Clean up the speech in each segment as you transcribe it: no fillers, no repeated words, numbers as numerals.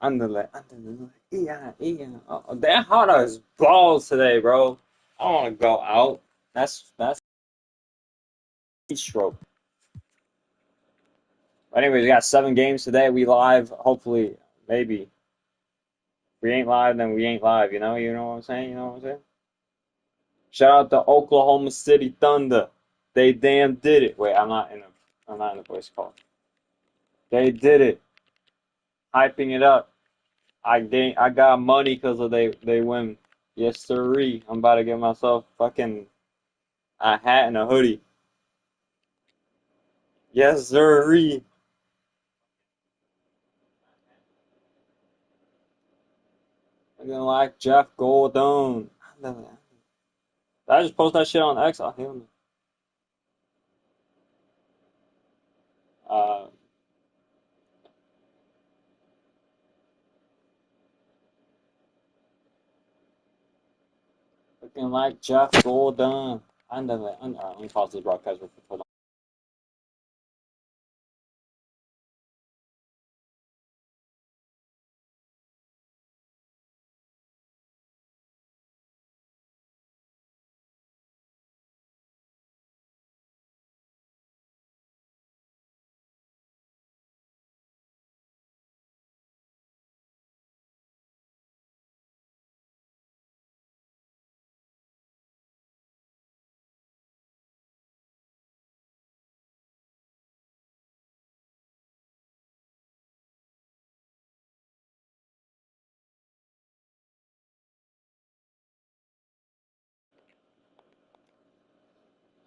Underlay, underlay. Yeah, yeah. That hot as balls today, bro. I don't want to go out. That's heat stroke. Anyways, we got 7 games today. We live. Hopefully, maybe. If we ain't live, then we ain't live. You know what I'm saying. You know what I'm saying. Shout out to Oklahoma City Thunder. They damn did it. Wait, I'm not in the voice call. They did it. Hyping it up. I got money because of they win. Yes, sirree. I'm about to get myself fucking a hat and a hoodie. Yes, sirree. Looking like Jeff Gordon. Did I just post that shit on X? Oh, hell no. Uh, Looking like Jeff Gordon. Let me pause this broadcast real quick. Hold on.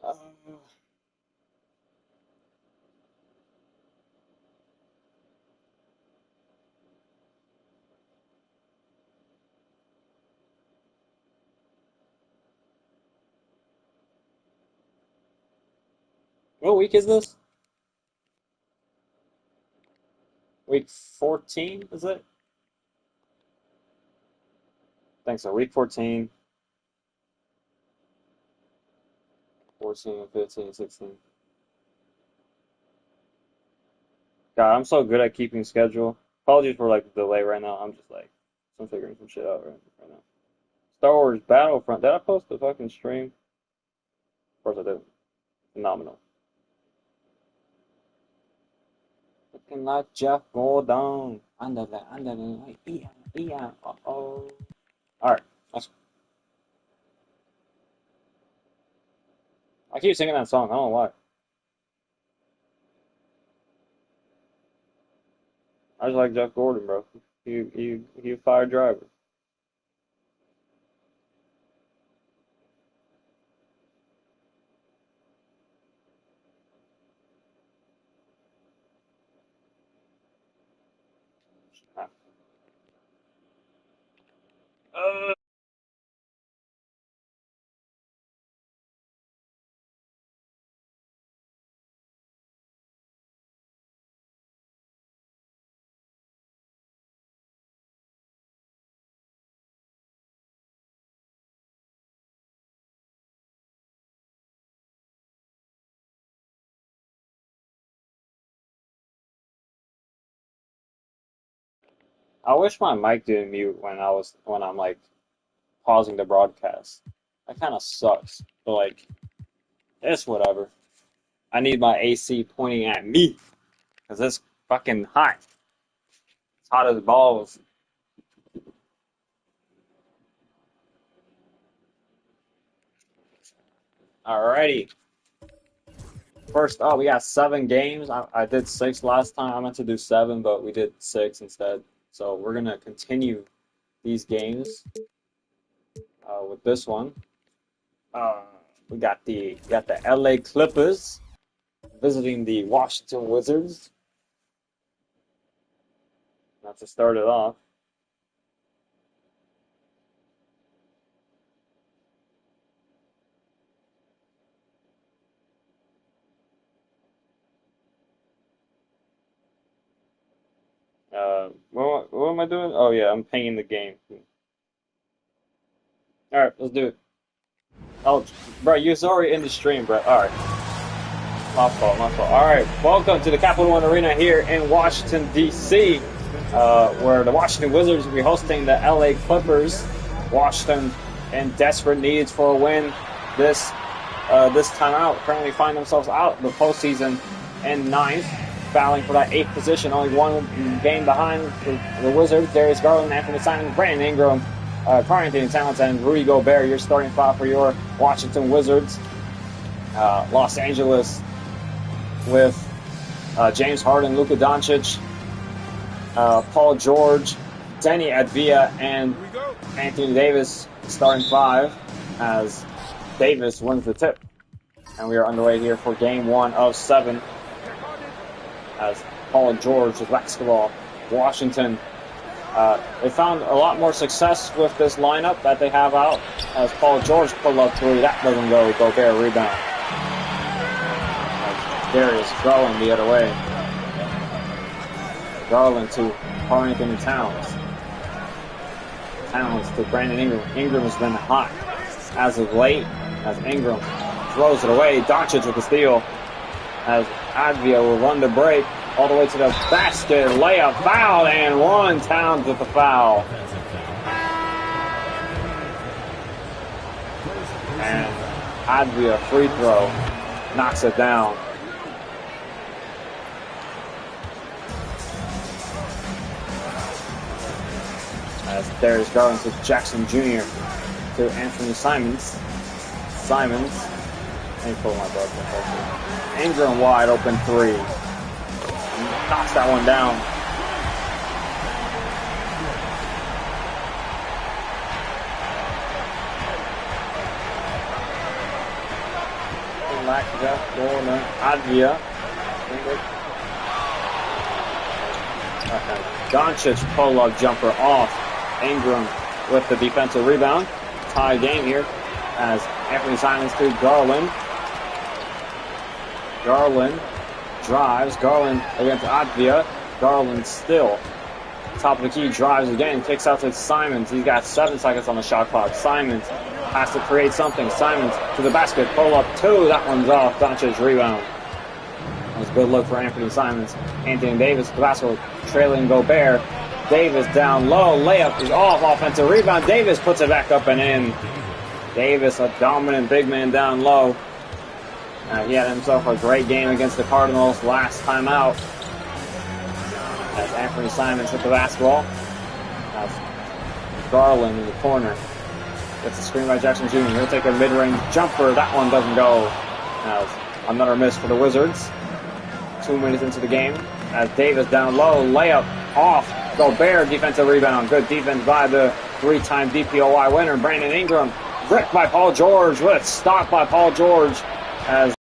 Uh, what week is this? Week 14, is it? I think so. Week 14, 14, 15, 16. God, I'm so good at keeping schedule. Apologies for like the delay right now. I'm just like, I'm figuring some shit out right now. Star Wars Battlefront. Did I post the fucking stream? Of course I did. Phenomenal. Looking like Jeff Gordon. Under yeah, yeah. Uh-oh. All right. I keep singing that song. I don't know why. I just like Jeff Gordon, bro. He a fire driver. I wish my mic didn't mute when I'm like pausing the broadcast. That kind of sucks. But like, it's whatever. I need my AC pointing at me because it's fucking hot. It's hot as balls. Alrighty. First up, we got 7 games. I did 6 last time. I meant to do 7, but we did 6 instead. So we're gonna continue these games with this one. Uh, we got the LA Clippers visiting the Washington Wizards. Not to start it off. What am I doing? Oh yeah, I'm paying the game. All right, let's do it. Oh, bro, you're already in the stream, bro. All right, my fault, my fault. All right, welcome to the Capital One Arena here in Washington D.C. where the Washington Wizards will be hosting the LA Clippers. Washington in desperate needs for a win this time out. Currently find themselves out of the postseason in ninth, battling for that 8th position. Only one game behind the Wizards. Darius Garland, Anthony Simons, Brandon Ingram, Karl-Anthony Towns, and Rudy Gobert. Your starting five for your Washington Wizards. Los Angeles with James Harden, Luka Doncic, Paul George, Denny Advia, and Anthony Davis starting five as Davis wins the tip. And we are underway here for game 1 of 7 as Paul George with basketball. Washington, they found a lot more success with this lineup that they have out as Paul George pulled up 3. That doesn't go. Gobert rebound. Darius Garland the other way. Garland to Karl-Anthony Towns. Towns to Brandon Ingram. Ingram has been hot as of late as Ingram throws it away. Doncic with the steal as Advia will run the break all the way to the basket. Layup, foul, and one. Towns with the foul. And Advia free throw knocks it down. As Darius Garland to Jackson Jr. to Anthony Simons. Simons. Let me pull my brother. Ingram wide open 3. Knocks that one down. Advia. Doncic pull-up jumper off. Ingram with the defensive rebound. Tie game here as Anthony Simons to Garland. Garland drives. Garland against Advia. Garland still. Top of the key, drives again. Kicks out to Simons. He's got 7 seconds on the shot clock. Simons has to create something. Simons to the basket. Pull up 2. That one's off. Doncic rebound. That was a good look for Anthony Simons. Anthony Davis to the basket, trailing Gobert. Davis down low. Layup is off. Offensive rebound. Davis puts it back up and in. Davis, a dominant big man down low. He had himself a great game against the Cardinals last time out. As Anthony Simons hit the basketball. Garland in the corner. Gets the screen by Jackson Jr. He'll take a mid-range jumper. That one doesn't go. Another miss for the Wizards. 2 minutes into the game. As Davis down low. Layup off. Gobert defensive rebound. Good defense by the 3-time DPOY winner, Brandon Ingram. Brick by Paul George. What a stop by Paul George. As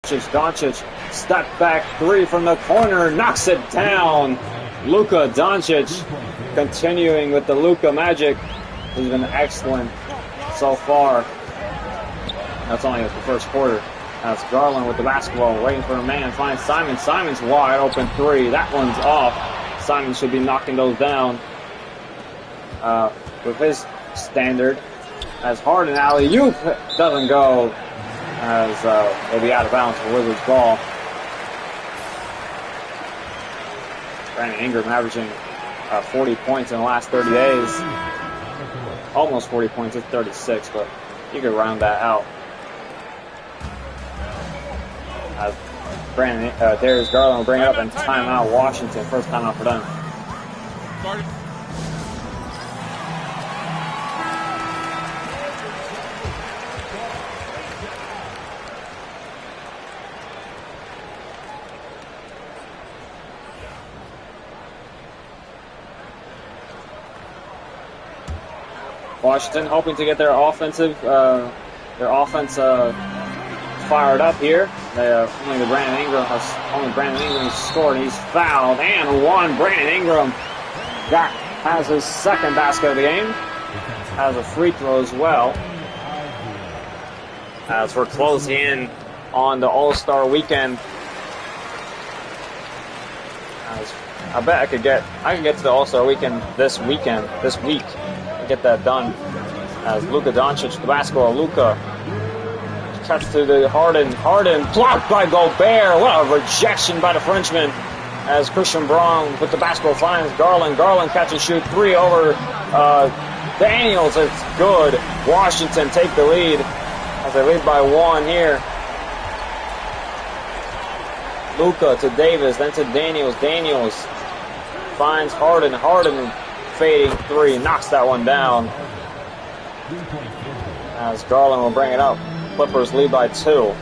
Doncic step back 3 from the corner. Knocks it down. Luka Doncic continuing with the Luka magic. He's been excellent so far. That's only the first quarter. That's Garland with the basketball, waiting for a man. Finds Simons. Simons wide open 3. That one's off. Simons should be knocking those down with his standard. As Harden alley-oop doesn't go, as they'll be out of bounds for Wizards ball. Brandon Ingram averaging 40 points in the last 30 days. Almost 40 points, it's 36, but you could round that out. Darius Garland will bring it up and timeout Washington. First timeout for them. Washington hoping to get their offense fired up here. Only Brandon Ingram scored. He's fouled and won. Brandon Ingram has his second basket of the game. Has a free throw as well. As we're closing in on the All-Star weekend. I bet I could get to the All-Star weekend this week, and get that done. As Luka Doncic, the basketball, Luka cuts to the Harden. Harden blocked by Gobert. What a rejection by the Frenchman. as Christian Braun with the basketball finds Garland. Garland catch and shoot three over Daniels. It's good. Washington take the lead as they lead by one here. Luka to Davis, then to Daniels. Daniels finds Harden. Harden fading three, knocks that one down. As Garland will bring it up. Clippers lead by 2.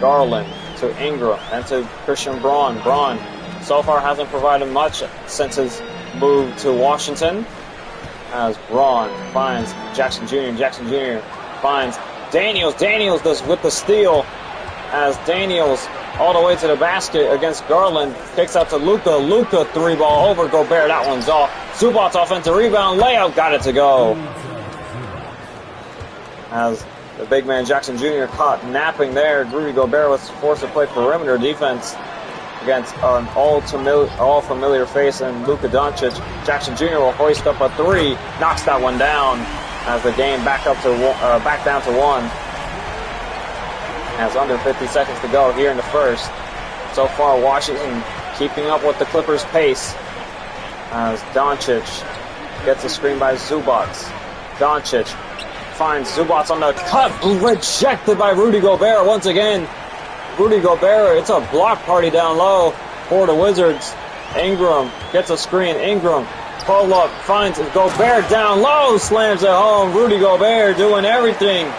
Garland to Ingram, and to Christian Braun. Braun so far hasn't provided much since his move to Washington. As Braun finds Jackson Jr. Jackson Jr. finds Daniels. Daniels does with the steal. As Daniels all the way to the basket against Garland. Kicks out to Luka. Luka three ball over Gobert. That one's off. Zubac's offensive rebound. Layup. Got it to go. As the big man Jackson Jr. caught napping there. Rudy Gobert was forced to play perimeter defense against an all familiar face in Luka Doncic. Jackson Jr. will hoist up a three. Knocks that one down as the game back down to 1. Has under 50 seconds to go here in the first. So far, Washington keeping up with the Clippers' pace. As Doncic gets a screen by Zubac. Doncic finds Zubac on the cut. Rejected by Rudy Gobert once again. Rudy Gobert, it's a block party down low for the Wizards. Ingram gets a screen. Ingram pull up, finds Gobert down low, slams it home. Rudy Gobert doing everything.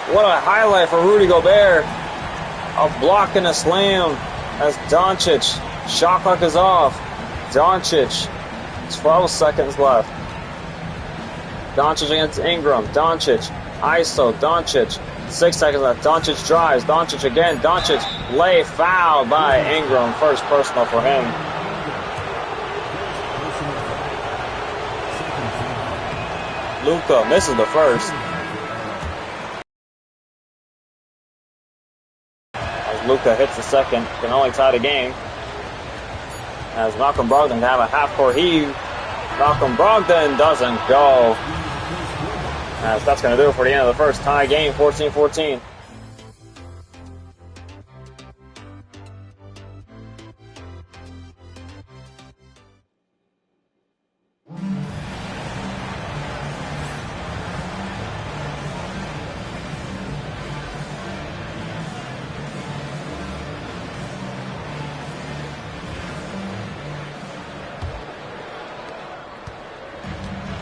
What a highlight for Rudy Gobert. A block and a slam as Doncic. Shot clock is off. Doncic. 12 seconds left. Doncic against Ingram. Doncic. ISO. Doncic. 6 seconds left. Doncic drives. Doncic again. Doncic. Lay foul by Ingram. First personal for him. Luka misses the first. Luka hits the second, can only tie the game. As Malcolm Brogdon can have a half-court heave. Malcolm Brogdon doesn't go. As that's going to do it for the end of the first. Tie game, 14-14.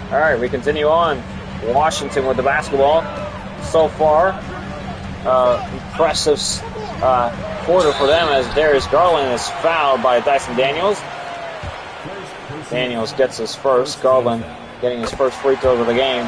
All right, we continue on. Washington with the basketball. So far, impressive quarter for them as Darius Garland is fouled by Dyson Daniels. Daniels gets his first. Garland getting his first free throw of the game.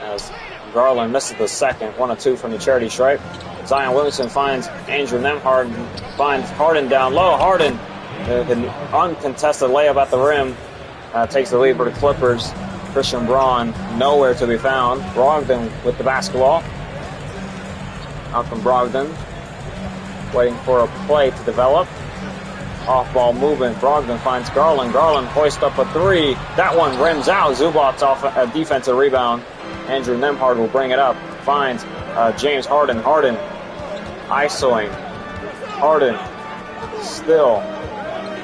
As Garland misses the second, 1 of 2 from the charity stripe. Zion Williamson finds Andrew Nembhard, finds Harden down low. Harden, an uncontested layup at the rim, takes the lead for the Clippers. Christian Braun nowhere to be found. Brogdon with the basketball. Malcolm Brogdon waiting for a play to develop. Off-ball movement. Brogdon finds Garland. Garland hoists up a three. That one rims out. Zubac's off a defensive rebound. Andrew Nembhard will bring it up. Finds James Harden. Harden isoing. Harden still.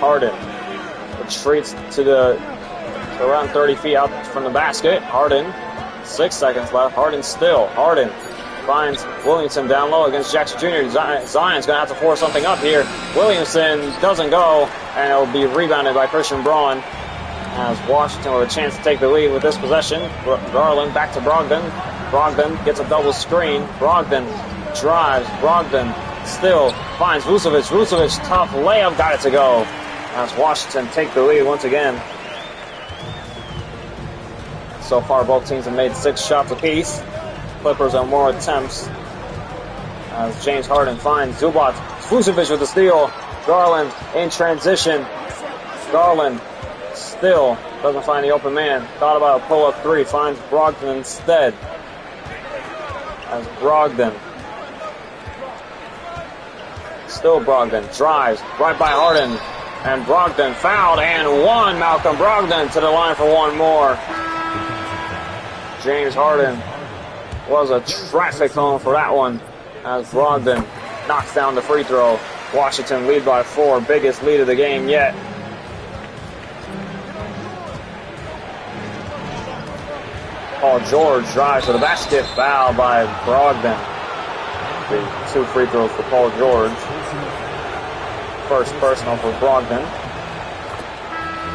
Harden retreats to around 30 feet out from the basket. Harden, 6 seconds left. Harden still. Harden finds Williamson down low against Jackson Jr. Zion's going to have to force something up here. Williamson doesn't go, and it will be rebounded by Christian Braun. As Washington with a chance to take the lead with this possession. Garland back to Brogdon. Brogdon gets a double screen. Brogdon drives. Brogdon still finds Vucevic. Vucevic, tough layup, got it to go. As Washington take the lead once again. So far, both teams have made 6 shots apiece. Clippers on more attempts. As James Harden finds Zubac. Vucevic with the steal. Garland in transition. Garland still doesn't find the open man. Thought about a pull-up three. Finds Brogdon instead. As Brogdon. Still Brogdon. Drives right by Harden. And Brogdon fouled and one. Malcolm Brogdon to the line for one more. James Harden was a traffic cone for that one as Brogdon knocks down the free throw. Washington lead by 4, biggest lead of the game yet. Paul George drives to the basket, foul by Brogdon. The 2 free throws for Paul George. First personal for Brogdon.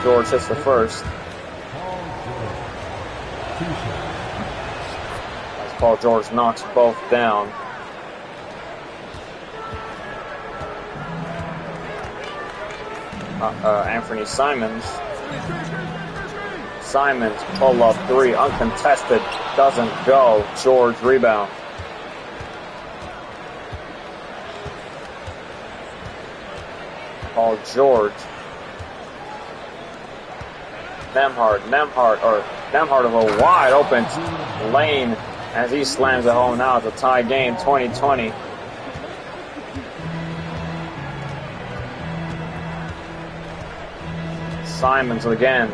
George hits the first. As Paul George knocks both down. Anthony Simons. Simons pull up 3, uncontested, doesn't go. George rebound. Paul George. Nembhard of a wide open lane as he slams it home. Now it's a tie game, 20-20. Simons again.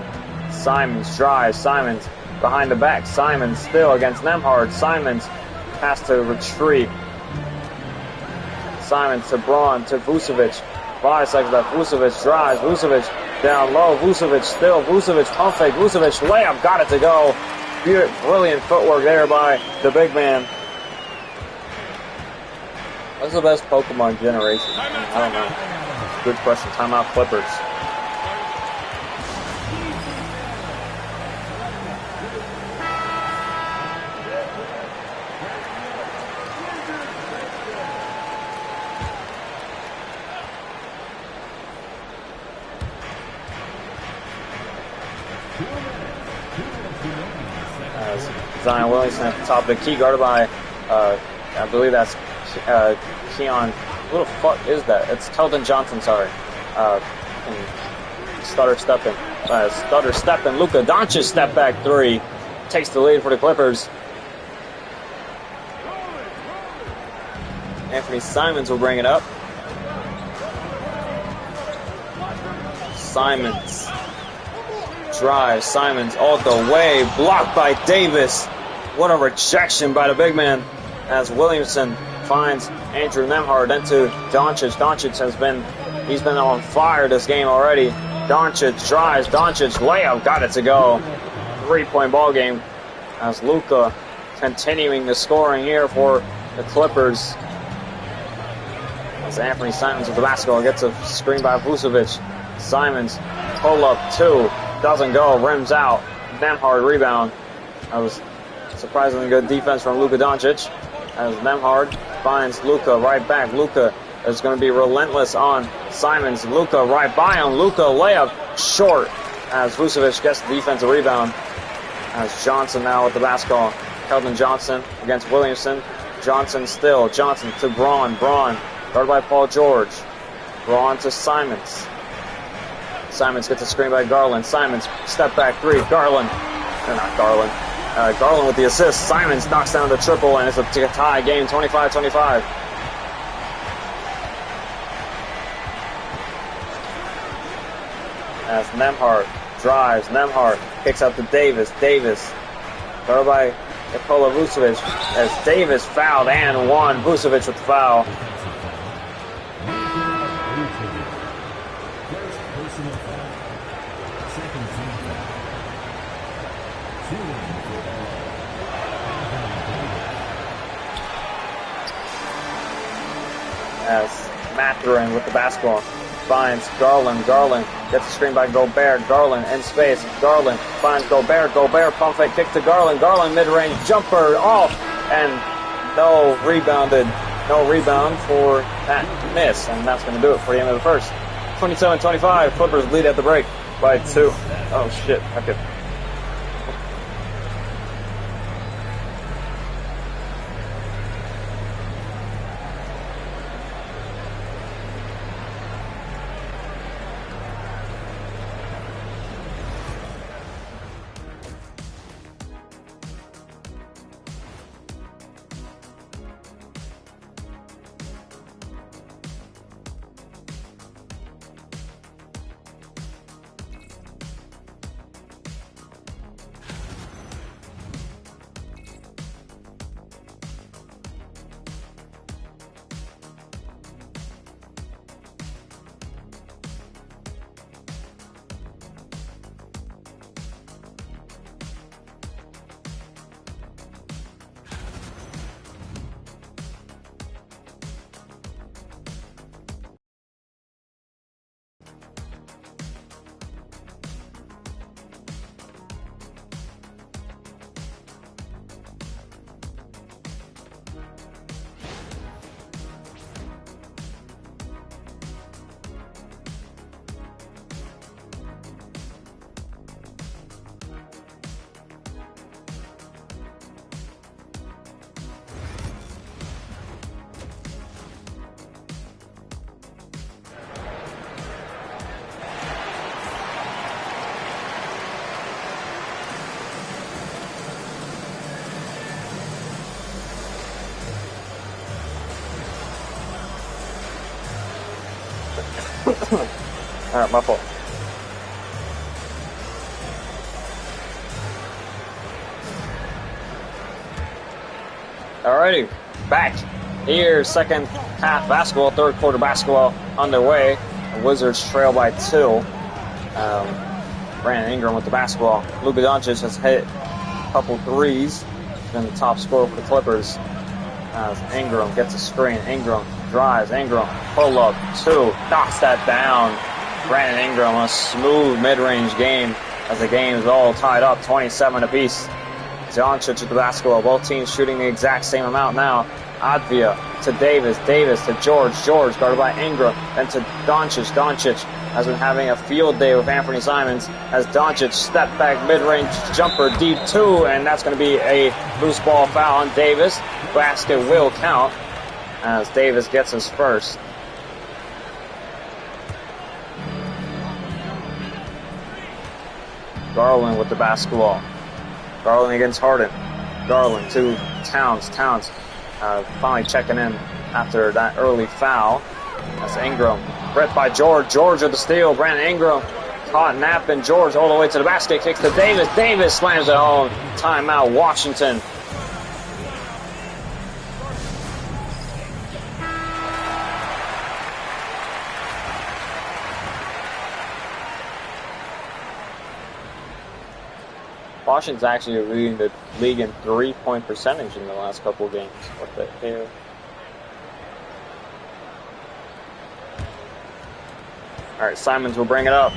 Simons drives. Simons behind the back. Simons still against Nembhard. Simons has to retreat. Simons to Braun to Vucevic. 5 seconds left. Vucevic drives. Vucevic down low. Vucevic still. Vucevic pump fake. Vucevic layup. Got it to go. Brilliant footwork there by the big man. What's the best Pokemon generation? I don't know. Good question. Timeout Clippers. Zion Williamson at the top of the key, guarded by, I believe that's Keon. Who the fuck is that? It's Keldon Johnson, sorry. Stutter stepping. Luka Doncic step back 3. Takes the lead for the Clippers. Anthony Simons will bring it up. Simons. Drive. Simons all the way. Blocked by Davis. What a rejection by the big man as Williamson finds Andrew Nembhard into Doncic. Doncic he's been on fire this game already. Doncic drives. Doncic layup. Got it to go. 3-point ball game as Luka continuing the scoring here for the Clippers. As Anthony Simons with the basketball gets a screen by Vucevic. Simons pull up 2. Doesn't go. Rims out. Nembhard rebound. That was surprisingly good defense from Luka Doncic. As Nembhard finds Luka right back. Luka is going to be relentless on Simons. Luka right by him. Luka layup short as Vucevic gets the defensive rebound. As Johnson now with the basketball. Keldon Johnson against Williamson. Johnson still. Johnson to Braun. Braun guarded by Paul George. Braun to Simons. Simons gets a screen by Garland. Simons step back 3. Garland. Not Garland. Garland with the assist. Simons knocks down the triple, and it's a tie game, 25-25. As Nembhard drives. Nembhard kicks out to Davis. Davis guarded by Nikola Vucevic. As Davis fouled and won. Vucevic with the foul. As Mathurin with the basketball finds Garland. Garland gets the screen by Gobert. Garland in space. Garland finds Gobert. Gobert pump fake kick to Garland. Garland mid-range jumper off and no rebound for that miss, and that's going to do it for the end of the first. 27-25. Clippers lead at the break by 2. Oh shit! Okay. Alright, my fault. Alrighty, back here, second half basketball, third quarter basketball underway. The Wizards trail by 2. Brandon Ingram with the basketball. Luka Doncic has hit a couple threes. He's been the top scorer for the Clippers. As Ingram gets a screen. Ingram drives. Ingram pull up 2. Knocks that down. Brandon Ingram, a smooth mid-range game as the game is all tied up, 27 apiece. Doncic with the basketball. Both teams shooting the exact same amount now. Advia to Davis. Davis to George. George guarded by Ingram. Then to Doncic. Doncic has been having a field day with Anthony Simons as Doncic step back mid-range jumper deep 2, and that's going to be a loose ball foul on Davis. Basket will count as Davis gets his first. Garland with the basketball. Garland against Harden. Garland to Towns. Towns finally checking in after that early foul. That's Ingram. Ripped by George. George with the steal. Brandon Ingram caught napping. George all the way to the basket. Kicks to Davis. Davis slams it home. Timeout, Washington. Washington's actually leading the league in 3-point percentage in the last couple of games. What the hell? All right, Simons will bring it up.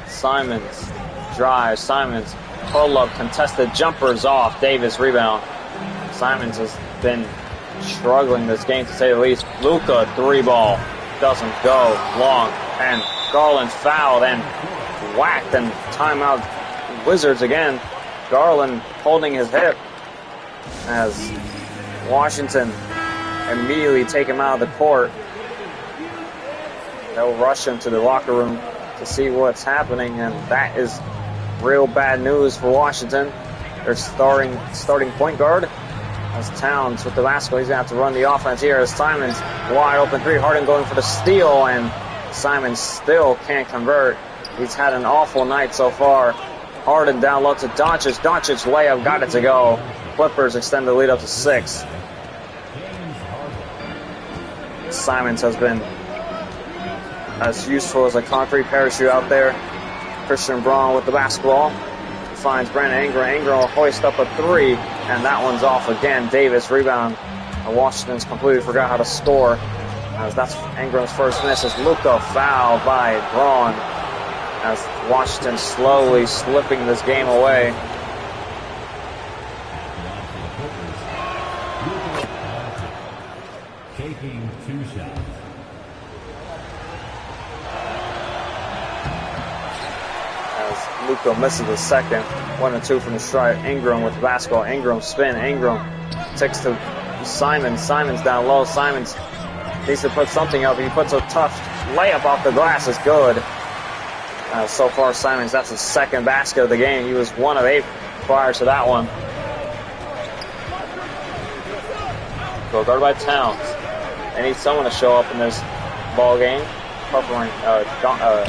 Simons drives. Simons pull up, contested jumpers off. Davis rebound. Simons has been struggling this game to say the least. Luka 3-ball doesn't go long, and Garland fouled and whacked, and timeout Wizards again. Garland holding his hip as Washington immediately take him out of the court. They'll rush him to the locker room to see what's happening, and that is real bad news for Washington. Their starting point guard, as Towns with the basketball. He's going to have to run the offense here as Simons wide open 3. Harden going for the steal, and Simons still can't convert. He's had an awful night so far. Harden down low to Doncic. Doncic layup got it to go. Clippers extend the lead up to 6. Simons has been as useful as a concrete parachute out there. Christian Braun with the basketball. Finds Brandon Ingram. Ingram will hoist up a 3, and that one's off again. Davis rebound. Washington's completely forgot how to score. As that's Ingram's first miss. As Luka fouled by Braun. As Washington slowly slipping this game away. Taking 2 shots. Luka misses the second. 1 and 2 from the strike. Ingram with the basketball. Ingram spin. Ingram takes to Simons. Simons down low. Simons needs to put something up. He puts a tough layup off the glass. It's good. So far, Simons, that's his second basket of the game. He was 1 of 8 prior to that one. Go guarded by Towns. They need someone to show up in this ball game. Covering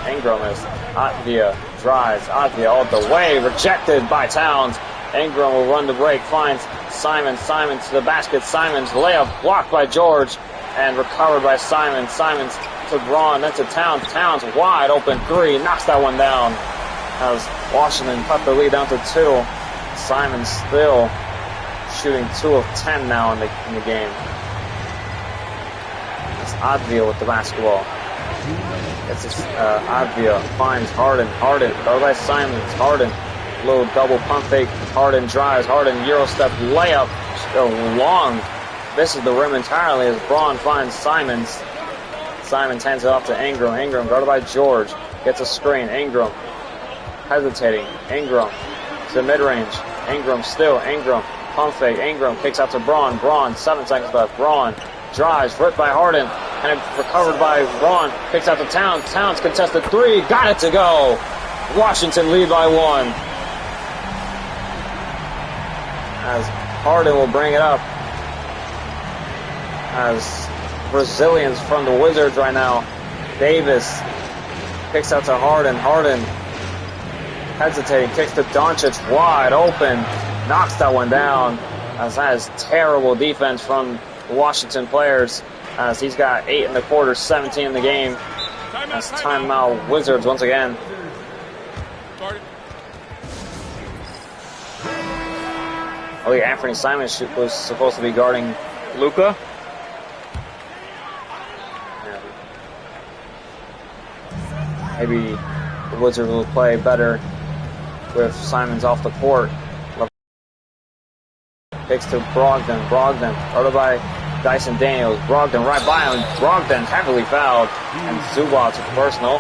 Ingram is Advia drives. Advia all the way, rejected by Towns. Ingram will run the break, finds Simons. Simons to the basket. Simons layup blocked by George and recovered by Simons. Simons to Braun, then to Towns. Towns wide open 3, knocks that one down as Washington cut the lead down to 2. Simons still shooting 2 of 10 now in the game. It's Advia with the basketball. It's Advia finds Harden. Harden, guarded by Simons. Harden, little double pump fake. Harden drives. Harden Euro step layup. Long. Misses the rim entirely as Braun finds Simons. Simons hands it off to Ingram. Ingram guarded by George. Gets a screen. Ingram hesitating. Ingram to mid-range. Ingram still. Ingram pump fake. Ingram kicks out to Braun. Braun 7 seconds left. Braun drives. Ripped by Harden. And recovered by Braun. Kicks out to Towns. Towns contested 3. Got it to go. Washington lead by 1. As Harden will bring it up. as Brazilians from the Wizards right now. Davis kicks out to Harden. Harden hesitating, kicks to Doncic, wide open, knocks that one down. As that is terrible defense from the Washington players. As he's got 8 in the quarter, 17 in the game. That's timeout Wizards once again. I think Anthony Simons was supposed to be guarding Luka. Maybe the Wizards will play better with Simons off the court. Kicks to Brogdon. Brogdon, guarded by Dyson Daniels. Brogdon right by him. Brogdon heavily fouled. And Zubac with personal.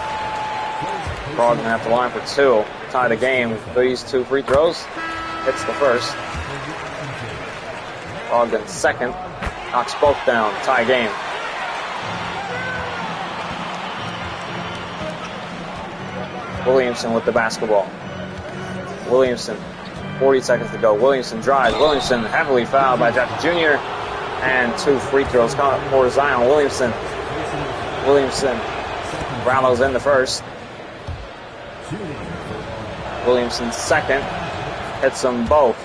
Brogdon at the line for 2. Tie the game. These 2 free throws. Hits the first. Brogdon second. Knocks both down. Tie game. Williamson with the basketball. Williamson, 40 seconds to go. Williamson drives. Williamson heavily fouled by Jackson Jr. And 2 free throws coming up for Zion Williamson. Williamson rattles in the first. Williamson second. Hits them both.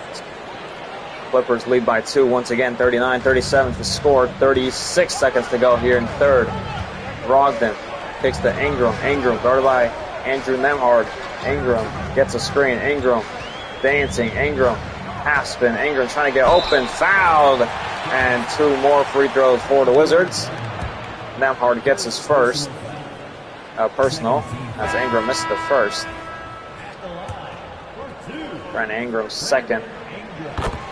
Clippers lead by 2 once again. 39-37 to score. 36 seconds to go here in third. Brogdon kicks to Ingram. Ingram guarded by Andrew Nembhard. Ingram gets a screen. Ingram dancing. Ingram half spin. Ingram trying to get open. Fouled. And 2 more free throws for the Wizards. Nembhard gets his first. Personal. As Ingram missed the first. Brandon Ingram second.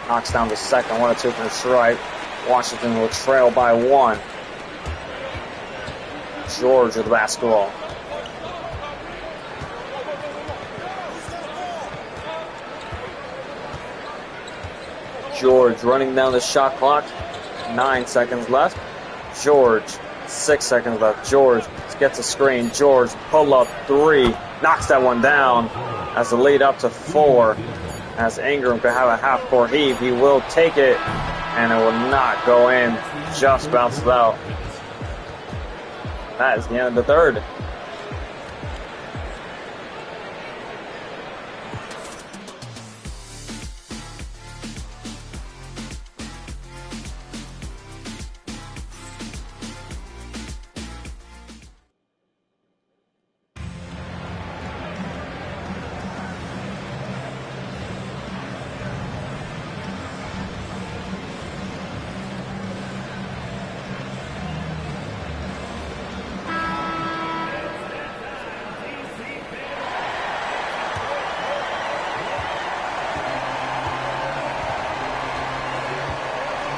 Knocks down the second. 1 or 2 from the stripe. Washington will trail by 1. George with the basketball. George running down the shot clock. 9 seconds left. George, 6 seconds left. George gets a screen. George, pull up 3. Knocks that one down as the lead up to 4. As Ingram could have a half-court heave. He will take it, and it will not go in. Just bounces out. That is the end of the third.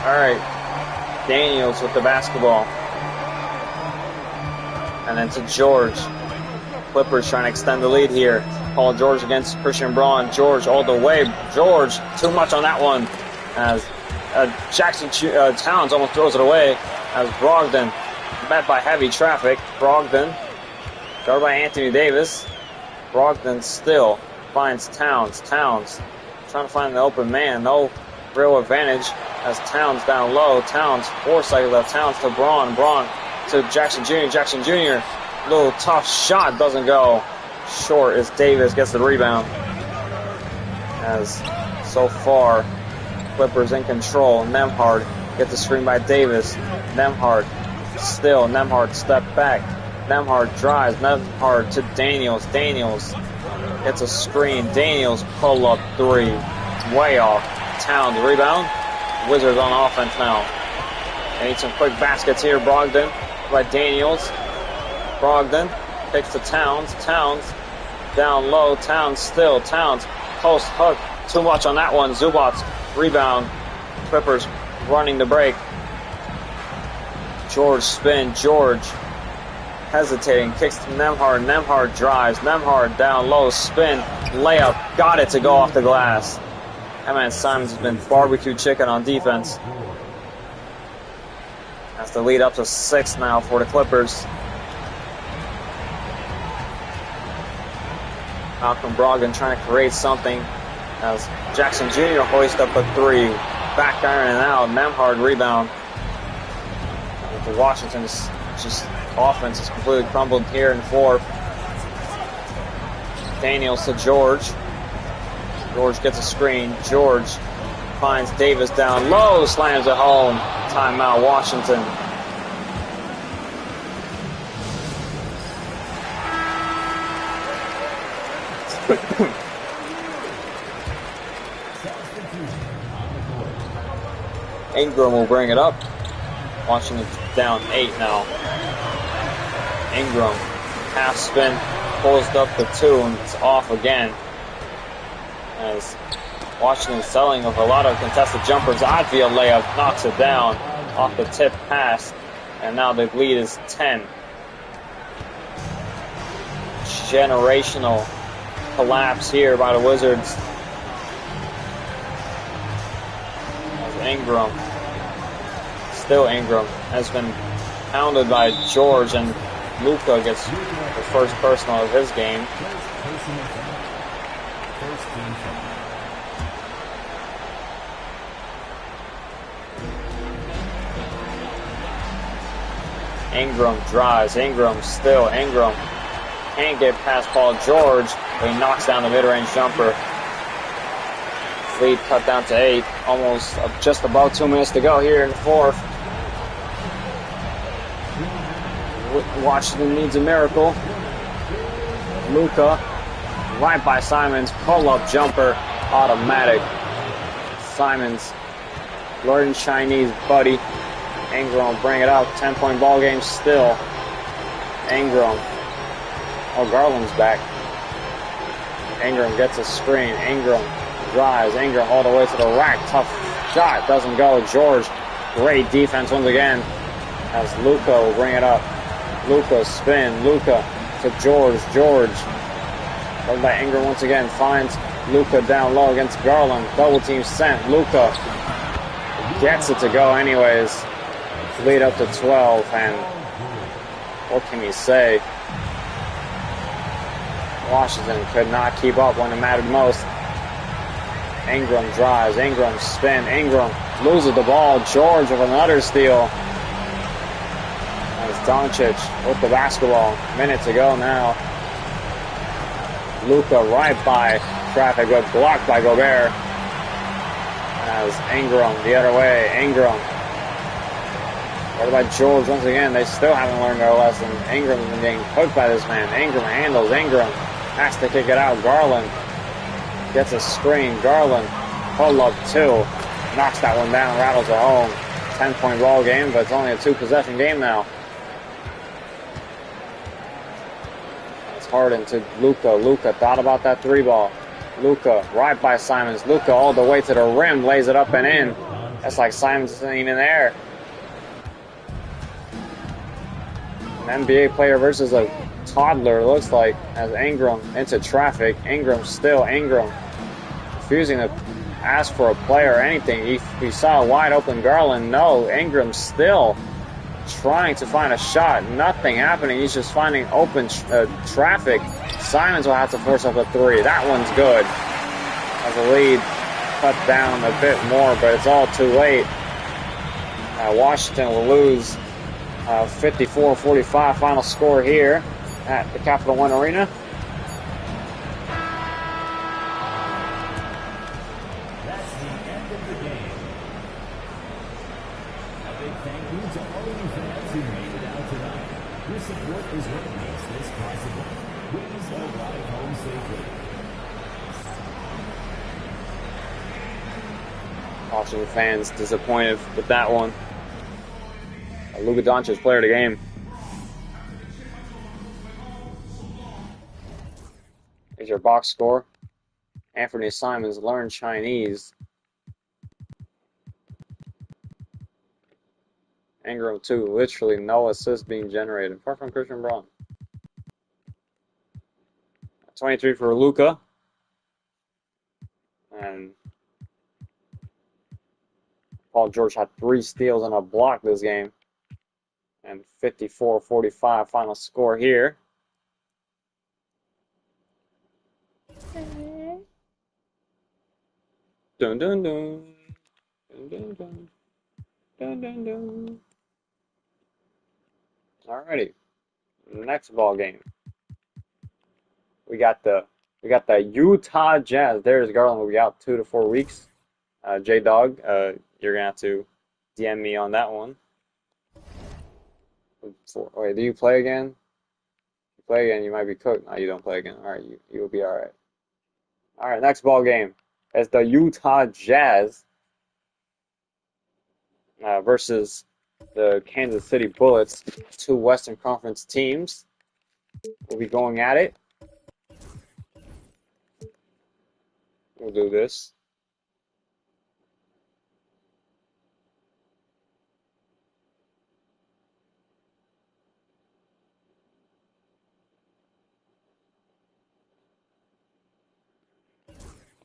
All right, Daniels with the basketball. And then to George. Clippers trying to extend the lead here. Paul George against Christian Braun. George all the way. George, too much on that one. As Jackson Towns almost throws it away. As Brogdon met by heavy traffic. Brogdon, guarded by Anthony Davis. Brogdon still finds Towns. Towns trying to find the open man. No real advantage as Towns down low. Towns, 4 seconds left. Towns to Braun. Braun to Jackson Jr. Jackson Jr. Little tough shot doesn't go. Short as Davis gets the rebound. As so far, Clippers in control. Nembhard gets the screen by Davis. Nembhard still. Nembhard step back. Nembhard drives. Nembhard to Daniels. Daniels gets a screen. Daniels pull up 3. It's way off. Towns rebound. Wizards on offense now. They need some quick baskets here. Brogdon by Daniels. Brogdon kicks to Towns. Towns down low. Towns still. Towns post hook. Too much on that one. Zubac rebound. Clippers running the break. George spin. George hesitating. Kicks to Nembhard. Nembhard drives. Nembhard down low. Spin. Layup. Got it to go off the glass. That man Simons has been barbecue chicken on defense. That's the lead up to 6 now for the Clippers. Malcolm Brogdon trying to create something as Jackson Jr. hoists up a 3. Back iron and out. Nembhard rebound. The Washington's just offense is completely crumbled here in fourth. Daniels to George. George gets a screen. George finds Davis down low, slams it home. Timeout, Washington. Ingram will bring it up. Washington down 8 now. Ingram, half spin, pulls it up for 2, and it's off again. As Washington selling with a lot of contested jumpers. Outfield layup knocks it down off the tip pass, and now the lead is 10. Generational collapse here by the Wizards. As Ingram, still Ingram, has been pounded by George, and Luka gets the first personal of his game. Ingram drives. Ingram still. Ingram can't get past Paul George, but he knocks down the mid-range jumper. Lead cut down to 8. Almost just about 2 minutes to go here in the fourth. Washington needs a miracle. Luka right by Simons. Pull-up jumper. Automatic. Simons learning Chinese, buddy. Ingram will bring it out. 10-point ball game still. Ingram. Oh, Garland's back. Ingram gets a screen. Ingram drives. Ingram all the way to the rack. Tough shot. Doesn't go. George. Great defense once again. As Luka will bring it up. Luka spin. Luka to George. George. Held by Ingram once again. Finds Luka down low against Garland. Double team sent. Luka gets it to go anyways. Lead up to 12, and what can you say? Washington could not keep up when it mattered most. Ingram drives. Ingram spin. Ingram loses the ball. George with another steal. As Doncic with the basketball. Minute to go now. Luka right by traffic, but blocked by Gobert. As Ingram the other way. Ingram. What about George once again? They still haven't learned their lesson. Ingram has been getting cooked by this man. Ingram handles. Ingram has to kick it out. Garland gets a screen. Garland pull up 2. Knocks that one down. Rattles it home. 10-point ball game, but it's only a 2-possession game now. It's Harden to Luka. Luka thought about that 3-ball. Luka right by Simons. Luka all the way to the rim. Lays it up and in. That's like Simons isn't even there. An NBA player versus a toddler, looks like, as Ingram into traffic. Ingram still. Ingram refusing to ask for a play or anything. He saw a wide open Garland. No, Ingram still trying to find a shot. Nothing happening. He's just finding open traffic. Simons will have to force up a 3. That one's good. As the lead cut down a bit more, but it's all too late. Washington will lose 54-45 final score here at the Capital One Arena. That's the end of the game. A big thank you to all of you fans who made it out tonight. Your support is what makes this possible. Please arrive home safely. Washington fans disappointed with that one. Luka Doncic, player of the game. Here's your box score. Anthony Simons learned Chinese. Ingram 2, literally no assists being generated, apart from Christian Braun. 23 for Luka. And Paul George had 3 steals and a block this game. And 54-45 final score here. Dun dun dun. Dun dun dun. Dun dun dun. Alrighty, next ball game. We got the Utah Jazz. There's Garland. Will be out 2 to 4 weeks. J Dog, you're gonna have to DM me on that one. Wait, do you play again? If you play again, you might be cooked. No, you don't play again. All right, you'll be all right. All right, next ball game is the Utah Jazz versus the Kansas City Bullets. 2 Western Conference teams will be going at it. We'll do this.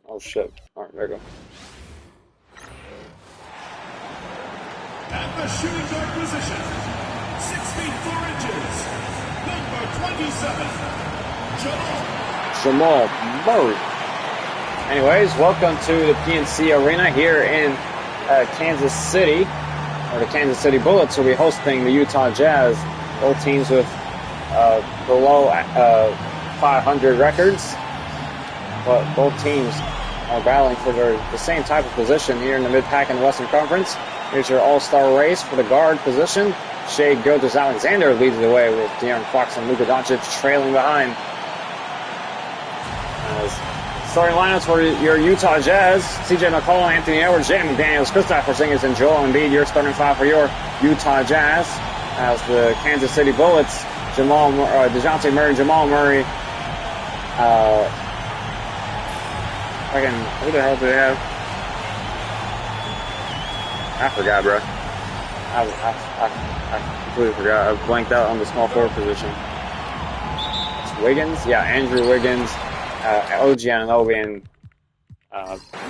Oh shit. Alright, there we go. At the shooting guard position, 6 feet 4 inches, number 27, Jamal Murray. Anyways, welcome to the PNC Arena here in Kansas City, or the Kansas City Bullets will be hosting the Utah Jazz. Both teams with below 500 records, but both teams are battling for the same type of position here in the mid-pack in the Western Conference. Here's your all-star race for the guard position. Shai Gilgeous-Alexander leads the way with De'Aaron Fox and Luka Doncic trailing behind. Starting lineups for your Utah Jazz: CJ McCollum, Anthony Edwards, Jaden McDaniels, Kristaps Porzingis, and Joel Embiid. Your starting five for your Utah Jazz. As the Kansas City Bullets, DeJounte Murray, Jamal Murray. Who the hell do they have? I forgot, bro. I completely forgot. I blanked out on the small forward position. It's Wiggins? Yeah, Andrew Wiggins, OG Anunoby, and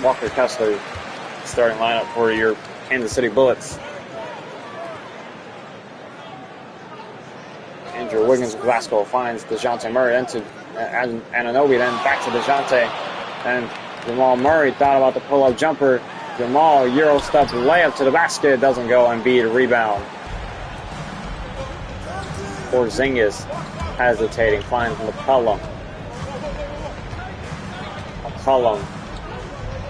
Walker Kessler starting lineup for your Kansas City Bullets. Andrew Wiggins with basketball finds DeJounte Murray into Anunoby, then back to DeJounte. And Jamal Murray thought about the pull-up jumper. Jamal Euro step layup to the basket, doesn't go. Embiid rebound. Porzingis hesitating, finds McCollum. McCollum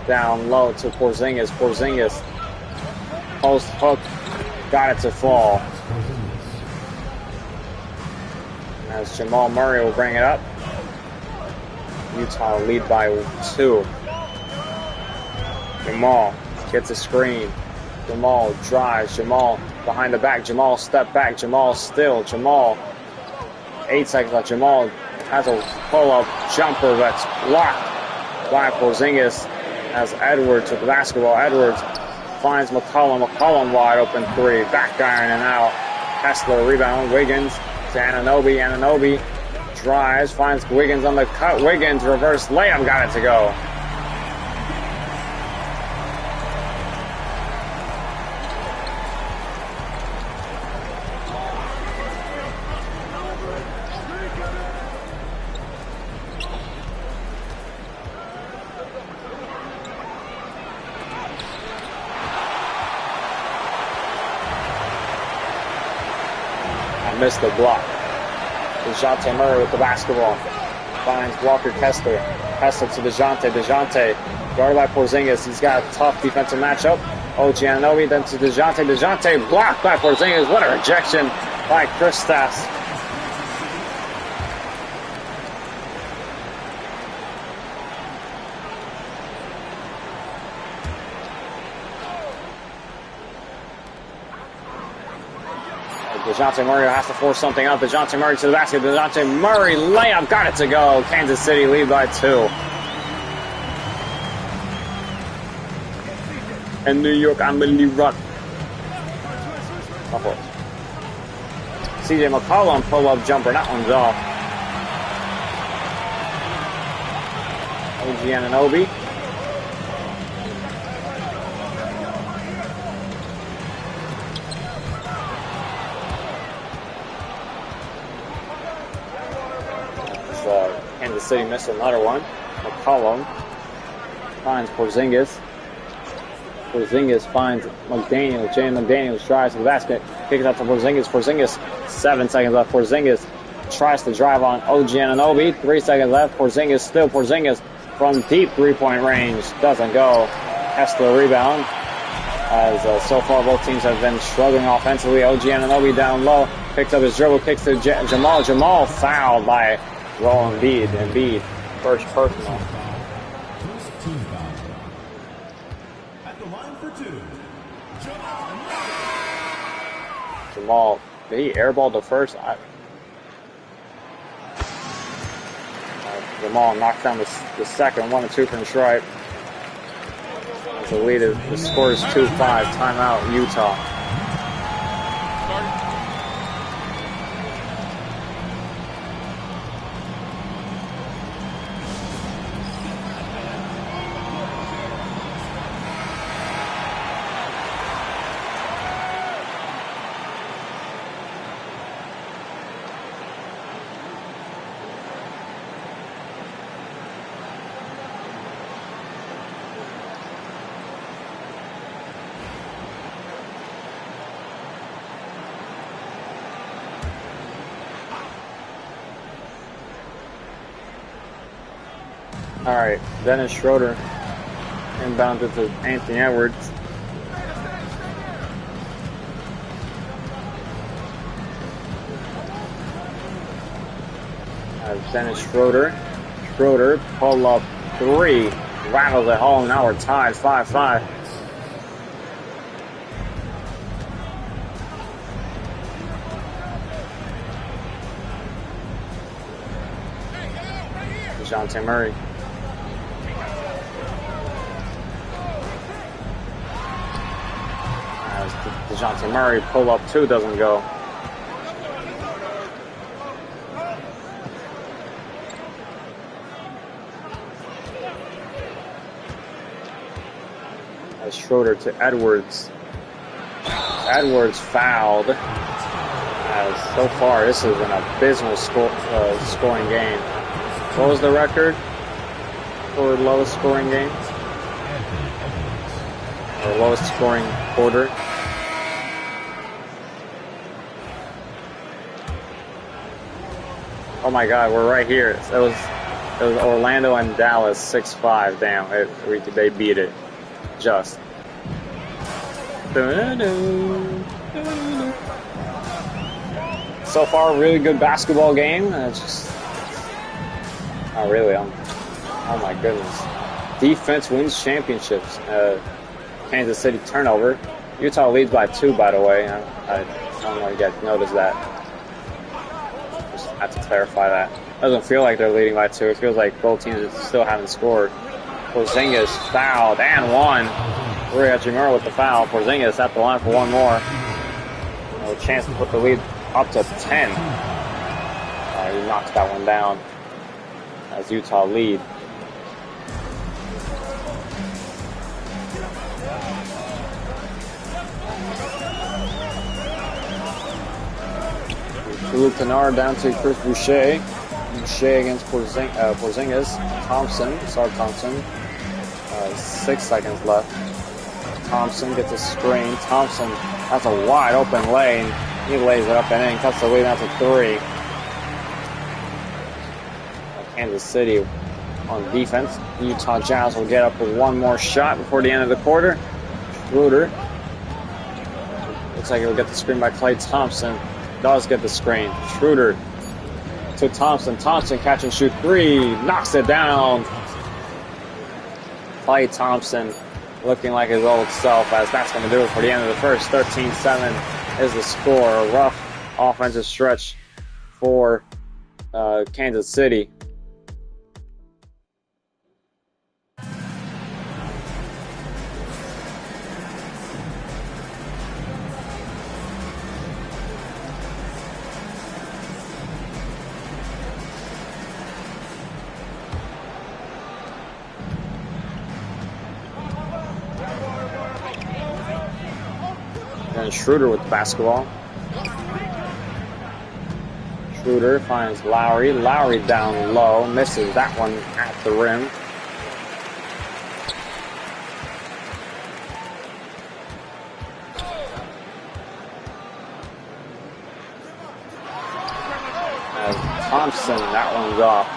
down low to Porzingis. Porzingis post hook, got it to fall. As Jamal Murray will bring it up. Utah lead by 2. Jamal gets a screen. Jamal drives. Jamal behind the back. Jamal step back. Jamal still. Jamal 8 seconds left. Jamal has a pull-up jumper that's blocked by Porzingis as Edwards with the basketball. Edwards finds McCollum. McCollum wide open 3. Back iron and out. Kessler rebound. Wiggins to Anunoby. Anunoby drives. Finds Wiggins on the cut. Wiggins reverse layup. Got it to go. Missed the block. DeJounte Murray with the basketball. Finds Walker Kessler. Kessler to DeJounte. DeJounte guarded by Porzingis. He's got a tough defensive matchup. OG Anunoby then to DeJounte. DeJounte blocked by Porzingis. What a rejection by Kristaps. DeJounte Murray has to force something out. DeJounte Murray to the basket. DeJounte Murray layup. Got it to go. Kansas City lead by 2. And New York, I'm going to run. CJ McCollum pull-up jumper. That one's off. OG Anunoby. Kansas City missed another one. McCollum finds Porzingis. Porzingis finds McDaniels. Jaden McDaniels drives to the basket. Kicks out to Porzingis. Porzingis, 7 seconds left. Porzingis tries to drive on OG Anunoby. 3 seconds left. Porzingis, still Porzingis from deep three-point range. Doesn't go. Kessler rebound. As so far both teams have been struggling offensively. OG Anunoby down low. Picks up his dribble. Kicks to Jamal. Jamal fouled by Joel Embiid. Embiid, first personal. First team foul. At the line for 2, Jamal, did he airball the first? Jamal knocks down the second. 1 and 2 from Stripe. The lead is, the score is 2-5. Timeout, Utah. All right, Dennis Schroeder inbounded to Anthony Edwards. Dennis Schroeder. Schroeder, pull up 3. Rattles it home. Now we're tied 5-5. DeJounte Murray. DeJounte Murray, pull up 2, doesn't go. As Schroeder to Edwards. Edwards fouled. As so far, this is an abysmal scoring game. What was the record for lowest scoring game? Or lowest scoring quarter? Oh my God, we're right here. It was Orlando and Dallas 6-5. Damn, they beat it. Just. So far, really good basketball game. It's just not really. Oh my goodness. Defense wins championships. Kansas City turnover. Utah leads by 2, by the way. I don't know if you guys noticed that. Just have to clarify that. Doesn't feel like they're leading by 2. It feels like both teams still haven't scored. Porzingis fouled and 1. Reggie Murray with the foul. Porzingis at the line for 1 more. No chance to put the lead up to 10. He knocks that one down as Utah lead. Luke Kennard down to Chris Boucher. Boucher against Porzingis. Thompson, Thompson. 6 seconds left. Thompson gets a screen. Thompson, that's a wide open lane. He lays it up and in, cuts the lead out to 3. Kansas City on defense. Utah Jazz will get up with 1 more shot before the end of the quarter. Schroeder. Looks like he'll get the screen by Klay Thompson. Does get the screen. Schroeder to Thompson. Thompson catch and shoot 3. Knocks it down. Klay Thompson looking like his old self, as that's going to do it for the end of the first. 13-7 is the score. A rough offensive stretch for Kansas City. And Schroeder with the basketball. Schroeder finds Lowry. Lowry down low. Misses that one at the rim. As Thompson, that one's off.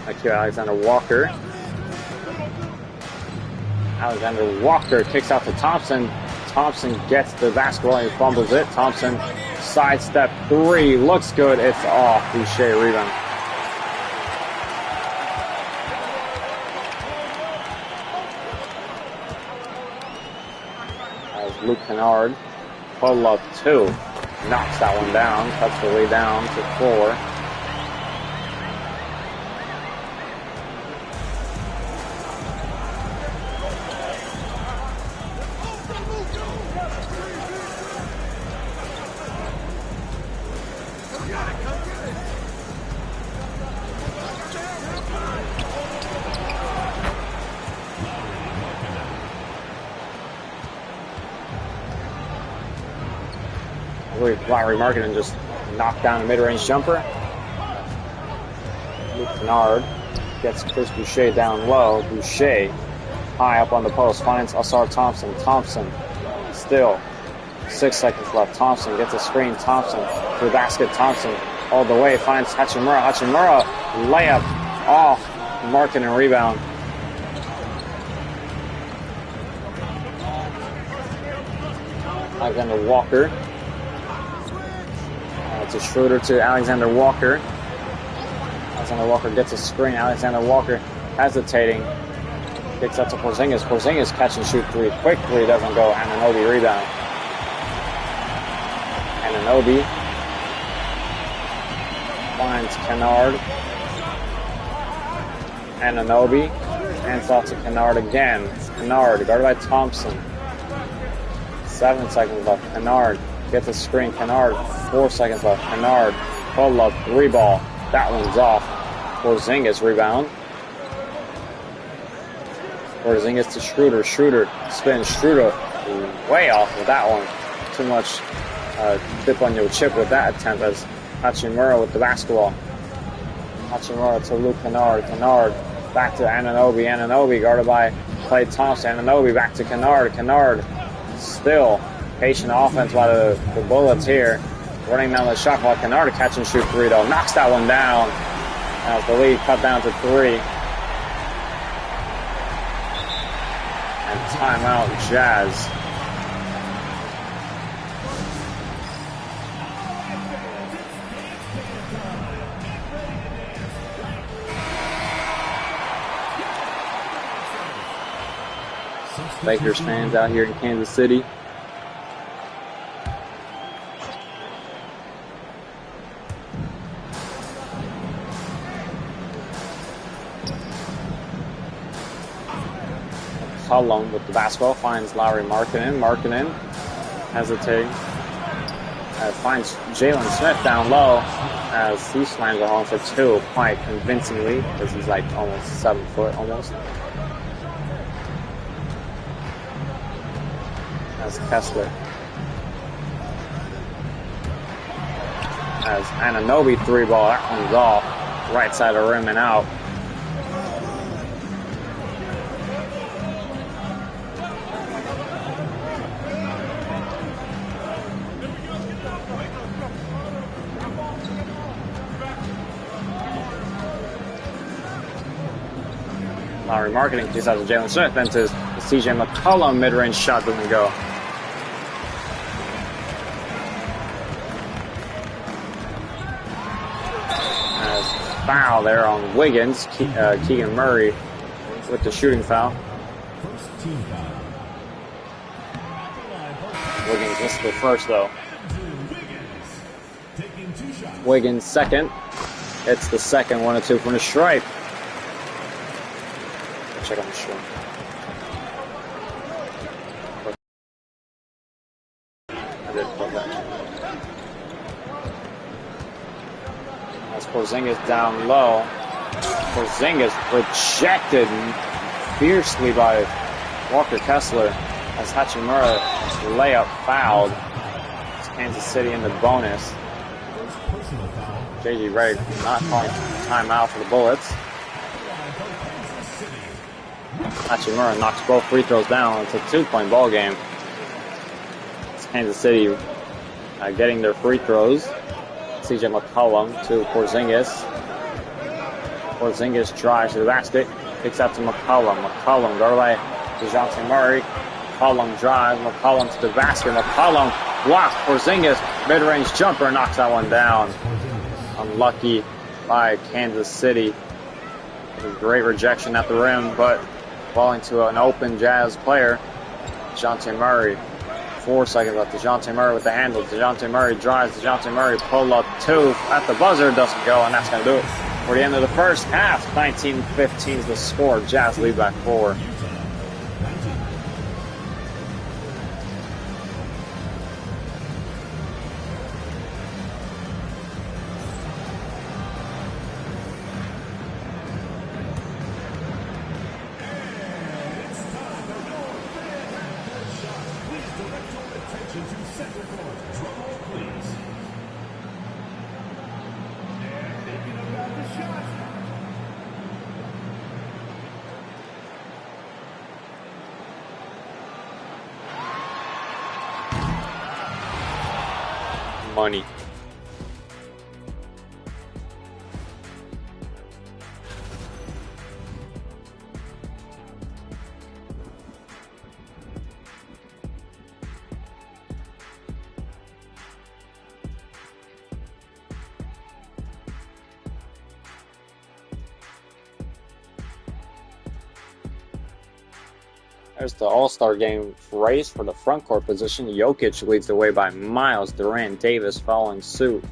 Like here, Alexander Walker. Alexander Walker kicks out to Thompson. Thompson gets the basketball and fumbles it. Thompson sidestep three. Looks good. It's off. Boucher rebound. As Luke Kennard, pull up two. Knocks that one down. Cuts the way down to 4. Larry Markkinen just knocked down a mid-range jumper. Luke Kennard gets Chris Boucher down low. Boucher high up on the post finds Ausar Thompson. Thompson still 6 seconds left. Thompson gets a screen. Thompson to the basket. Thompson all the way finds Hachimura. Hachimura layup off. Markkinen rebound. Alexander Walker. To Schroeder to Alexander Walker. Alexander Walker gets a screen. Alexander Walker hesitating. Kicks up to Porzingis. Porzingis catch and shoot three. Quickly doesn't go. Anunoby rebound. Anunoby finds Kennard. Anunoby hands off to Kennard again. Kennard guarded by Thompson. 7 seconds left. Kennard gets a screen. Kennard 4 seconds left. Kennard pull up 3 ball. That one's off. Porzingis rebound. Porzingis to Schroeder. Schroeder spins. Schroeder way off with that one. Too much dip on your chip with that attempt as Hachimura with the basketball. Hachimura to Luke Kennard. Kennard back to Anunoby. Anunoby guarded by Klay Thompson. Anunoby back to Kennard. Kennard still patient offense by the Bullets here. Running down the shot clock. Kennard to catch and shoot 3 though. Knocks that one down. As the lead cut down to 3. And timeout Jazz. Lakers fans out here in Kansas City. Cullum with the basketball finds Larry Markkinen. Markkinen hesitating. Finds Jalen Smith down low as he slams it home for 2 quite convincingly because he's like almost 7 foot almost. As Kessler. As Anunoby 3 ball, that one's off. Right side of the rim and out. Larry Markkinen kicks out to Jalen Smith, then to CJ McCollum, mid-range shot doesn't go. As foul there on Wiggins, Keegan Murray with the shooting foul. First team foul. Wiggins missed the first though. Taking 2 shots. Wiggins second. It's the second, 1 or 2 from the stripe. Check on the stripe. I did put that. As Porzingis down low. Porzingis rejected fiercely by Walker Kessler as Hachimura layup fouled. It's Kansas City in the bonus. Personal foul. JG Redick not calling timeout for the Bullets. Hachimura knocks both free throws down. It's a 2-point ball game. It's Kansas City getting their free throws. CJ McCollum to Porzingis. Porzingis drives to the basket. Kicks out to McCollum. McCollum guarded by DeJounte Murray. McCollum drives. McCollum to the basket. McCollum blocks Porzingis. Mid-range jumper knocks that one down. Unlucky by Kansas City. A great rejection at the rim, but falling to an open Jazz player. DeJounte Murray. 4 seconds left. DeJounte Murray with the handle. DeJounte Murray drives. DeJounte Murray pull up 2 at the buzzer. Doesn't go, and that's going to do it for the end of the first half. 19-15 is the score. Jazz lead by 4. Money. There's the All-Star game race for the front court position. Jokic leads the way by miles. Durant, Davis following suit.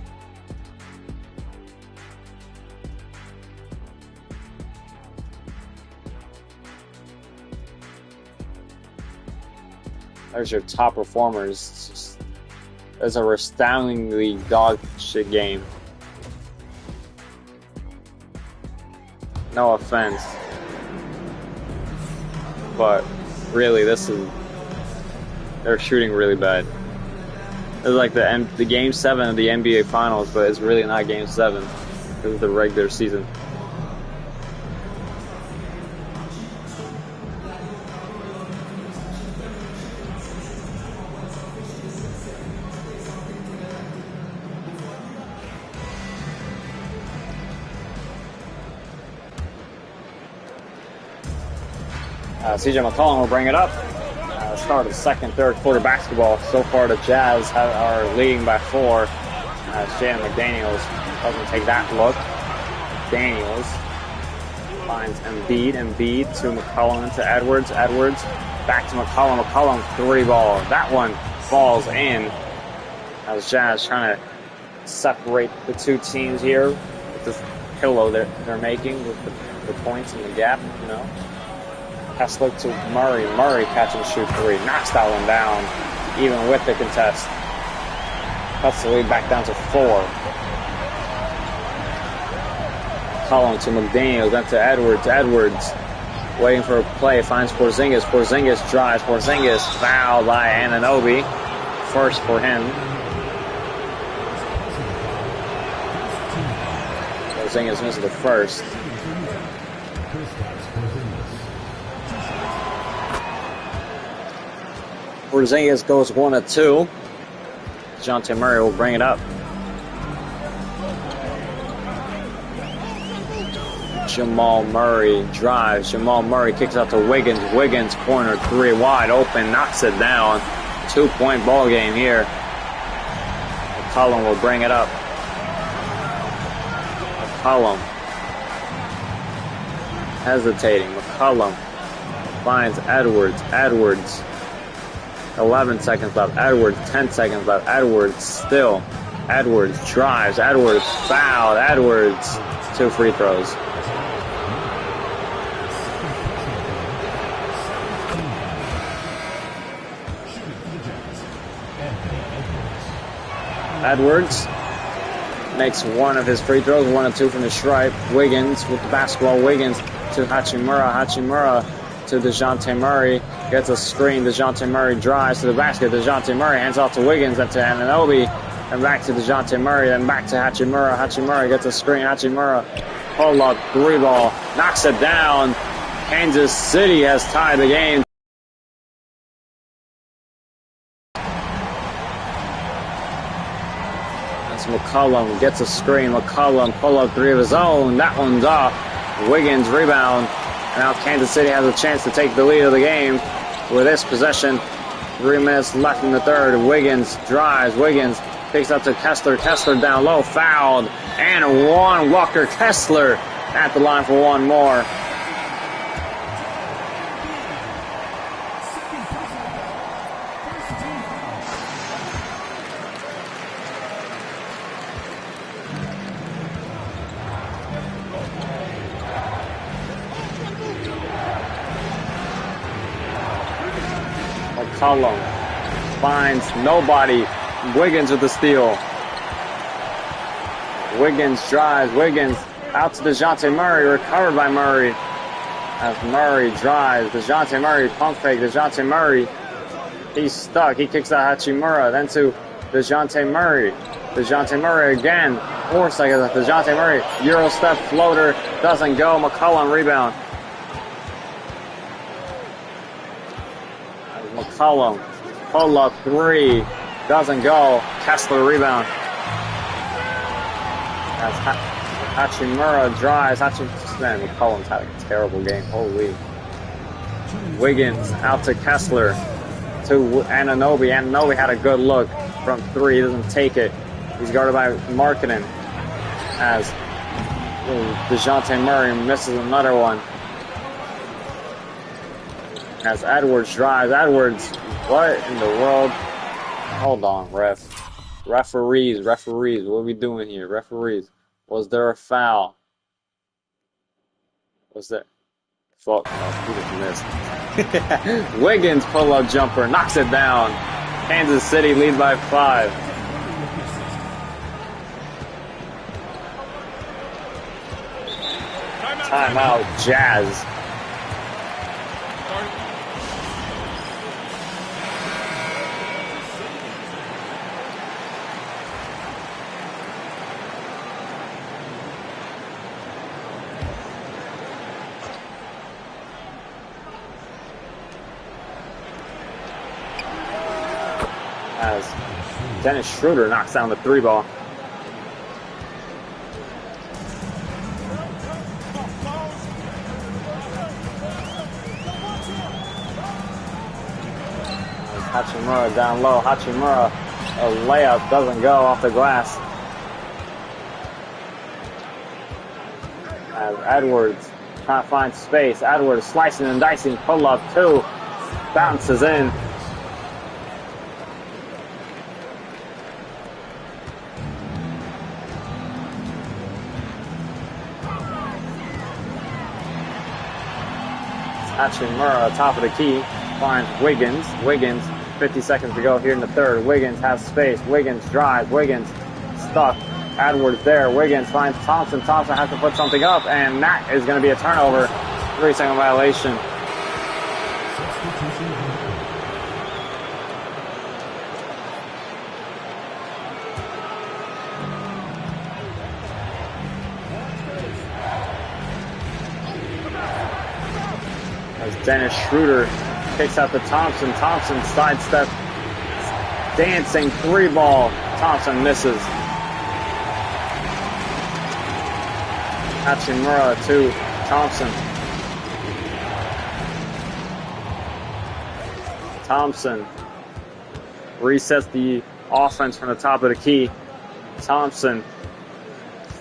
There's your top performers. It's a astoundingly dog shit game. No offense, but really, they're shooting really bad. It's like the game 7 of the NBA Finals, but it's really not game 7 because of the regular season. CJ McCollum will bring it up. Start of the second, third quarter basketball. So far, the Jazz are leading by 4. Jaden McDaniels doesn't take that look. Daniels finds Embiid. Embiid to McCollum to Edwards. Edwards back to McCollum. McCollum 3-ball. That one falls in. As Jazz trying to separate the two teams here with this pillow they're making with the points and the gap, you know. Pass look to Murray. Murray catch and shoot 3. Knocks that one down, even with the contest. Cuts the lead back down to 4. Collins to McDaniels, then to Edwards. Edwards waiting for a play. Finds Porzingis. Porzingis drives. Porzingis fouled by Anunoby. First for him. Porzingis misses the first. Porzingis goes 1 of 2. DeJounte Murray will bring it up. Jamal Murray drives. Jamal Murray kicks out to Wiggins. Wiggins corner 3 wide open. Knocks it down. 2-point ball game here. McCollum will bring it up. McCollum hesitating. McCollum finds Edwards. Edwards. 11 seconds left. Edwards, 10 seconds left. Edwards still. Edwards drives. Edwards fouled. Edwards, 2 free throws. Edwards makes 1 of his free throws, 1 of 2 from the stripe. Wiggins with the basketball. Wiggins to Hachimura. Hachimura to DeJounte Murray. Gets a screen. DeJounte Murray drives to the basket. DeJounte Murray hands off to Wiggins, then to Anunoby, and back to DeJounte Murray, then back to Hachimura. Hachimura gets a screen. Hachimura pull up 3-ball. Knocks it down. Kansas City has tied the game. That's McCollum, gets a screen. McCollum pull up three of his own. That one's off. Wiggins rebound. Now Kansas City has a chance to take the lead of the game with this possession. 3 minutes left in the third. Wiggins drives. Wiggins picks up to Kessler. Kessler down low, fouled. And one. Walker Kessler at the line for one more. McCollum finds nobody. Wiggins with the steal. Wiggins drives. Wiggins out to DeJounte Murray. Recovered by Murray. As Murray drives. DeJounte Murray pump fake. DeJounte Murray. He's stuck. He kicks out Hachimura. Then to DeJounte Murray. DeJounte Murray again. 4 seconds left. DeJounte Murray. Euro step floater. Doesn't go. McCollum rebound. McCollum, pull up three, doesn't go. Kessler rebound. As Hachimura drives. Man, McCollum's had a terrible game. Holy. Wiggins out to Kessler. To Anunoby. Anunoby had a good look from three. He doesn't take it. He's guarded by Markkanen. As DeJounte Murray misses another one. As Edwards drives. Edwards, what in the world? Hold on, ref. Referees, what are we doing here? Referees. Was there a foul? Was there? Fuck, oh, he just missed. Wiggins pull-up jumper, knocks it down. Kansas City leads by 5. Timeout, Jazz. As Dennis Schroeder knocks down the 3 ball. Hachimura down low. Hachimura, a layup, doesn't go off the glass. As Edwards trying to find space. Edwards slicing and dicing, pull up 2, bounces in. Hachimura, top of the key, finds Wiggins. Wiggins, 50 seconds to go here in the third. Wiggins has space. Wiggins drives. Wiggins stuck. Edwards there. Wiggins finds Thompson. Thompson has to put something up, and that is going to be a turnover. 3-second violation. As Dennis Schroeder kicks out to Thompson. Thompson sidestep, dancing 3 ball. Thompson misses. Hachimura to Thompson. Thompson resets the offense from the top of the key. Thompson,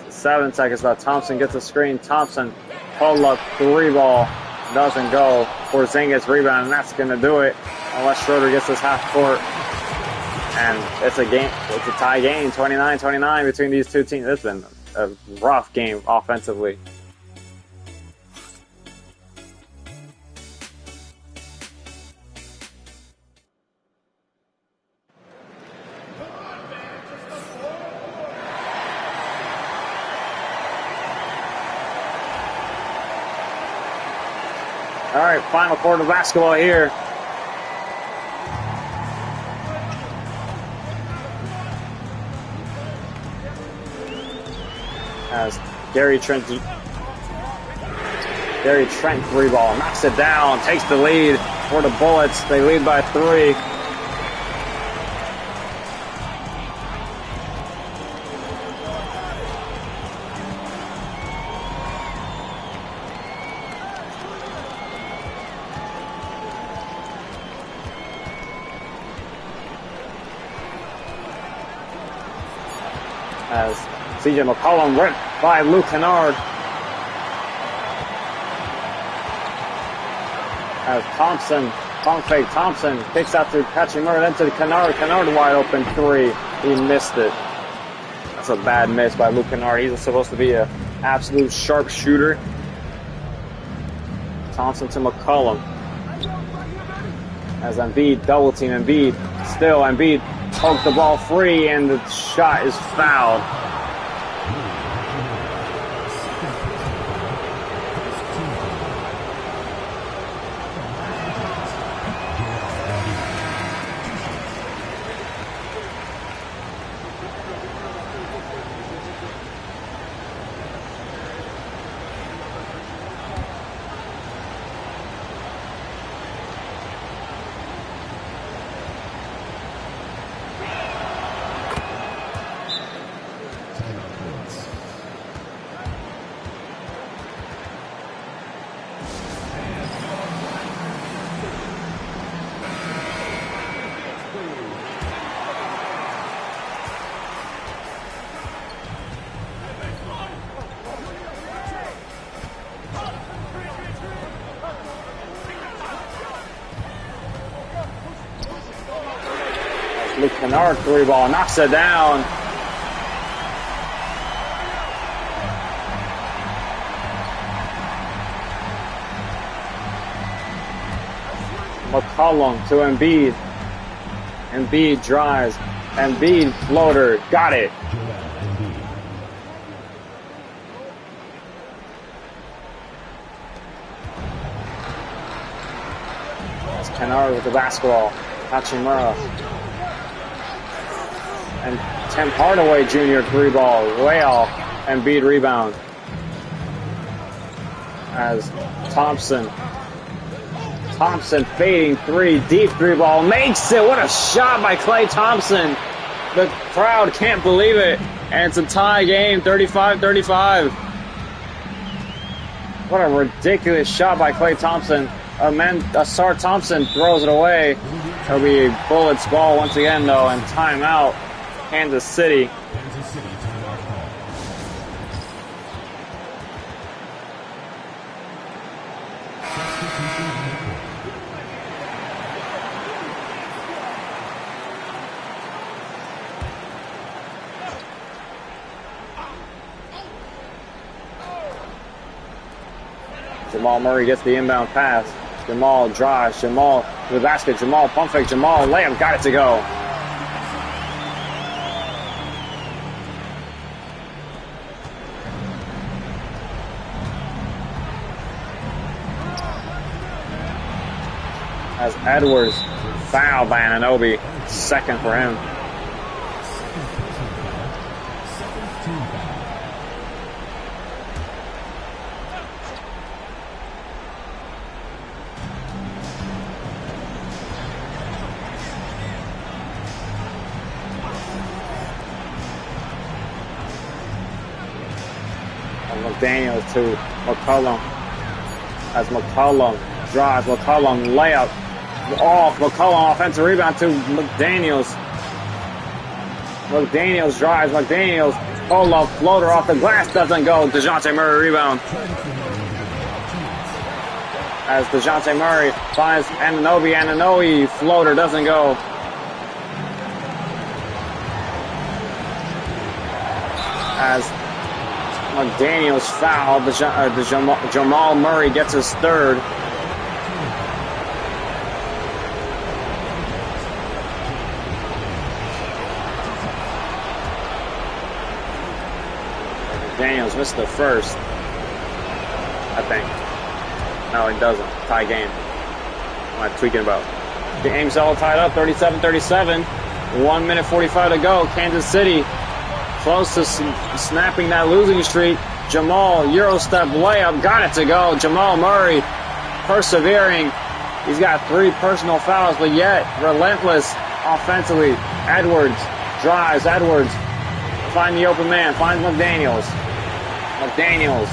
7 seconds left. Thompson gets a screen. Thompson pull up 3 ball. Doesn't go. Porzingis rebound, and that's going to do it unless Schroeder gets this half court. And it's a game. It's a tie game, 29-29 between these two teams. It's been a rough game offensively. All right, final quarter of basketball here. As Gary Trent Gary Trent 3 ball, knocks it down, takes the lead for the Bullets. They lead by 3. As CJ McCollum ripped by Luke Kennard. As Thompson, pump fake Thompson, kicks out to Patrick Murray, then to Kennard. Kennard wide open 3. He missed it. That's a bad miss by Luke Kennard. He's supposed to be an absolute sharp shooter. Thompson to McCollum. As Embiid double team Embiid. Still Embiid poked the ball free and the shot is fouled. Luke Kennard 3 ball, knocks it down. McCollum to Embiid. Embiid drives. Embiid floater, got it. That's Kennard with the basketball. Hachimura. And Tim Hardaway Jr. 3 ball, way off. Embiid rebound. As Thompson fading 3, deep 3 ball, makes it. What a shot by Klay Thompson. The crowd can't believe it. And it's a tie game, 35-35. What a ridiculous shot by Klay Thompson. Ausar Thompson throws it away. It'll be Bullets ball once again though, and timeout. Kansas City. timeout call. Jamal Murray gets the inbound pass. Jamal drives. Jamal to the basket. Jamal pump fake. Jamal layup. Got it to go. As Edwards foul by Anunoby. Second for him. McDaniels to McCollum. As McCollum drives, McCollum layup off. McCollum offensive rebound to McDaniels. McDaniels drives. McDaniels pull up floater off the glass, doesn't go. DeJounte Murray rebound. As DeJounte Murray finds Anunoby. Anunoby floater doesn't go. As McDaniels fouled. Jamal Murray gets his third. McDaniels missed the first, I think. No, he doesn't. Tie game. What am I tweaking about? The game's all tied up, 37-37. 1 minute 45 to go. Kansas City close to snapping that losing streak. Jamal, Euro step layup, got it to go. Jamal Murray persevering. He's got 3 personal fouls, but yet relentless offensively. Edwards drives. Edwards find the open man. Finds McDaniels. McDaniels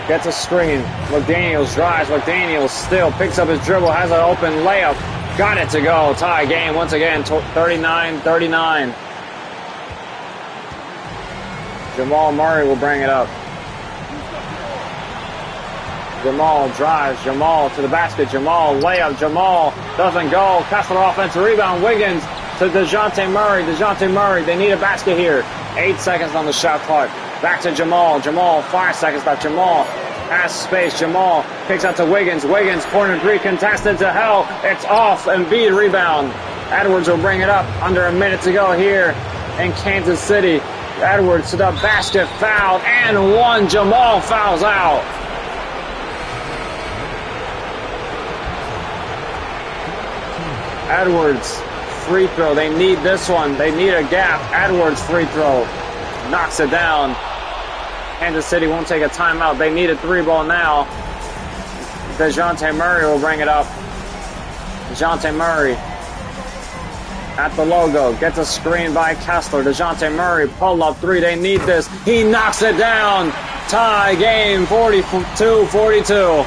gets a screen. McDaniels drives. McDaniels still picks up his dribble. Has an open layup. Got it to go. Tie game once again. 39-39. Jamal Murray will bring it up. Jamal drives. Jamal to the basket. Jamal layup. Jamal doesn't go. Kessler offensive rebound. Wiggins to DeJounte Murray. DeJounte Murray. They need a basket here. 8 seconds on the shot clock. Back to Jamal. Jamal, 5 seconds left. Jamal has space. Jamal kicks out to Wiggins. Wiggins, corner 3 contested to hell. It's off. Embiid rebound. Edwards will bring it up. Under a minute to go here in Kansas City. Edwards to the basket. Fouled and 1. Jamal fouls out. Edwards, free throw. They need this one. They need a gap. Edwards, free throw. Knocks it down. Kansas City won't take a timeout. They need a 3-ball now. DeJounte Murray will bring it up. DeJounte Murray at the logo. Gets a screen by Kessler. DeJounte Murray, pull up 3. They need this. He knocks it down. Tie game 42-42.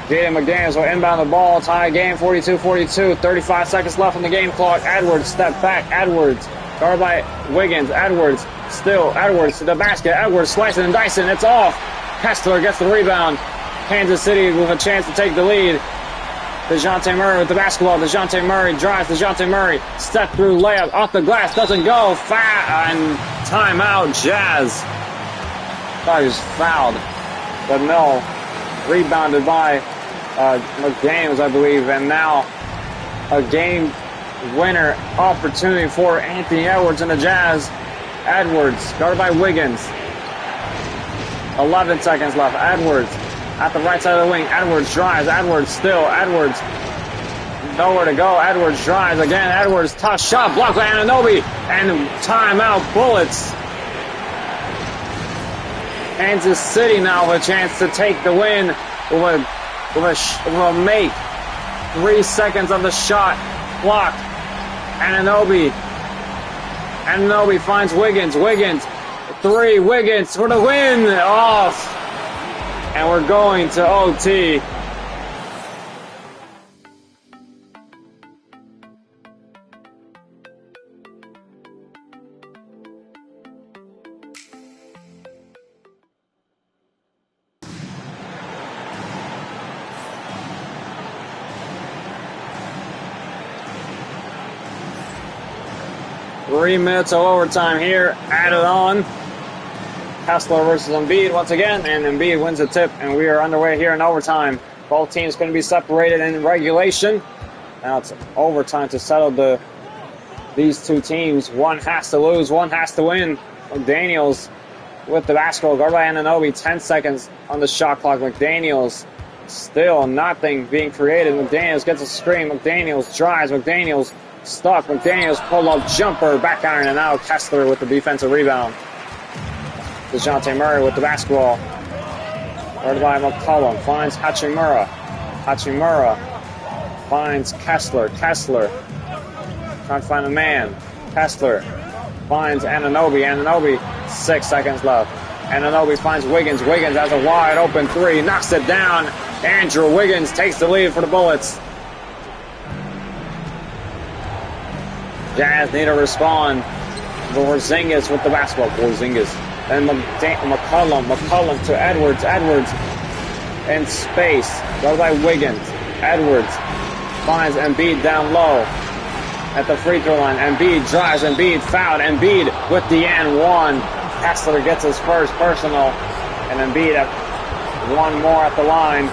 Jaden McDaniels will inbound the ball. Tie game 42-42. 35 seconds left on the game clock. Edwards step back. Edwards guarded by Wiggins. Edwards still. Edwards to the basket. Edwards slicing and dicing. It's off. Kessler gets the rebound. Kansas City with a chance to take the lead. DeJounte Murray with the basketball. DeJounte Murray drives. DeJounte Murray step through layup off the glass. Doesn't go. And timeout Jazz. Thought he was fouled. But no. Rebounded by McDaniels, I believe. And now a game winner opportunity for Anthony Edwards and the Jazz. Edwards guarded by Wiggins. 11 seconds left. Edwards at the right side of the wing. Edwards drives. Edwards still. Edwards nowhere to go. Edwards drives again. Edwards tough shot blocked by Anunoby. And timeout Bullets. Kansas City now with a chance to take the win. Will make 3 seconds of the shot blocked. Anunoby finds Wiggins. Wiggins 3. Wiggins for the win. Off. And we're going to OT. Three minutes of overtime here, added on. Kessler versus Embiid once again, and Embiid wins the tip, and we are underway here in overtime. Both teams going to be separated in regulation. Now it's overtime to settle these two teams. One has to lose, one has to win. McDaniels with the basketball, guarded by Anunoby. 10 seconds on the shot clock. McDaniels still nothing being created. McDaniels gets a screen. McDaniels drives. McDaniels stuck. McDaniels pull-up jumper, back iron, and now Kessler with the defensive rebound. DeJounte Murray with the basketball. Guarded by McCollum. Finds Hachimura. Hachimura finds Kessler. Kessler trying to find a man. Kessler finds Anunoby. Anunoby, 6 seconds left. Anunoby finds Wiggins. Wiggins has a wide open 3. Knocks it down. Andrew Wiggins takes the lead for the Bullets. Jazz need to respond. Porzingis with the basketball. Porzingis. And McCollum to Edwards. Edwards in space. Go by Wiggins. Edwards finds Embiid down low at the free throw line. Embiid drives. Embiid fouled. Embiid with the N1. Kessler gets his first personal. And Embiid at one more at the line.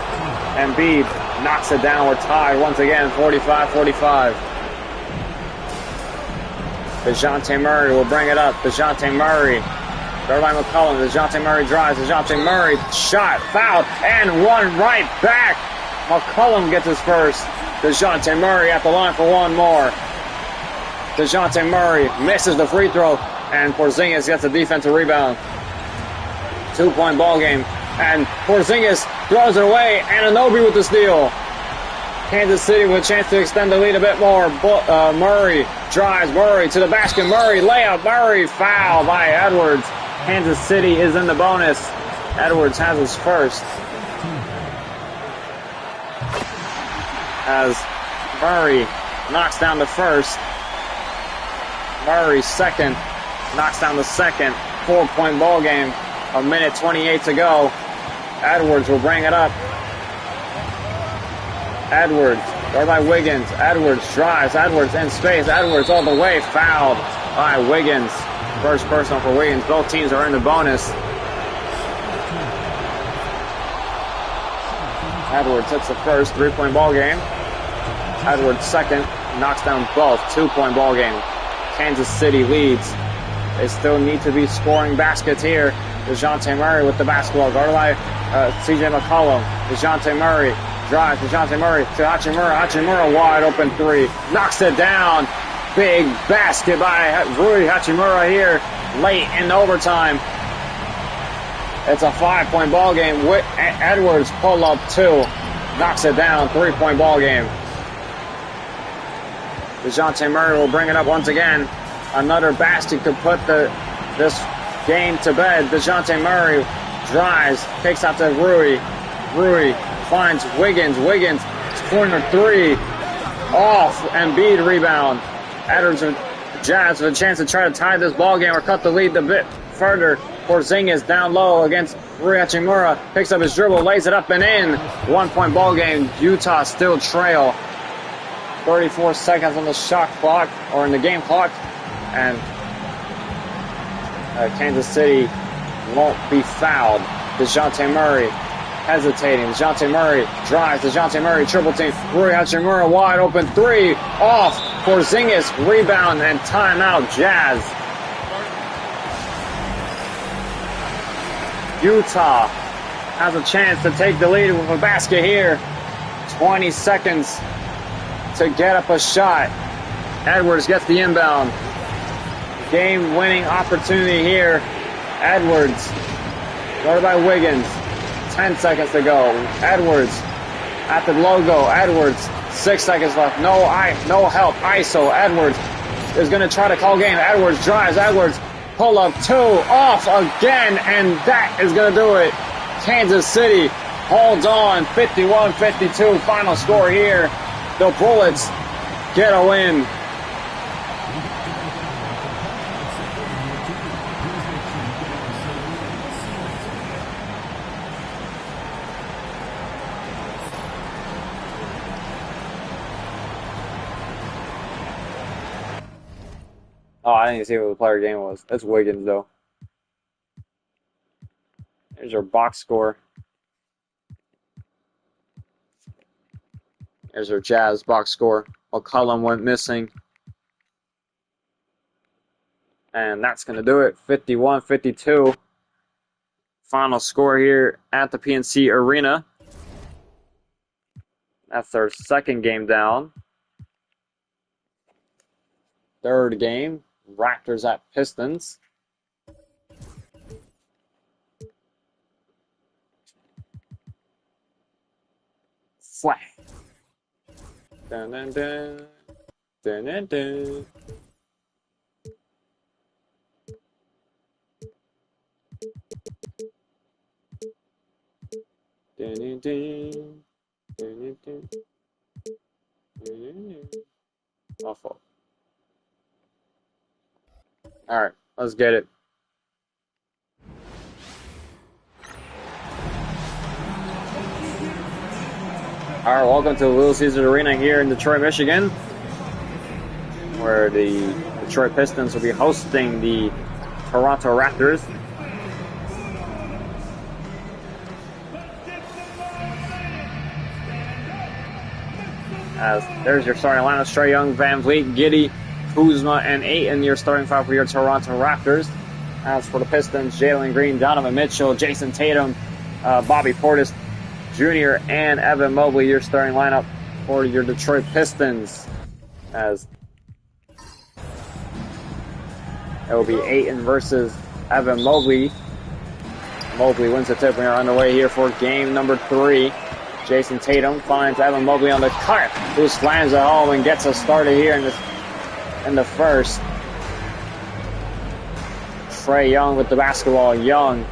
Embiid knocks it down. We're tied once again, 45-45. DeJounte Murray will bring it up. DeJounte Murray. Guarded by McCollum. DeJounte Murray drives. DeJounte Murray shot, fouled, and one right back. McCollum gets his first. DeJounte Murray at the line for one more. DeJounte Murray misses the free throw, and Porzingis gets a defensive rebound. 2-point ball game, and Porzingis throws it away, and Anunoby with the steal. Kansas City with a chance to extend the lead a bit more. Murray drives. Murray to the basket. Murray layup. Murray foul by Edwards. Kansas City is in the bonus. Edwards has his first. As Murray knocks down the first. Murray second. Knocks down the second. 4-point ball game. A minute 28 to go. Edwards will bring it up. Edwards, guarded by Wiggins. Edwards drives. Edwards in space. Edwards all the way. Fouled by Wiggins. First personal for Wiggins. Both teams are in the bonus. Edwards hits the first 3-point ball game. Edwards second. Knocks down both. 2-point ball game. Kansas City leads. They still need to be scoring baskets here. DeJounte Murray with the basketball. Guarded by CJ McCollum. DeJounte Murray drives. DeJounte Murray to Hachimura. Hachimura wide open three. Knocks it down. Big basket by Rui Hachimura here late in overtime. It's a 5-point ball game. Edwards pull up 2. Knocks it down. 3-point ball game. DeJounte Murray will bring it up once again. Another basket could put this game to bed. DeJounte Murray drives. Takes out to Rui. Rui finds Wiggins. Wiggins, corner 3. Off. Embiid rebound. Edwards and Jazz with a chance to try to tie this ball game or cut the lead a bit further. Porzingis down low against Rui Hachimura. Picks up his dribble, lays it up and in. 1-point ball game. Utah still trail. 34 seconds on the shot clock, or in the game clock. And Kansas City won't be fouled. DeJounte Murray hesitating. DeJounte Murray drives. DeJounte Murray triple team. Rui Hachimura wide open 3. Off. Porzingis rebound and timeout. Jazz. Utah has a chance to take the lead with a basket here. 20 seconds to get up a shot. Edwards gets the inbound. Game-winning opportunity here. Edwards, guarded by Wiggins. 10 seconds to go. Edwards at the logo. Edwards, 6 seconds left. No help. ISO. Edwards is going to try to call game. Edwards drives. Edwards pull up 2. Off again, and that is going to do it. Kansas City holds on. 51-52. Final score here. The Bullets get a win. Oh, I didn't even see what the player game was. That's Wiggins, though. There's our box score. There's our Jazz box score. McCollum went missing. And that's going to do it. 51-52. Final score here at the PNC Arena. That's our second game down. Third game. Raptors at Pistons. Flat. Dun dun dun. Dun dun dun. Dun dun dun. Dun dun dun. Awful. All right, let's get it. All right, welcome to the Little Caesars Arena here in Detroit, Michigan, where the Detroit Pistons will be hosting the Toronto Raptors. As there's your starting lineup: Trae Young, Van Vliet, Giddey, Kuzma, and Ayton, your starting five for your Toronto Raptors. As for the Pistons, Jalen Green, Donovan Mitchell, Jason Tatum, Bobby Portis Jr., and Evan Mobley, your starting lineup for your Detroit Pistons. As it will be Ayton versus Evan Mobley. Mobley wins the tip. We are underway here for game number 3. Jason Tatum finds Evan Mobley on the cut, who slams it home and gets us started here in the first. Trae Young with the basketball. Young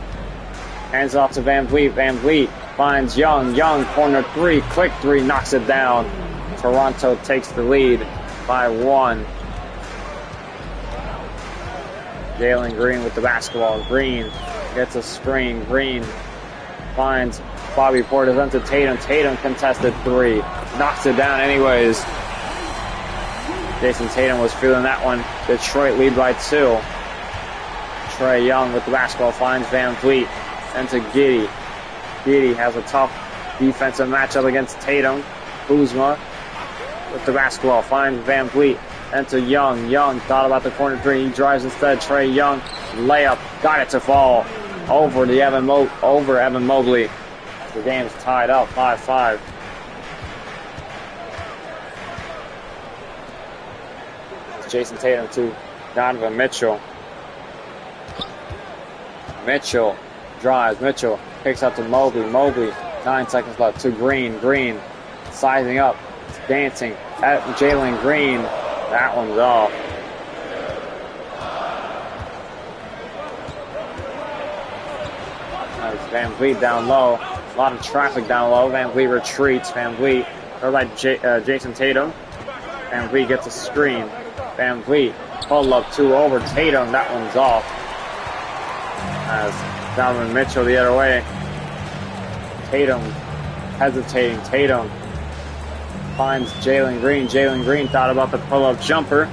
hands it off to Van Vliet. Van Vliet finds Young. Young, corner 3, quick 3, knocks it down. Toronto takes the lead by 1. Jalen Green with the basketball. Green gets a screen. Green finds Bobby Portis into Tatum. Tatum contested 3. Knocks it down anyways. Jason Tatum was feeling that one. Detroit lead by 2. Trae Young with the basketball finds Van Vliet into Giddey. Giddey has a tough defensive matchup against Tatum. Kuzma with the basketball finds Van Vliet into Young. Young thought about the corner 3. He drives instead. Trae Young layup, got it to fall over Evan Mobley. The game's tied up 5-5. It's Jason Tatum to Donovan Mitchell. Mitchell drives. Mitchell picks up to Mobley. Mobley, 9 seconds left to Green. Green sizing up, dancing at Jalen Green. That one's off. That's Van Vliet down low. A lot of traffic down low. Van Vliet retreats. Van Vliet, or by Jason Tatum. Van Vliet gets a screen. Van Vliet pull up 2 over Tatum. That one's off. As Donovan Mitchell the other way. Tatum hesitating. Tatum finds Jalen Green. Jalen Green thought about the pull-up jumper,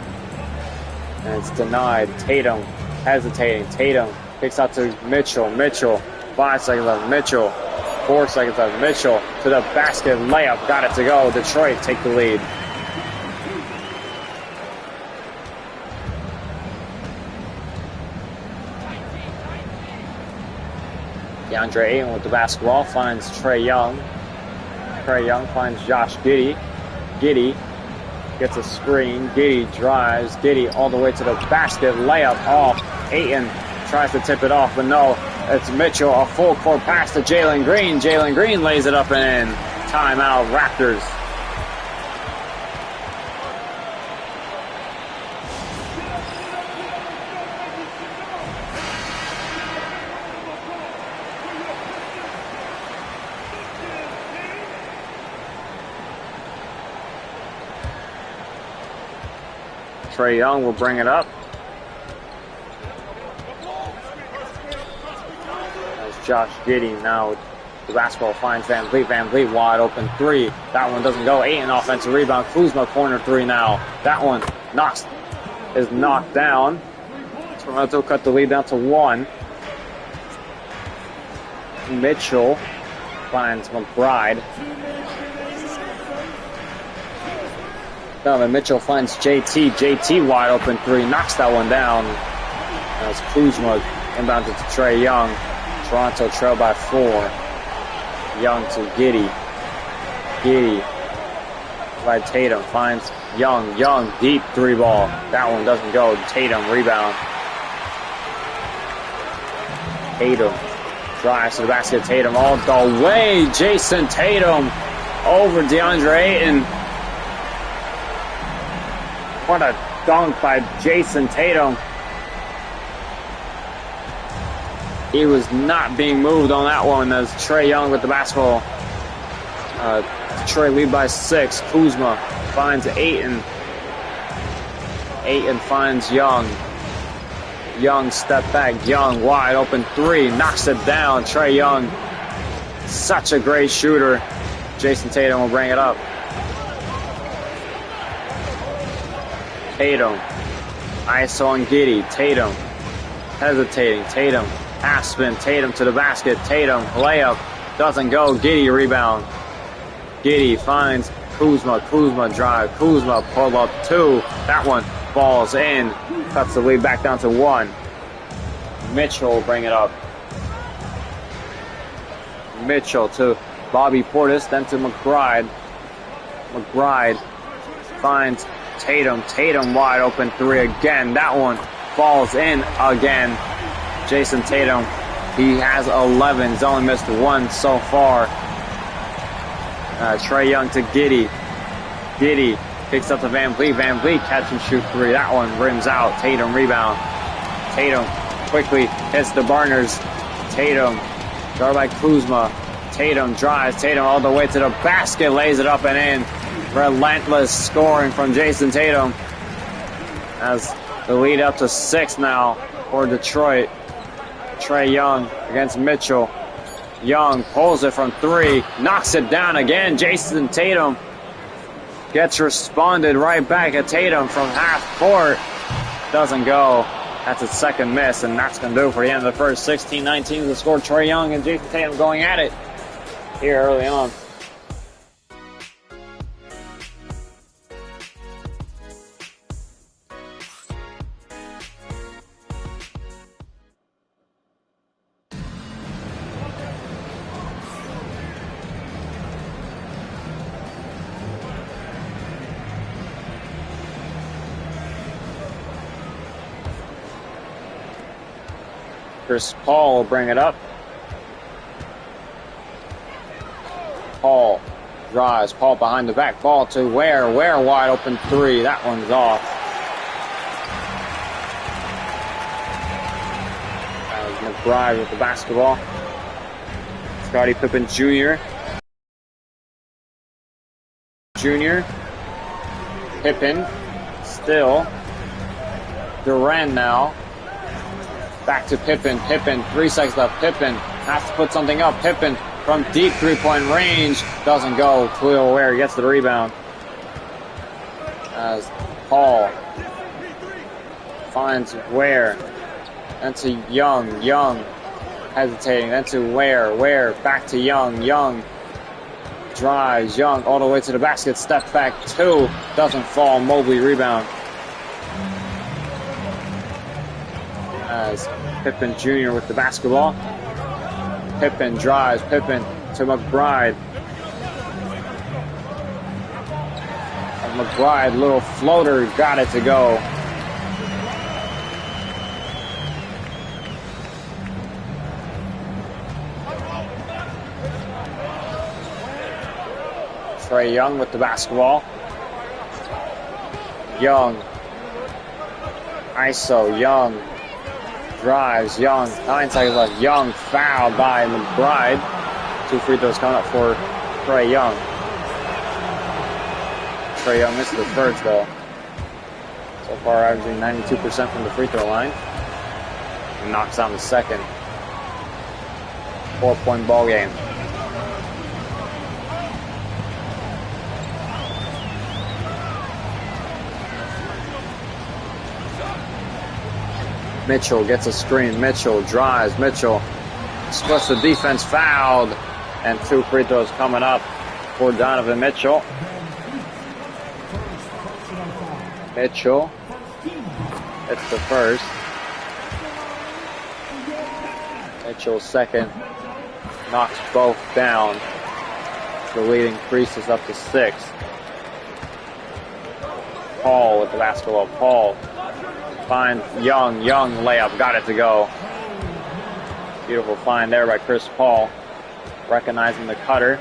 and it's denied. Tatum hesitating. Tatum kicks out to Mitchell. Mitchell, 5 seconds left. Mitchell, 4 seconds left. Mitchell to the basket. Layup, got it to go. Detroit take the lead. DeAndre Ayton with the basketball finds Trae Young. Trae Young finds Josh Giddey. Giddey gets a screen. Giddey drives. Giddey all the way to the basket. Layup off. Ayton tries to tip it off, but no. It's Mitchell. A full court pass to Jalen Green. Jalen Green lays it up and in. Timeout, Raptors. Trae Young will bring it up. As Josh Giddey now with the basketball finds Van Vliet. Van Vliet wide open 3. That one doesn't go. Ayton offensive rebound. Kuzma corner 3 now. That one is knocked down. Toronto cut the lead down to 1. Mitchell finds McBride. Donovan Mitchell finds JT. JT wide open 3. Knocks that one down. As Kuzma inbounds it to Trae Young. Toronto trail by 4. Young to Giddey. Giddey by Tatum. Finds Young. Young deep 3 ball. That one doesn't go. Tatum rebound. Tatum drives to the basket. Tatum all the way. Jason Tatum over DeAndre Ayton. What a dunk by Jason Tatum. He was not being moved on that one as Trae Young with the basketball. Detroit lead by 6. Kuzma finds Ayton. Ayton finds Young. Young step back. Young wide open 3. Knocks it down. Trae Young, such a great shooter. Jason Tatum will bring it up. Tatum, ISO on Giddey. Tatum hesitating. Tatum half spin. Tatum to the basket. Tatum layup doesn't go. Giddey rebound. Giddey finds Kuzma. Kuzma drive. Kuzma pull up 2. That one falls in, cuts the lead back down to 1. Mitchell will bring it up. Mitchell to Bobby Portis, then to McBride. McBride finds Tatum. Tatum wide open 3 again. That one falls in again. Jason Tatum, he has 11. He's only missed 1 so far. Trae Young to Giddey. Giddey picks up to Van Vliet. Van Vliet catch and shoot 3. That one rims out. Tatum rebound. Tatum quickly hits the burners. Tatum guarded by Kuzma. Tatum drives. Tatum all the way to the basket. Lays it up and in. Relentless scoring from Jason Tatum. As the lead up to 6 now for Detroit. Trae Young against Mitchell. Young pulls it from 3. Knocks it down again. Jason Tatum gets responded right back at Tatum from half court. Doesn't go. That's his second miss, and that's going to do it for the end of the first. 16-19 the score. Trae Young and Jason Tatum going at it here early on. Chris Paul will bring it up. Paul drives. Paul behind the back. Ball to Ware. Ware wide open 3. That one's off. That was McBride with the basketball. Scottie Pippen Jr. Pippen still. Durant now. Back to Pippen. Pippen, 3 seconds left. Pippen has to put something up. Pippen from deep 3-point range. Doesn't go. Khalil Ware gets the rebound. As Paul finds Ware. Then to Young. Young hesitating. Then to Ware. Ware back to Young. Young drives. Young all the way to the basket. Step back 2. Doesn't fall. Mobley rebound. As Pippen Jr. with the basketball. Pippen drives. Pippen to McBride. And McBride, little floater, got it to go. Trae Young with the basketball. Young. ISO. Young. Drives. Young. 9 seconds left. Young fouled by McBride. 2 free throws coming up for Trae Young. Trae Young misses the first though. So far averaging 92% from the free throw line. And knocks down the second. 4-point ball game. Mitchell gets a screen. Mitchell drives. Mitchell splits the defense, fouled. And 2 free throws coming up for Donovan Mitchell. Mitchell hits the first. Mitchell second. Knocks both down. The lead increases up to 6. Paul with the basketball. Paul finds Young. Young layup. Got it to go. Beautiful find there by Chris Paul. Recognizing the cutter.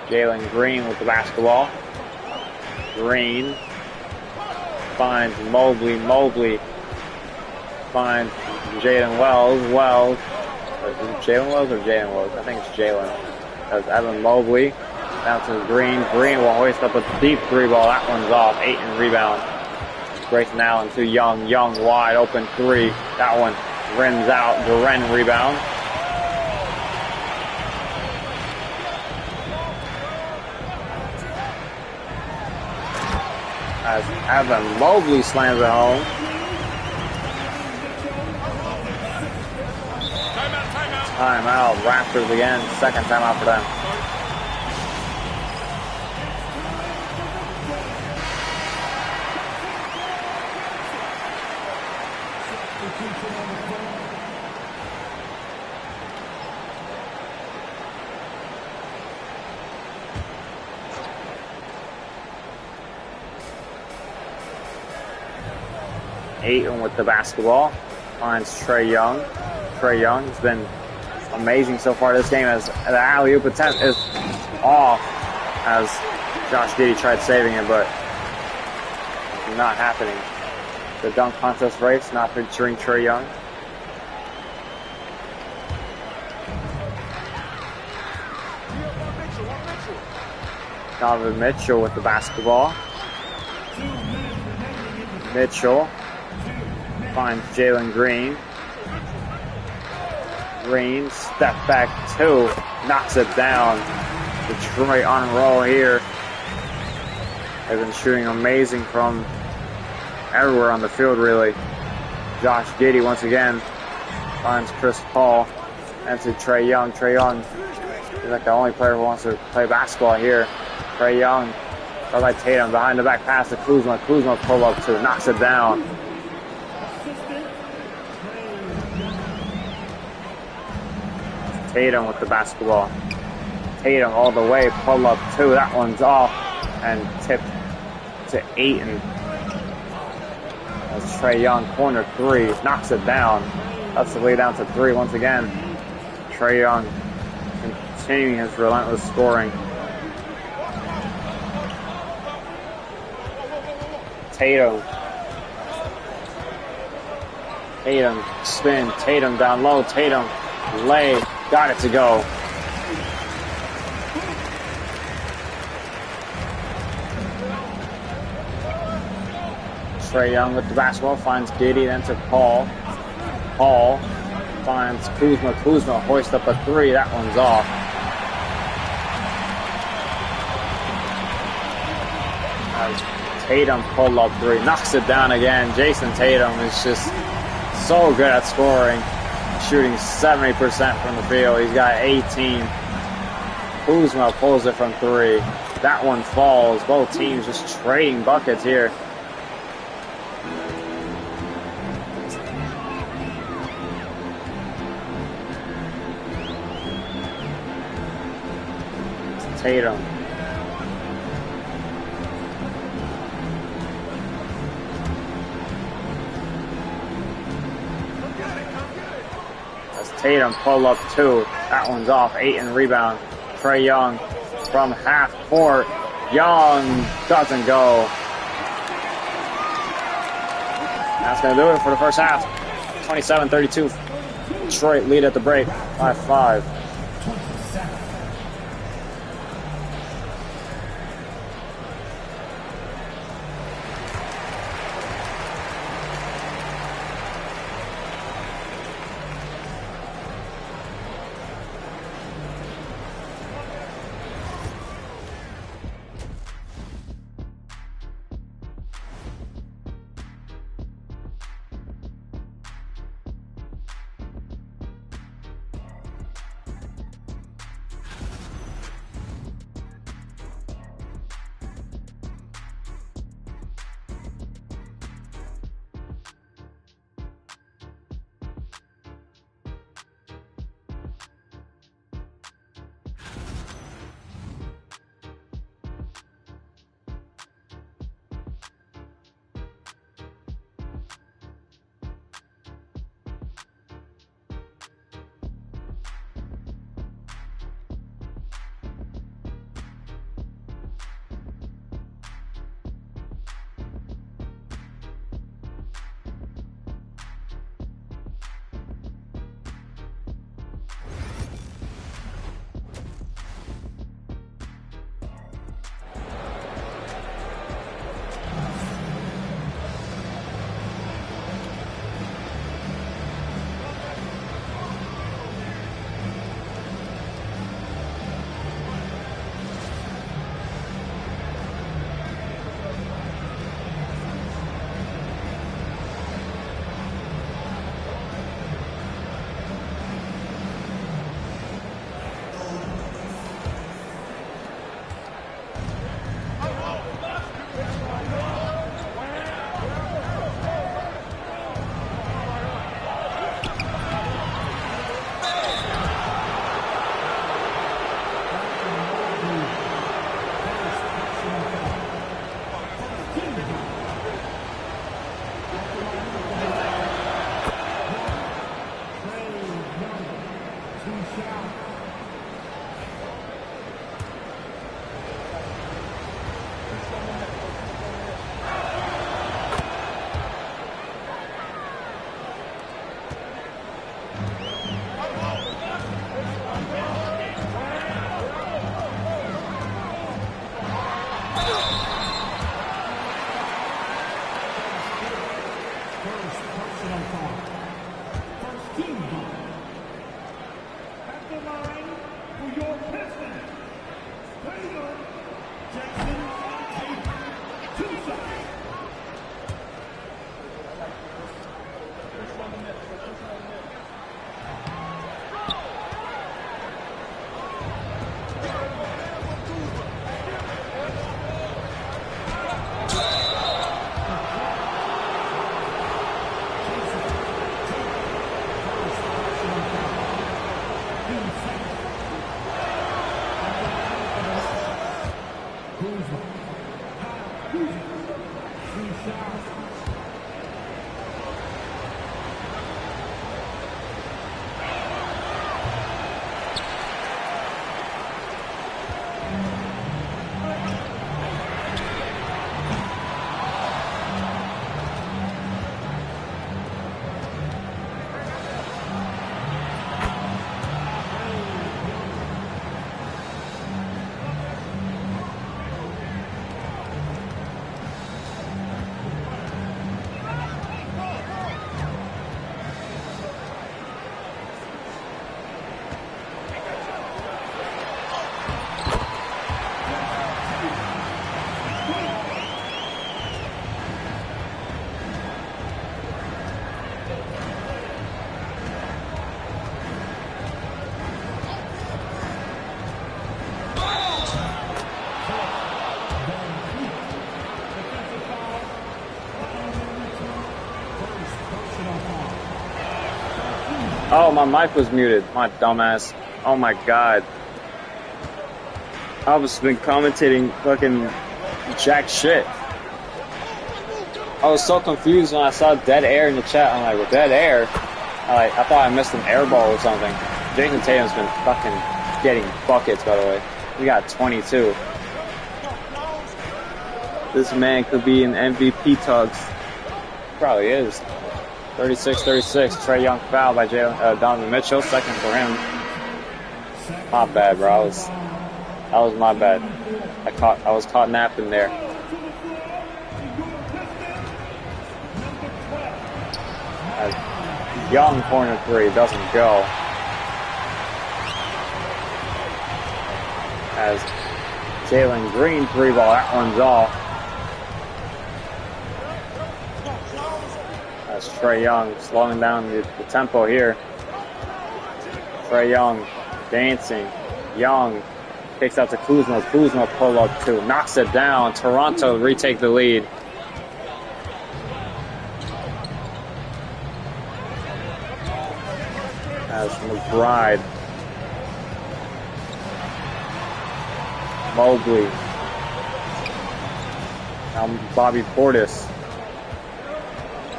Jalen Green with the basketball. Green finds Mobley. Mobley finds Jaden Wells. Wells. Is it Jalen Wells or Jaden Wells? I think it's Jalen. That's Evan Mobley. Down to Green. Green will hoist up a deep 3 ball. That one's off. 8 in rebound. Grayson Allen to Young. Young wide open 3. That one rims out. Durant rebound. As Evan Mobley slams it home. Timeout. Raptors again. Second timeout for them. Ayton with the basketball. Finds Trae Young. Trae Young has been amazing so far this game as the alley-oop attempt is off as Josh Giddey tried saving it, but not happening. The dunk contest race not featuring Trae Young. Donovan Mitchell with the basketball. Mitchell finds Jalen Green. Green, step back two, knocks it down. Detroit on a roll here. They've been shooting amazing from everywhere on the field, really. Josh Giddey once again finds Chris Paul and to Trae Young. Trae Young is like the only player who wants to play basketball here. Trae Young, guarded by Tatum, behind the back pass to Kuzma. Kuzma pull up two, knocks it down. Tatum with the basketball. Tatum all the way, pull up two. That one's off and tipped to Ayton. As Trae Young, corner three, knocks it down. That's the way down to three once again. Trae Young continuing his relentless scoring. Tatum. Tatum, spin. Tatum down low. Tatum, lay. Got it to go. Trae Young with the basketball, finds Giddey, then to Paul. Paul finds Kuzma. Kuzma hoists up a three. That one's off. As Tatum pull up three, knocks it down again. Jason Tatum is just so good at scoring. Shooting 70% from the field. He's got 18. Kuzma pulls it from three. That one falls. Both teams just trading buckets here. Tatum. As Tatum pull up two. That one's off. Ayton rebound. Trae Young from half court. Young doesn't go. That's going to do it for the first half. 27-32. Detroit lead at the break by 5. Oh, my mic was muted. My dumbass. Oh my god. I was been commentating fucking jack shit. I was so confused when I saw dead air in the chat. I'm like, well, dead air? I thought I missed an air ball or something. Jason Tatum's been fucking getting buckets, by the way. We got 22. This man could be in MVP talks. Probably is. 36-36. Trae Young foul by Donovan Mitchell. Second for him. My bad, bro. That was my bad. I was caught napping there. Young corner three doesn't go. As Jalen Green three ball, that one's off. As Trae Young slowing down the tempo here. Trae Young dancing. Young kicks out to Kuzma. Kuzma pull up two, knocks it down. Toronto retake the lead. As McBride, Mobley, now Bobby Portis.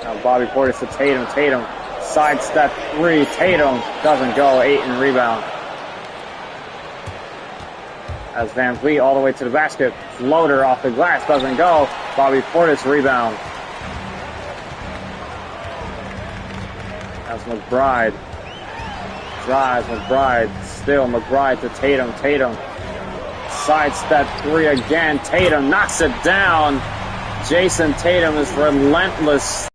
Now Bobby Portis to Tatum. Tatum sidestep three. Tatum doesn't go. 8 in rebound. As Van Vliet all the way to the basket. Floater off the glass doesn't go. Bobby Portis rebound. As McBride drives, McBride still. McBride to Tatum. Tatum sidestep three again. Tatum knocks it down. Jason Tatum is relentless.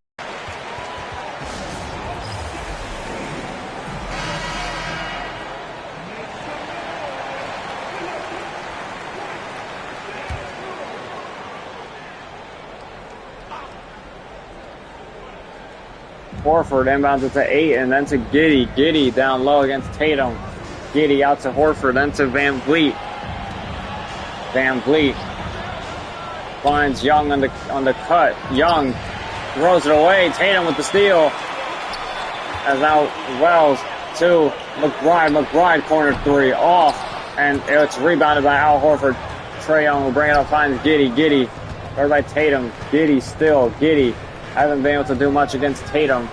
Horford inbounds it to 8 and then to Giddey. Giddey down low against Tatum. Giddey out to Horford, then to Van Vliet. Van Vliet finds Young on the cut. Young throws it away. Tatum with the steal. As now Wells to McBride. McBride corner three off, and it's rebounded by Al Horford. Trae Young will bring it up, finds Giddey. Giddey guarded by Tatum. Giddey still. Giddey hasn't been able to do much against Tatum.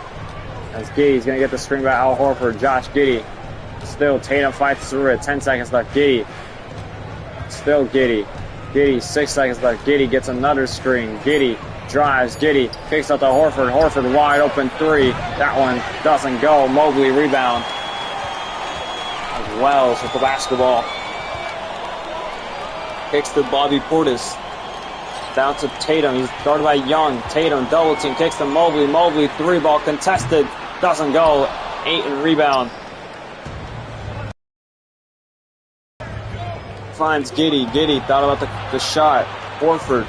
As Giddey's going to get the screen by Al Horford. Josh Giddey. Still, Tatum fights through it. 10 seconds left. Giddey. Still Giddey. Giddey, 6 seconds left. Giddey gets another screen. Giddey drives. Giddey kicks out to Horford. Horford wide open three. That one doesn't go. Mobley rebound. As Wells with the basketball. Kicks to Bobby Portis. Down to Tatum. He's guarded by Young. Tatum double team. Kicks to Mobley. Mobley three ball contested. Doesn't go. 8 in rebound. finds Giddy. Giddy thought about the shot. Horford.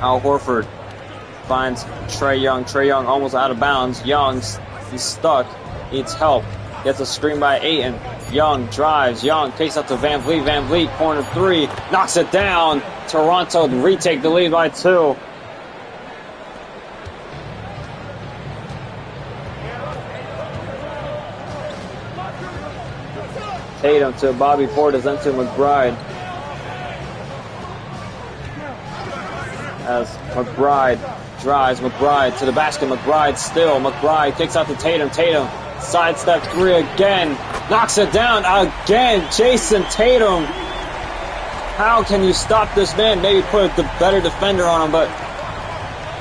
Al Horford finds Trae Young. Trae Young almost out of bounds. Young, he's stuck. Needs help. Gets a screen by Ayton. Young drives. Young takes out to Van Vliet. Van Vliet, corner three. Knocks it down. Toronto retake the lead by 2. Tatum to Bobby Portis, then to McBride. As McBride drives, McBride to the basket, McBride still, McBride kicks out to Tatum, Tatum sidestep 3 again, knocks it down again, Jason Tatum. How can you stop this man? Maybe put the better defender on him, but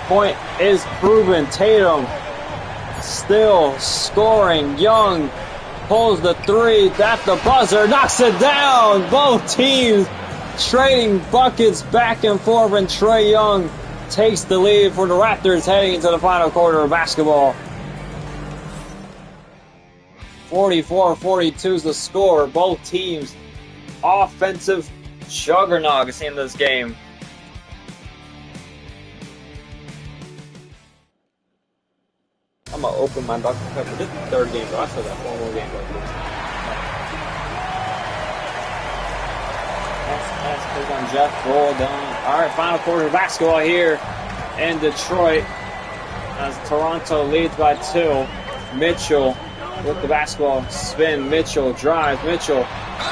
point is proven. Tatum still scoring. Young pulls the 3 at the buzzer, knocks it down. Both teams trading buckets back and forth, and Trae Young takes the lead for the Raptors heading into the final quarter of basketball. 44-42 is the score. Both teams offensive juggernauts in this game. I'm gonna open my Dr. Pepper. This is the 3rd game, but I still got 4 more games like this. That's click on Jeff Gordon. Alright, final quarter of basketball here in Detroit as Toronto leads by 2. Mitchell with the basketball spin. Mitchell drives. Mitchell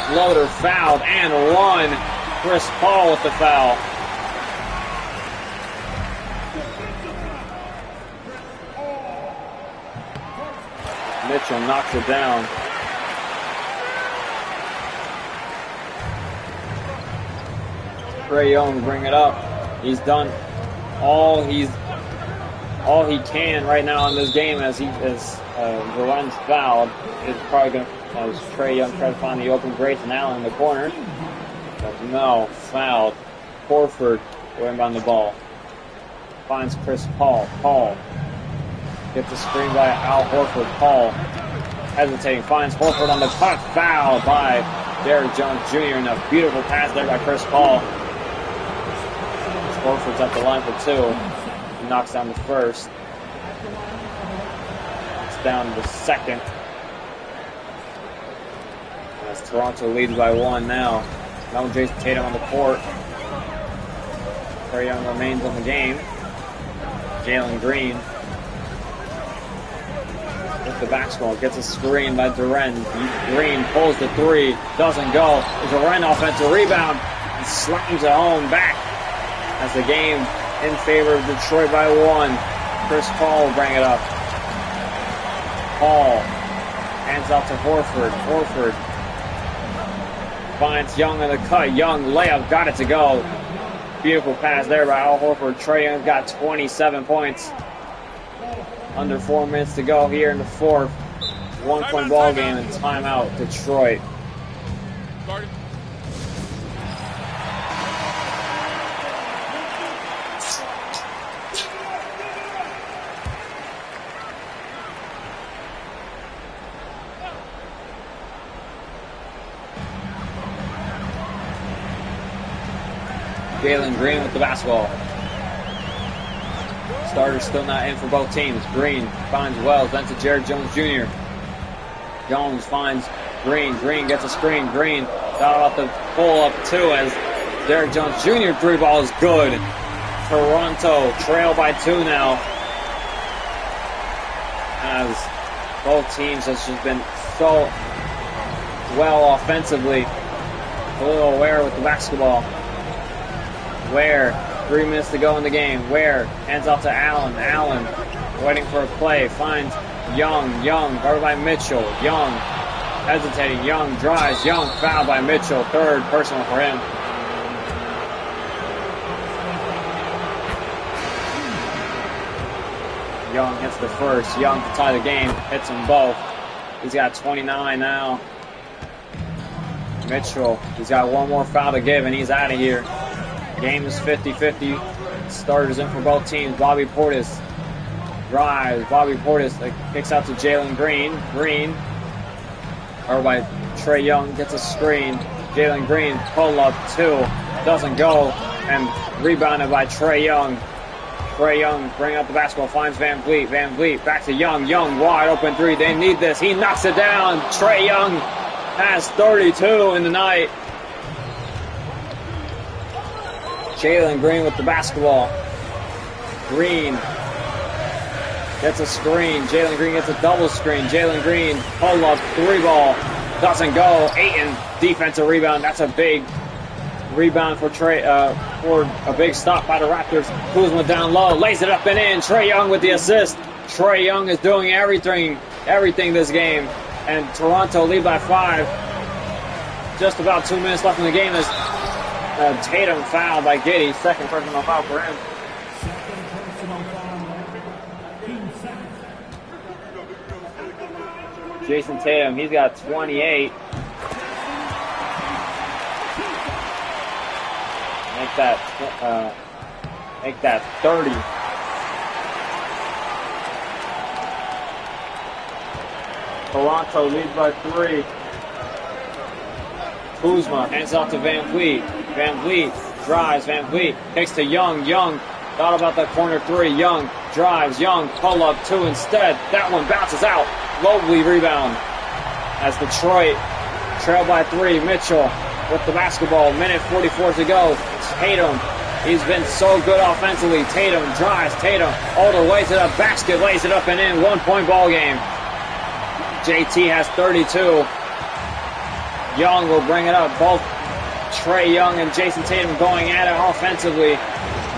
floater fouled and 1. Chris Paul with the foul. Mitchell knocks it down. Trae Young bring it up. He's done all he can right now in this game as Duran's fouled. Is probably going to, as Trae Young tries to find the open Grayson Allen in the corner. But no, fouled. Horford going on the ball. Finds Chris Paul. Paul gets a screen by Al Horford. Paul hesitating, finds Horford on the cut. Fouled by Derrick Jones Jr. and a beautiful pass there by Chris Paul. Horford's at the line for 2. He knocks down the first. Knocks down the second. As Toronto leads by 1 now. Now Jason Tatum on the court. Trae Young remains on the game. Jalen Green with the basketball, gets a screen by Duren. Green pulls the 3, doesn't go. Duren offensive rebound and slams it home back. As the game in favor of Detroit by 1. Chris Paul will bring it up. Paul hands out to Horford. Horford finds Young in the cut. Young layup, got it to go. Beautiful pass there by Al Horford. Trae Young got 27 points. Under 4 minutes to go here in the 4th. 1-point ball game and timeout, Detroit. Jalen Green with the basketball. Starters still not in for both teams. Green finds Wells, then to Derrick Jones Jr. Jones finds Green. Green gets a screen. Green thought about the pull up 2 as Derrick Jones Jr. 3 ball is good. Toronto trail by 2 now. As both teams has just been so well offensively. A little aware with the basketball. Ware, 3 minutes to go in the game. Ware hands off to Allen. Allen waiting for a play. Finds Young. Young guarded by Mitchell. Young hesitating. Young drives. Young fouled by Mitchell. 3rd personal for him. Young hits the first. Young to tie the game. Hits them both. He's got 29 now. Mitchell, he's got 1 more foul to give and he's out of here. Game is 50-50. Starters in for both teams. Bobby Portis drives. Bobby Portis kicks out to Jalen Green. Green, or by Trae Young gets a screen. Jalen Green, pull up 2, doesn't go, and rebounded by Trae Young. Trae Young bringing up the basketball, finds Van Vliet. Van Vliet back to Young. Young wide open 3. They need this. He knocks it down. Trae Young has 32 in the night. Jalen Green with the basketball. Green gets a screen. Jalen Green gets a double screen. Jalen Green, pull up 3 ball. Doesn't go. Ayton, defensive rebound. That's a big rebound for Trae, for a big stop by the Raptors. Kuzma down low, lays it up and in. Trae Young with the assist. Trae Young is doing everything this game. And Toronto lead by 5. Just about 2 minutes left in the game as Tatum fouled by Giddey. Second personal foul for him. Second personal foul. Team second. Jason Tatum, he's got 28. Make that 30. Toronto leads by 3. Kuzma hands off to Van Vliet. Van Vliet drives. Van Vliet kicks to Young. Young thought about that corner 3. Young drives. Young pull up 2 instead. That one bounces out. Lovely rebound as Detroit trail by 3. Mitchell with the basketball. Minute 44 to go. Tatum, he's been so good offensively. Tatum drives. Tatum all the way to the basket. Lays it up and in. 1-point ball game. JT has 32. Young will bring it up. Both Trae Young and Jason Tatum going at it offensively.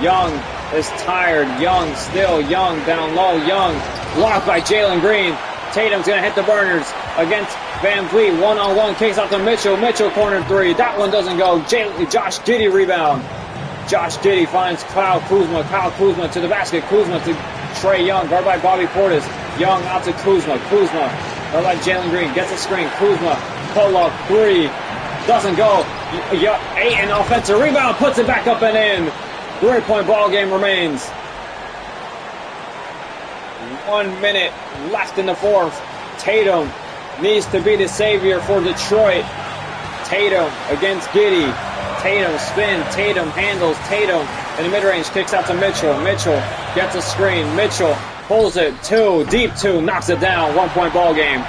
Young is tired. Young still. Young down low. Young blocked by Jalen Green. Tatum's going to hit the burners against Van Vliet. One-on-one kicks out to Mitchell. Mitchell corner 3. That one doesn't go. Josh Giddey rebound. Josh Giddey finds Kyle Kuzma. Kyle Kuzma to the basket. Kuzma to Trae Young. Guarded by Bobby Portis. Young out to Kuzma. Kuzma guarded by Jalen Green. Gets a screen. Kuzma pull up 3. Doesn't go. Ayton offensive rebound. Puts it back up and in. 3-point ball game remains. 1 minute left in the fourth. Tatum needs to be the savior for Detroit. Tatum against Giddey. Tatum spin. Tatum handles. Tatum in the mid-range kicks out to Mitchell. Mitchell gets a screen. Mitchell pulls it. 2. Deep 2. Knocks it down. 1-point ball game.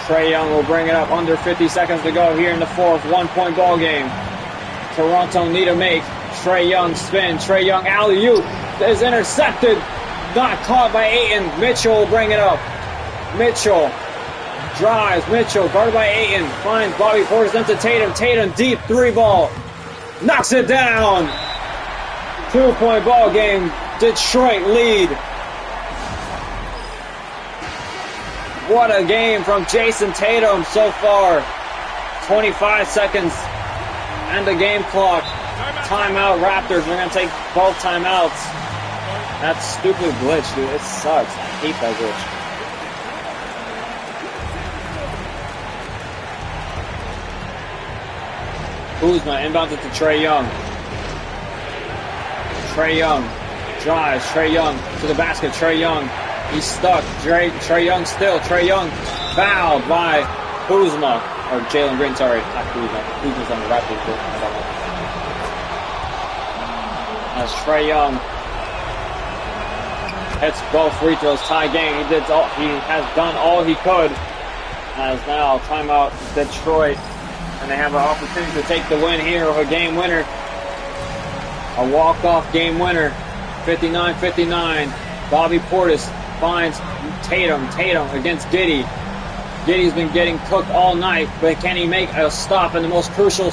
Trae Young will bring it up. Under 50 seconds to go here in the fourth. 1-point ball game. Toronto need a make. Trae Young spin. Trae Young alley-oop is intercepted. Not caught by Ayton. Mitchell will bring it up. Mitchell drives. Mitchell guarded by Ayton. Finds Bobby Portis into Tatum. Tatum deep 3 ball. Knocks it down. 2-point ball game. Detroit lead. What a game from Jason Tatum so far. 25 seconds and the game clock. Timeout Raptors. We're going to take both timeouts. That stupid glitch, dude. It sucks. I hate that glitch. Kuzma inbounds it to Trae Young. Trae Young drives. Trae Young to the basket. Trae Young. He's stuck. Trae Young still. Trae Young fouled by Kuzma. Or Jalen Green, sorry. Not Kuzma. Kuzma's on the Raptors. As Trae Young hits both free throws, tie game. He has done all he could. As now timeout Detroit, and they have an opportunity to take the win here of a game winner, a walk-off game winner, 59-59. Bobby Portis finds Tatum. Tatum against Giddey. Giddey's been getting cooked all night, but can he make a stop in the most crucial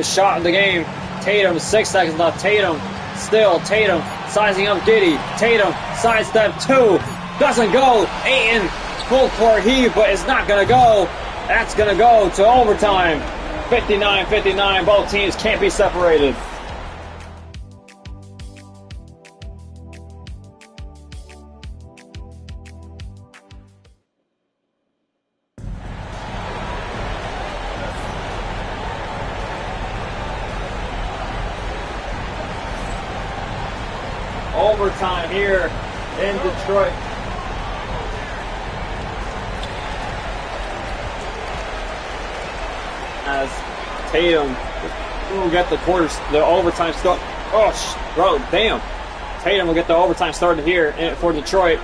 shot of the game? Tatum, 6 seconds left. Tatum. Still, Tatum sizing up Giddey. Tatum sidestep 2. Doesn't go. Ayton full court heave, but it's not going to go. That's going to go to overtime. 59-59. Both teams can't be separated. Overtime here in Detroit. as Tatum will get the overtime start. Oh, bro, damn. Tatum will get the overtime started here for Detroit.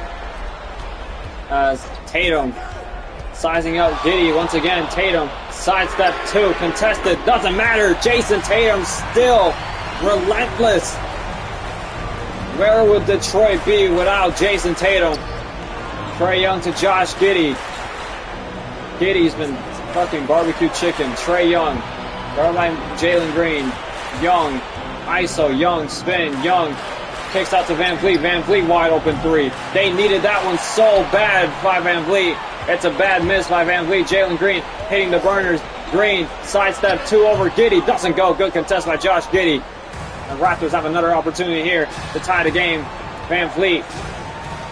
As Tatum sizing up Giddey once again. Tatum sidestep 2, contested, doesn't matter. Jason Tatum still relentless. Where would Detroit be without Jason Tatum? Trae Young to Josh Giddey. Giddey's been fucking barbecue chicken. Trae Young, guarded by Jalen Green. Young, ISO, Young, spin, Young kicks out to Van Vliet. Van Vliet wide open 3. They needed that one so bad by Van Vliet. It's a bad miss by Van Vliet. Jalen Green hitting the burners. Green, sidestep 2 over Giddey. Doesn't go. Good contest by Josh Giddey. The Raptors have another opportunity here to tie the game. Van Vliet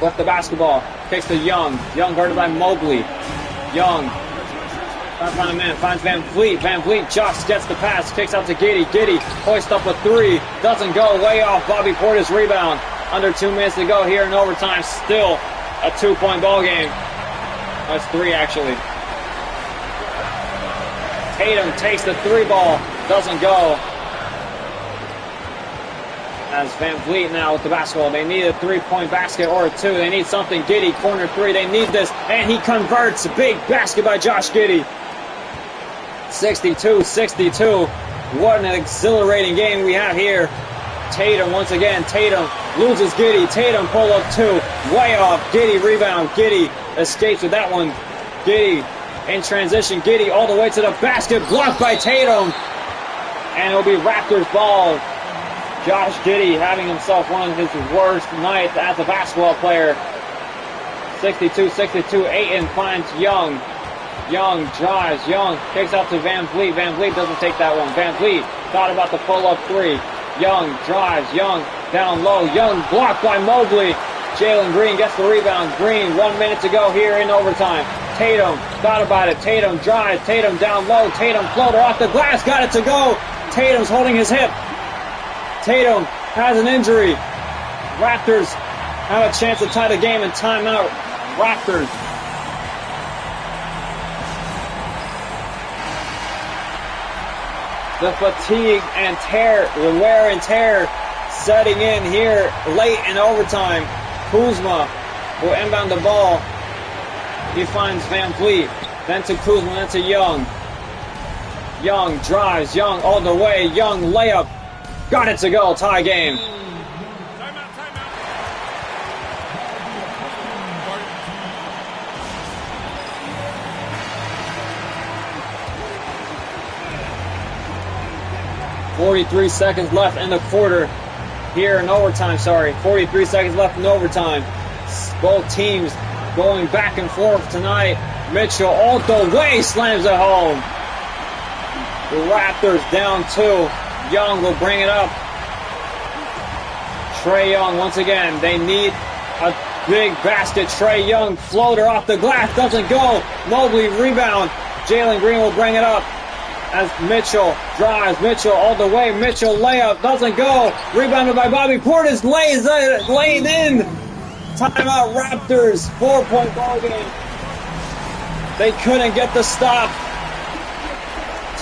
left the basketball. Kicks to Young. Young guarded by Mobley. Young trying to find a man. Finds Van Vliet. Van Vliet just gets the pass. Kicks out to Giddey. Giddey hoists up a 3. Doesn't go. Way off. Bobby Portis rebound. Under 2 minutes to go here in overtime. Still a 2-point ball game. That's 3 actually. Tatum takes the 3 ball. Doesn't go. As Van Vliet now with the basketball. They need a 3-point basket or a 2. They need something. Giddey, corner 3. They need this. And he converts. Big basket by Josh Giddey. 62-62. What an exhilarating game we have here. Tatum once again. Tatum loses Giddey. Tatum pull up 2. Way off. Giddey rebound. Giddey escapes with that one. Giddey in transition. Giddey all the way to the basket. Blocked by Tatum. And it'll be Raptors ball. Josh Giddey having himself one of his worst nights as a basketball player. 62-62. Ayton finds Young. Young drives. Young kicks out to Van Vliet. Van Vliet doesn't take that one. Van Vliet thought about the pull-up 3. Young drives. Young down low. Young blocked by Mobley. Jalen Green gets the rebound. Green, 1 minute to go here in overtime. Tatum thought about it. Tatum drives. Tatum down low. Tatum floater off the glass. Got it to go. Tatum's holding his hip. Tatum has an injury. Raptors have a chance to tie the game in timeout. Raptors. The fatigue and tear, the wear and tear setting in here late in overtime. Kuzma will inbound the ball. He finds Van Vliet. Then to Kuzma, then to Young. Young drives. Young all the way. Young layup. Got it to go. Tie game. Timeout. 43 seconds left in the quarter. Here in overtime, 43 seconds left in overtime. Both teams going back and forth tonight. Mitchell all the way slams it home. The Raptors down 2. Young will bring it up. Trae Young once again. They need a big basket. Trae Young floater off the glass. Doesn't go. Mobley rebound. Jalen Green will bring it up. As Mitchell drives. Mitchell all the way. Mitchell layup. Doesn't go. Rebounded by Bobby Portis. Laid in. Timeout Raptors. 4-point ball game. They couldn't get the stop.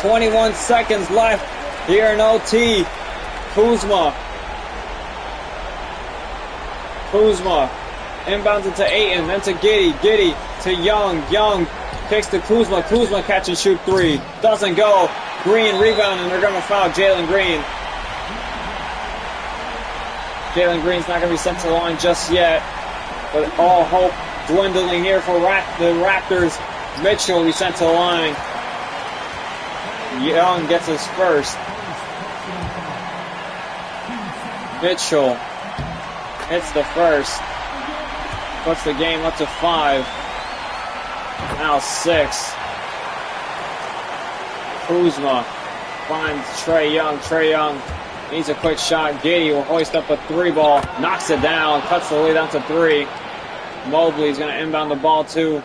21 seconds left here in OT. Kuzma inbounds it to Ayton, then to Giddey. Giddey to Young. Young kicks to Kuzma. Kuzma catch and shoot 3. Doesn't go. Green rebound, and they're going to foul Jalen Green. Jalen Green's not going to be sent to the line just yet. But all hope dwindling here for the Raptors. Mitchell will be sent to the line. Young gets his first. Mitchell hits the first. Puts the game up to 5. Now 6. Kuzma finds Trae Young. Trae Young needs a quick shot. Giddey will hoist up a 3 ball. Knocks it down. Cuts the lead down to 3. Mobley's going to inbound the ball to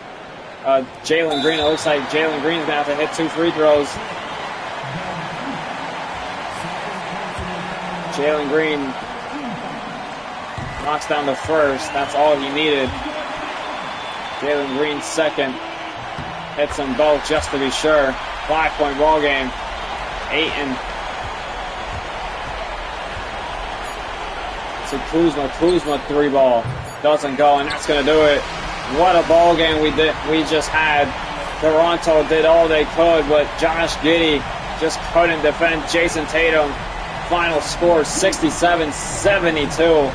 Jalen Green. It looks like Jalen Green's going to have to hit 2 free throws. Jalen Green knocks down the first. That's all he needed. Jalen Green second. Hits them both just to be sure. 5-point ball game. Ayton to Kuzma. Kuzma 3-ball. Doesn't go, and that's going to do it. What a ball game we just had. Toronto did all they could, but Josh Giddey just couldn't defend Jayson Tatum. Final score 67-72.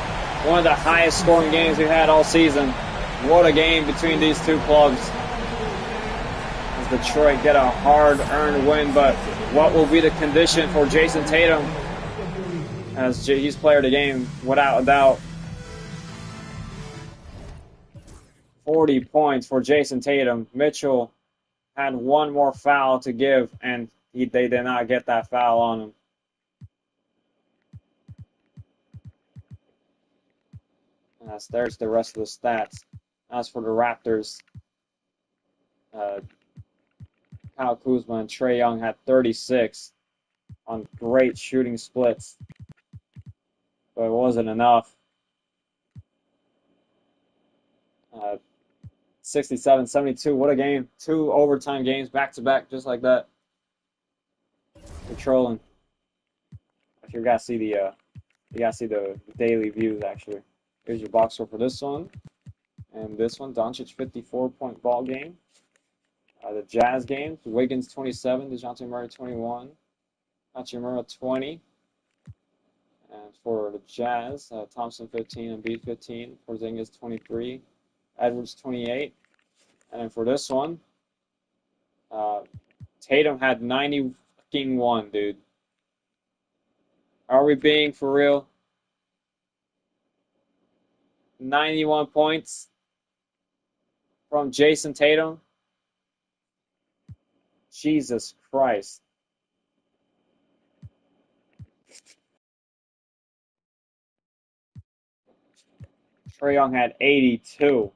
One of the highest scoring games we've had all season. What a game between these two clubs. As Detroit get a hard-earned win, but what will be the condition for Jayson Tatum? As he's player of the game, without a doubt. 40 points for Jayson Tatum. Mitchell had one more foul to give, and they did not get that foul on him. There's the rest of the stats. As for the Raptors, Kyle Kuzma and Trae Young had 36 on great shooting splits, but it wasn't enough. 67-72. What a game. 2 overtime games back to back, just like that. We're trolling. You gotta see the daily views actually. Here's your box score for this one. And this one, Doncic 54-point ball game. The Jazz games, Wiggins 27, DeJounte Murray 21, Hachimura 20. And for the Jazz, Thompson 15, Embiid 15, Porzingis 23, Edwards 28. And then for this one, Tatum had 91, dude. Are we being for real? 91 points from Jayson Tatum. Jesus Christ. Trae Young had 82.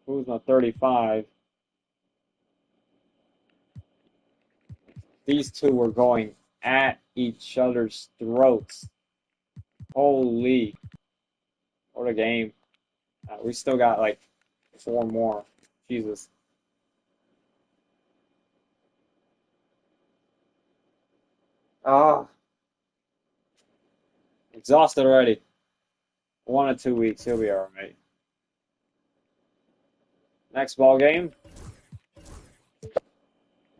Kuzma 35. These two were going at each other's throats. Holy. What a game. We still got like 4 more. Jesus. Exhausted already. 1 or 2 weeks, he'll be all right. Next ball game.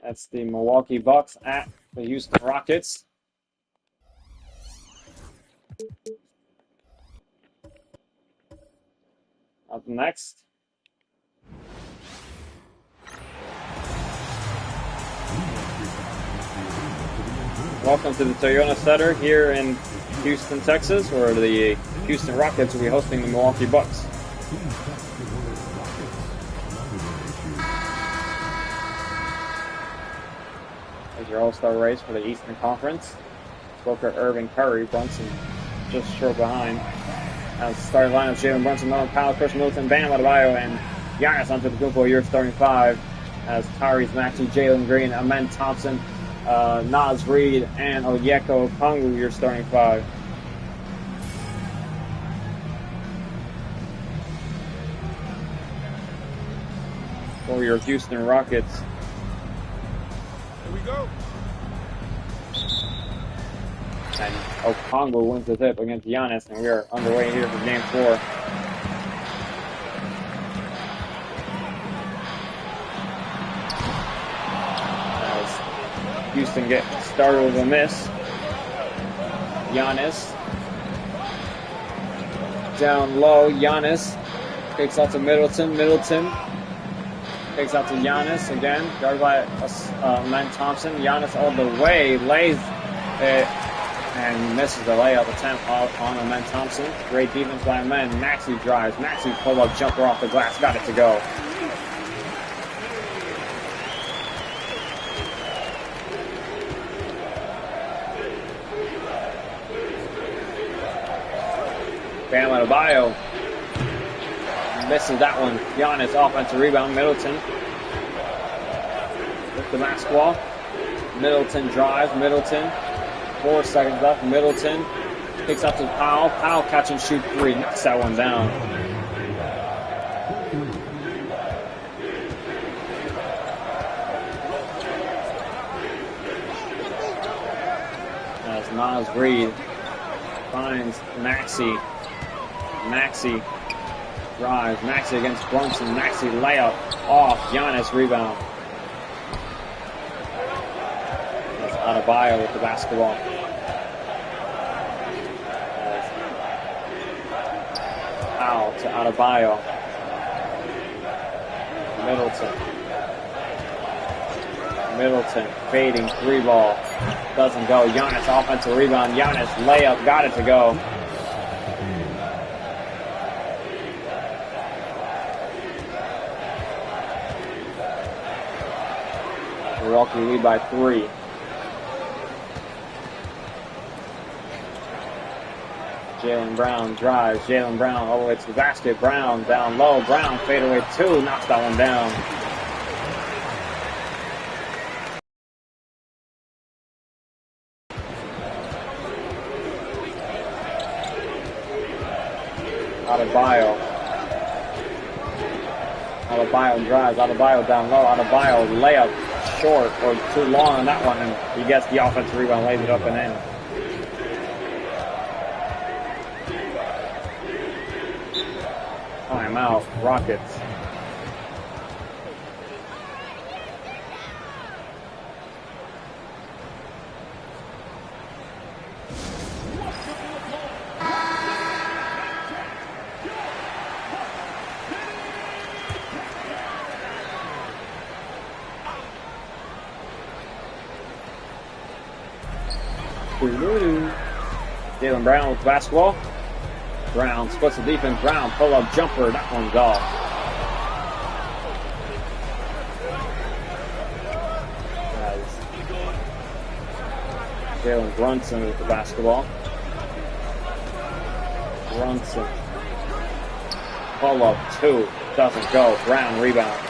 That's the Milwaukee Bucks at the Houston Rockets. Up next. Welcome to the Toyota Center here in Houston, Texas, where the Houston Rockets will be hosting the Milwaukee Bucks. There's your All-Star race for the Eastern Conference. Booker, Irving, Curry, Brunson just short behind. As starting lineup, Jalen Brunson, Nolan Powell, Chris Middleton, Bam Adebayo, and Giannis onto the Google year starting 5. As Tyrese Maxey, Jalen Green, Amen Thompson, Naz Reid, and Onyeka Okongwu, your starting 5. For your Houston Rockets. Here we go. And Okongwu wins the tip against Giannis, and we are underway here for Game 4. As Houston gets started with a miss. Giannis. Down low, Giannis. Kicks out to Middleton. Middleton. Kicks out to Giannis again. Guarded by Amen Thompson. Giannis all the way. Lays it. And misses the layup attempt on Amen Thompson. Great defense by Amen. Maxey drives. Maxey pull-up jumper off the glass. Got it to go. Bam Adebayo misses that one. Giannis offensive rebound. Middleton with the basketball. Middleton drives. Middleton. 4 seconds left. Middleton kicks out to Powell. Powell catch and shoot 3. Knocks that one down. Miles Reed finds Maxey. Maxey drives. Maxey against Brunson. Maxey layup off. Giannis rebound. That's Adebayo with the basketball. Foul to Adebayo. Middleton fading 3-ball. Doesn't go. Giannis offensive rebound. Giannis layup. Got it to go. Milwaukee lead by 3. Jaylen Brown drives. Jaylen Brown all the way to the basket. Brown down low. Brown fadeaway 2. Knocks that one down. Adebayo drives. Adebayo down low. Adebayo layup short or too long on that one, and he gets the offensive rebound, lays it up and in. Timeout, Rockets. Jaylen Brown with the basketball. Brown splits the defense. Brown pull-up jumper. That one's off. Jalen Brunson with the basketball. Brunson. Pull-up 2. Doesn't go. Brown rebound.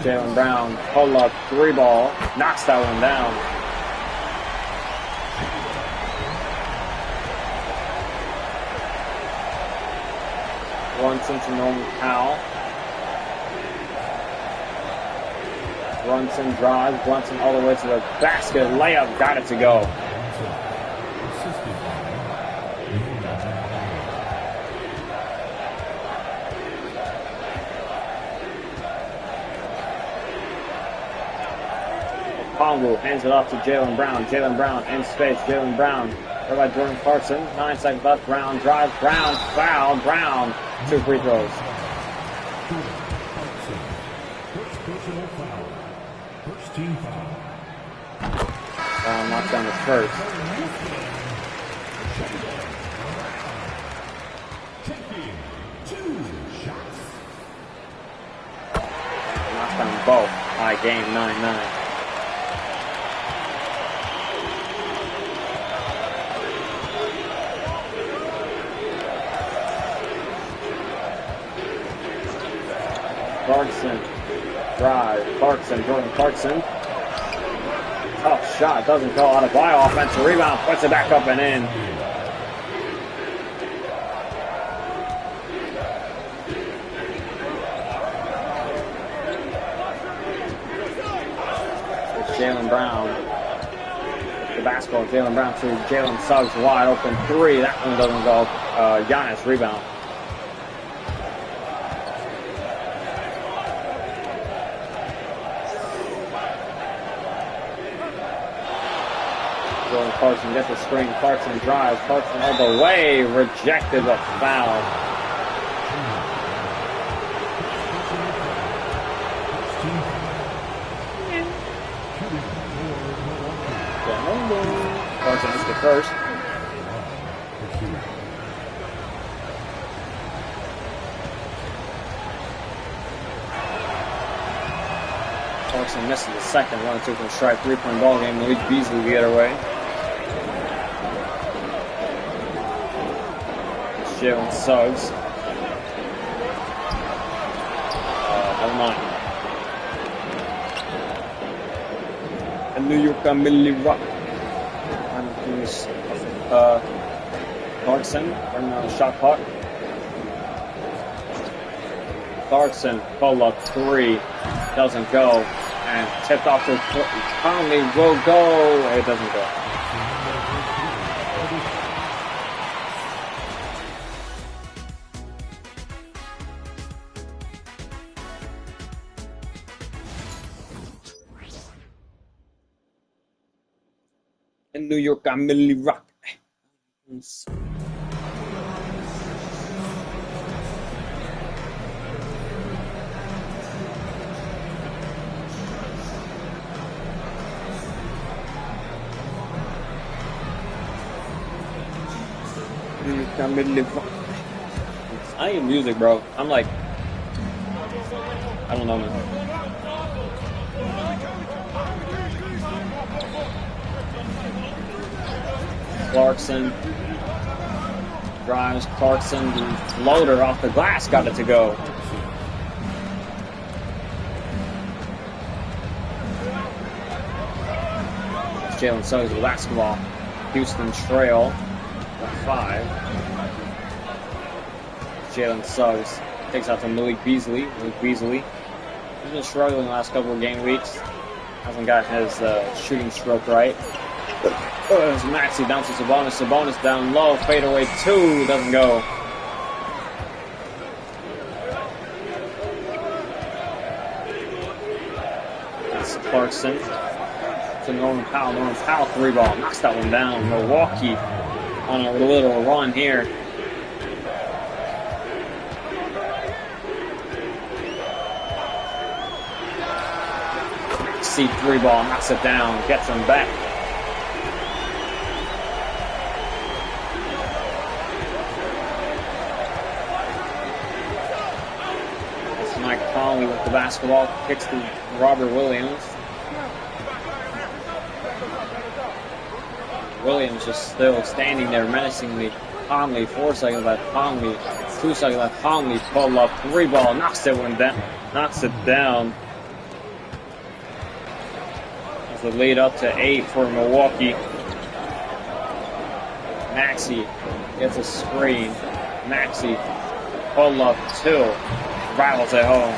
Jaylen Brown, pull up 3-ball, knocks that one down. Brunson to Norman Powell. Brunson drives, Brunson all the way to the basket, layup, got it to go. Congo hands it off to Jaylen Brown. Jaylen Brown in space. Jaylen Brown. Right by Jordan Clarkson. 9 seconds left. Brown drives. Brown foul. Brown. 2 free throws. First personal foul. First team foul. Brown knocks down his first. Taking 2 shots. Knocks down both. High game 9-9. Clarkson, drive, Clarkson, Jordan Clarkson. Tough shot, doesn't go. Adebayo, offensive rebound, puts it back up and in. It's Jaylen Brown. The basketball, Jaylen Brown to Jalen Suggs, wide open 3. That one doesn't go. Giannis rebound. Clarkson gets the screen. Clarkson drives. Clarkson all the way. Rejected the foul. Clarkson is the first. Clarkson misses the second. 1-2 from strike. 3-point ball game. Malik Beasley the other way. Jalen Suggs. Never mind. And New York Millie Rock. Clarkson running on the shot clock. Clarkson pull up 3. Doesn't go. And tipped off to Conley will go. It doesn't go. In New York, I'm Millie Rock. I ain't music, bro. I'm like, I don't know, man. Clarkson drives. Clarkson, the floater off the glass, got it to go. Jalen Suggs with basketball. Houston trail. 5. Jalen Suggs takes out to Malik Beasley. Malik Beasley, he's been struggling the last couple of game weeks. Hasn't got his shooting stroke right. As Maxey down to Sabonis. Sabonis down low. Fadeaway 2. Doesn't go. That's Clarkson. To Norman Powell. Norman Powell 3-ball. Knocks that one down. Milwaukee on a little run here. Maxey 3-ball. Knocks it down. Gets him back. Mike Conley with the basketball, kicks to Robert Williams. Williams just still standing there menacingly. Conley, 4 seconds left. Conley, 2 seconds left. Conley, pull up, 3-ball, knocks it down. Knocks it down. As the lead up to 8 for Milwaukee. Maxey gets a screen. Maxey, pull up 2. Rattles at home.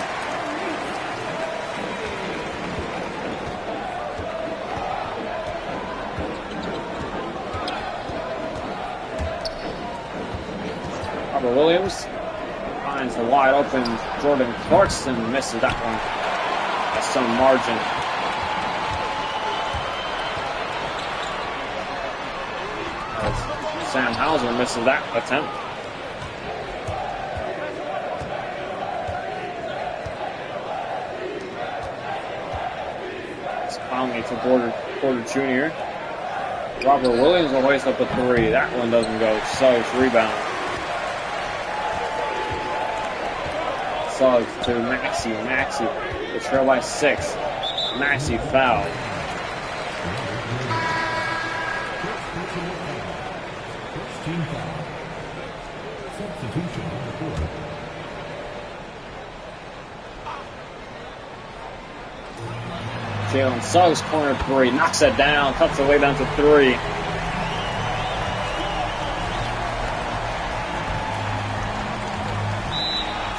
Robert Williams finds the wide open Jordan Clarkson, misses that one by some margin. As Sam Hauser misses that attempt. Conley to Porter Jr. Robert Williams will hoist up a 3. That one doesn't go. Suggs rebound. Suggs to Maxey. Maxey, the trail by 6. Maxey foul. Jalen Suggs, corner 3, knocks it down, cuts the way down to 3.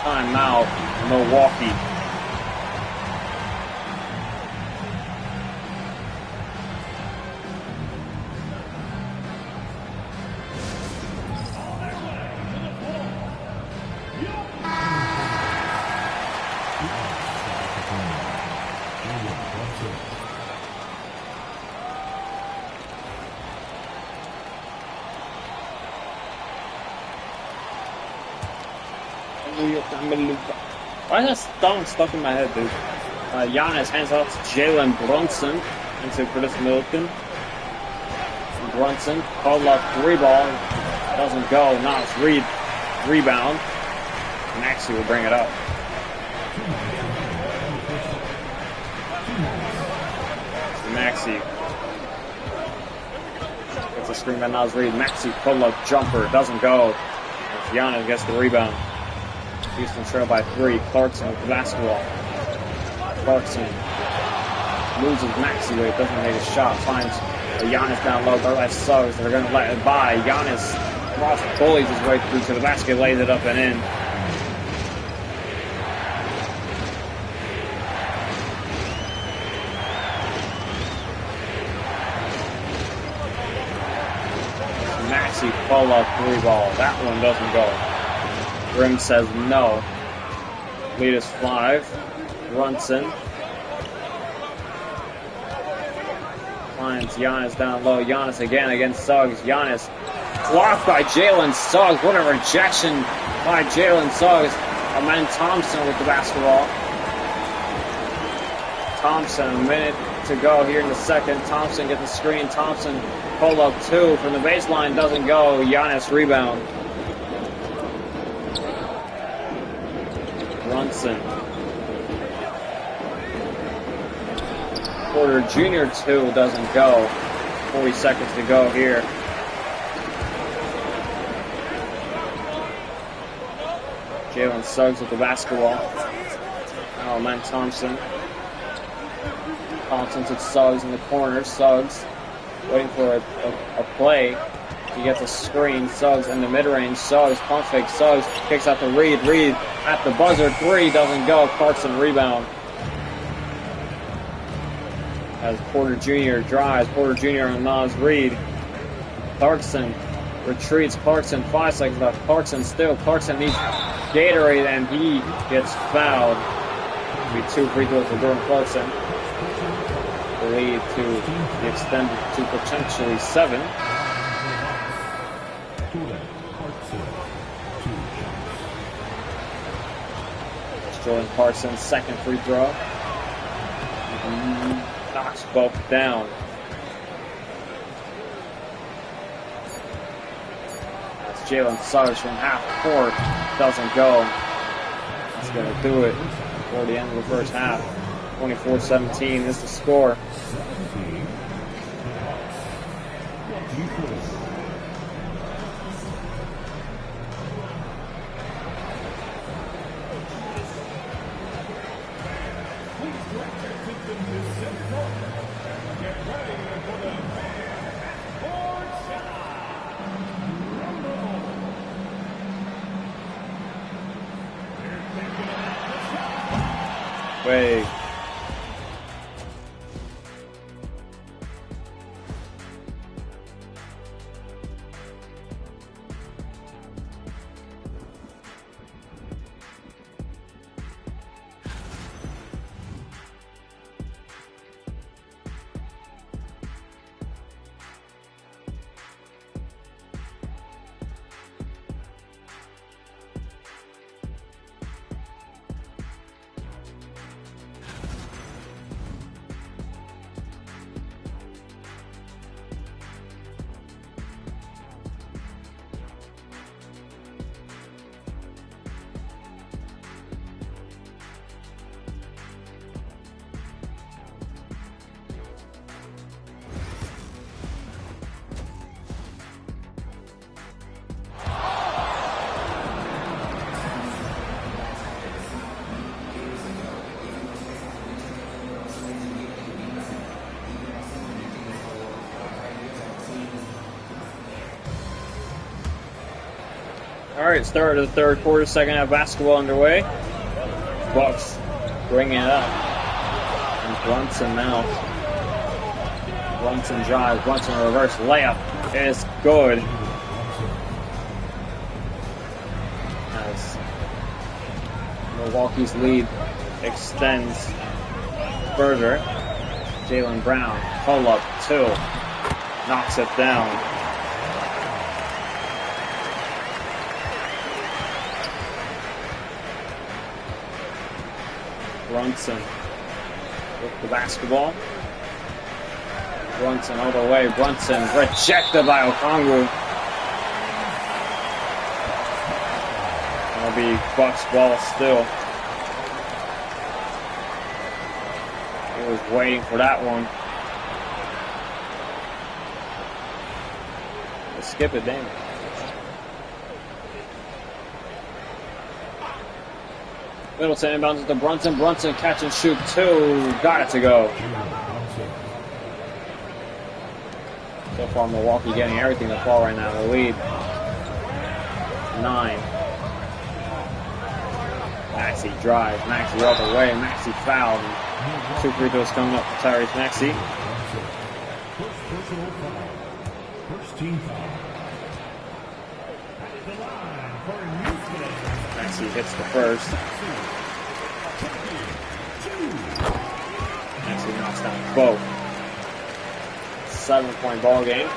Timeout, Milwaukee. Why is that song stuck in my head, dude? Giannis hands off to Jalen Brunson into Chris Middleton. Brunson, called up 3-ball, doesn't go. Now it's rebound. Maxey will bring it up. Maxey gets a screen by Naz Reid. Maxey pull-up jumper, doesn't go. Giannis gets the rebound. Houston trail by 3. Clarkson with the basketball. Clarkson loses Maxey weight, doesn't make a shot. Finds Giannis down low. They're like Suggs. They're going to let it by. Giannis bullies his way through to the basket, lays it up and in. Pull-up 3 ball. That one doesn't go. Rim says no. Lead is 5. Brunson. Finds Giannis down low. Giannis again against Suggs. Giannis blocked by Jalen Suggs. What a rejection by Jalen Suggs. Amen Thompson with the basketball. Thompson, a minute to go here in the second. Thompson gets the screen. Thompson pull up 2 from the baseline. Doesn't go. Giannis rebound. Brunson. Porter Jr. 2 doesn't go. 40 seconds to go here. Jalen Suggs with the basketball. Oh man, Thompson. Thompson to Suggs in the corner. Suggs waiting for a play. He gets a screen. Suggs in the mid-range. Suggs pump fake. Suggs kicks out to Reed. Reed at the buzzer. 3 doesn't go. Clarkson rebound. As Porter Jr. drives. Porter Jr. on Nas Reed. Clarkson retreats. Clarkson 5 seconds left. Clarkson still. Clarkson needs Gatorade and he gets fouled. It'll be 2 free throws for Jordan Clarkson. The lead to be extended to potentially 7. It's Jordan Clarkson's second free throw. Knocks both down. That's Jalen Suggs from half court. Doesn't go. That's going to do it before the end of the first half. 24-17 is the score. Wait. All right, start of the third quarter, second half basketball underway. Bucks bring it up. And Brunson now. Brunson drives. Brunson reverse layup is good. As Milwaukee's lead extends further. Jaylen Brown, pull up 2. Knocks it down. Brunson with the basketball. Brunson all the way. Brunson rejected by Okongwu. That'll be Bucks ball still. He was waiting for that one. Let's skip it, damn it. Middleton inbounds to Brunson. Brunson catch and shoot 2. Got it to go. So far, Milwaukee getting everything to fall right now. The lead 9. Maxey drives. Maxey all the way. Maxey fouled. 2 free throws coming up for Tyrese Maxey. First team foul. Maxey hits the first. Maxey knocks down both. 7-point ball game.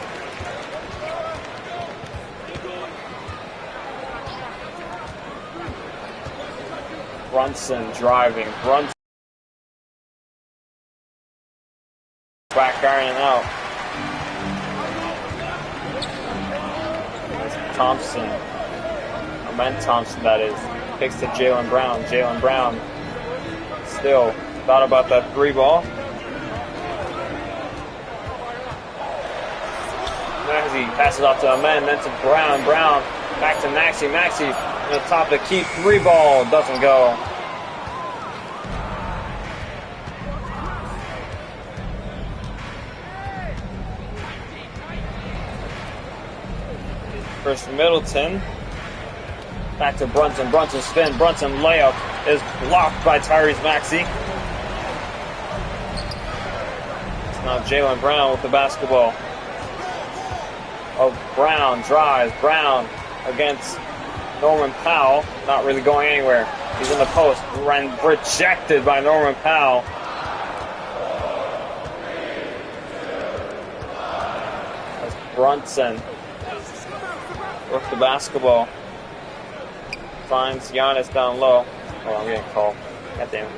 Brunson driving. Brunson back ironing out. Thompson. Amen Thompson, that is. Kicks to Jaylen Brown. Jaylen Brown still thought about that 3 ball. Maxey passes off to Amen, then to Brown. Brown back to Maxey. Maxey on the top to keep 3 ball. Doesn't go. Chris Middleton. Back to Brunson. Brunson spin. Brunson layup is blocked by Tyrese Maxey. It's now Jaylen Brown with the basketball. Oh, Brown drives. Brown against Norman Powell. Not really going anywhere. He's in the post. Rejected by Norman Powell. That's Brunson with the basketball. Finds Giannis down low. Oh, I'm getting called. God damn it.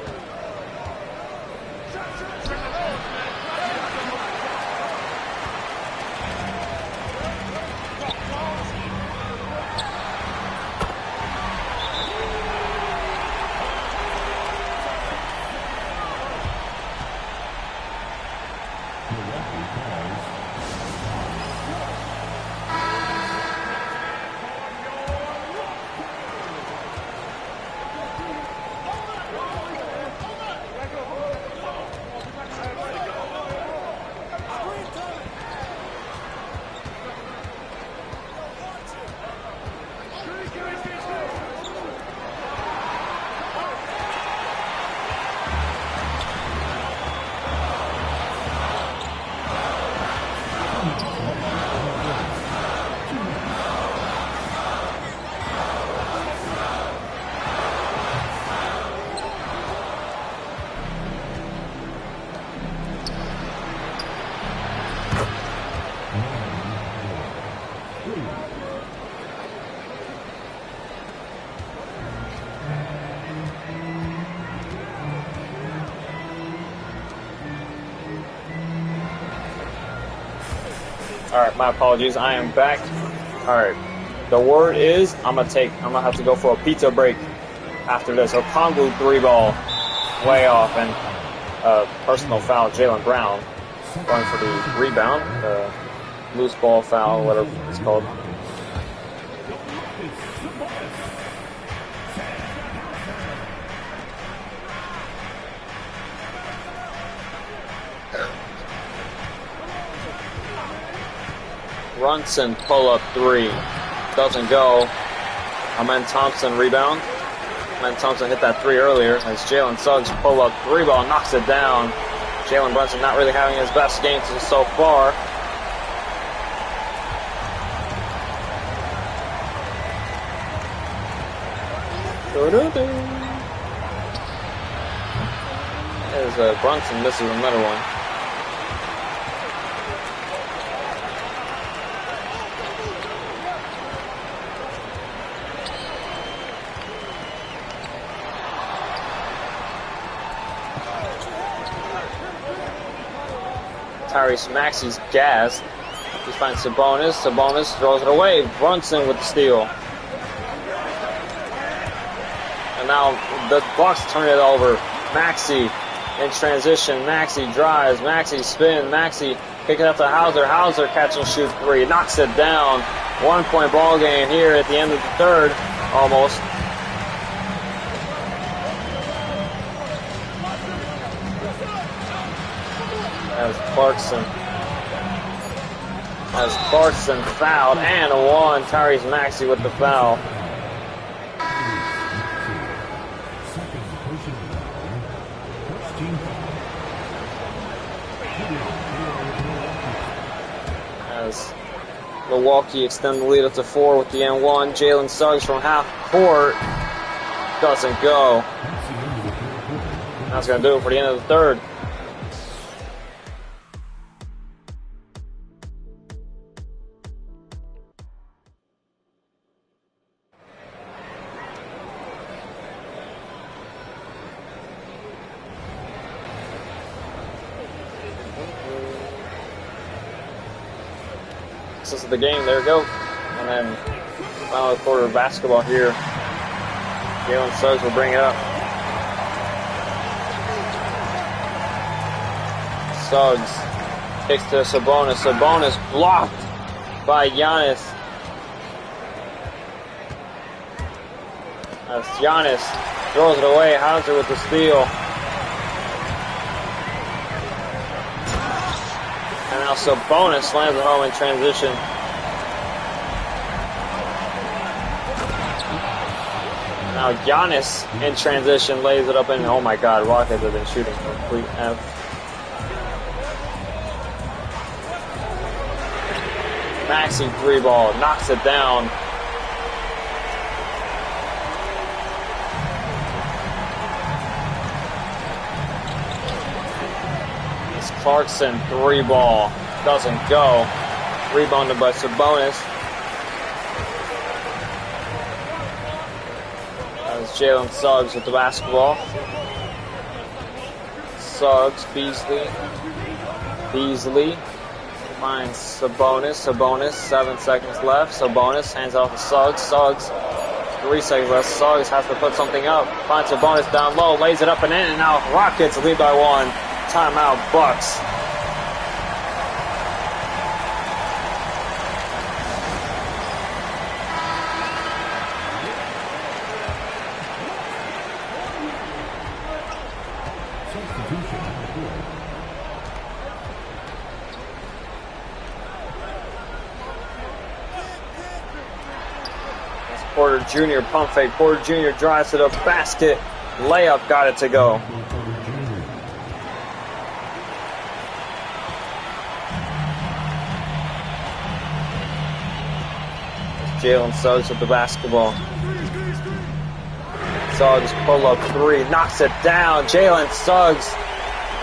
Alright, my apologies. I am back. Alright. The word is I'm gonna have to go for a pizza break after this. Okongwu 3 ball. Way off, and personal foul, Jaylen Brown going for the rebound. Loose ball foul, whatever it's called. Brunson pull-up 3. Doesn't go. Amen Thompson rebound. Amen Thompson hit that 3 earlier as Jalen Suggs pull-up 3 ball, knocks it down. Jalen Brunson not really having his best game so far. As Brunson misses another one. Tyrese Maxey's gassed. He finds Sabonis. Sabonis throws it away. Brunson with the steal. And now the Bucks turn it over. Maxey in transition. Maxey drives. Maxey spin. Maxey kicking up to Hauser. Hauser catch and shoot 3. Knocks it down. 1-point ball game here at the end of the third. Almost. As Clarkson fouled and won. Tyrese Maxey with the foul. As Milwaukee extend the lead up to 4 with the N1. Jalen Suggs from half court Doesn't go. That's going to do it for the end of the third. This is the game. There we go. And then final quarter of basketball here. Jalen Suggs will bring it up. Suggs kicks to Sabonis. Sabonis blocked by Giannis. As Giannis throws it away. Hauser with the steal. And now Sabonis slams it home in transition. Now Giannis in transition lays it up in. Oh my God, Rockets have been shooting complete F. Maxey 3-ball, knocks it down. It's Clarkson 3-ball, doesn't go. Rebounded by Sabonis. That's Jalen Suggs with the basketball. Suggs, Beasley. Finds Sabonis, 7 seconds left. Sabonis hands off to Suggs. 3 seconds left. Suggs has to put something up. Finds Sabonis down low, lays it up and in, and now Rockets lead by 1. Timeout, Bucks. Porter Jr. pump fake. Porter Jr. drives to the basket. Layup got it to go. Jalen Suggs with the basketball. Suggs pull up 3. Knocks it down. Jalen Suggs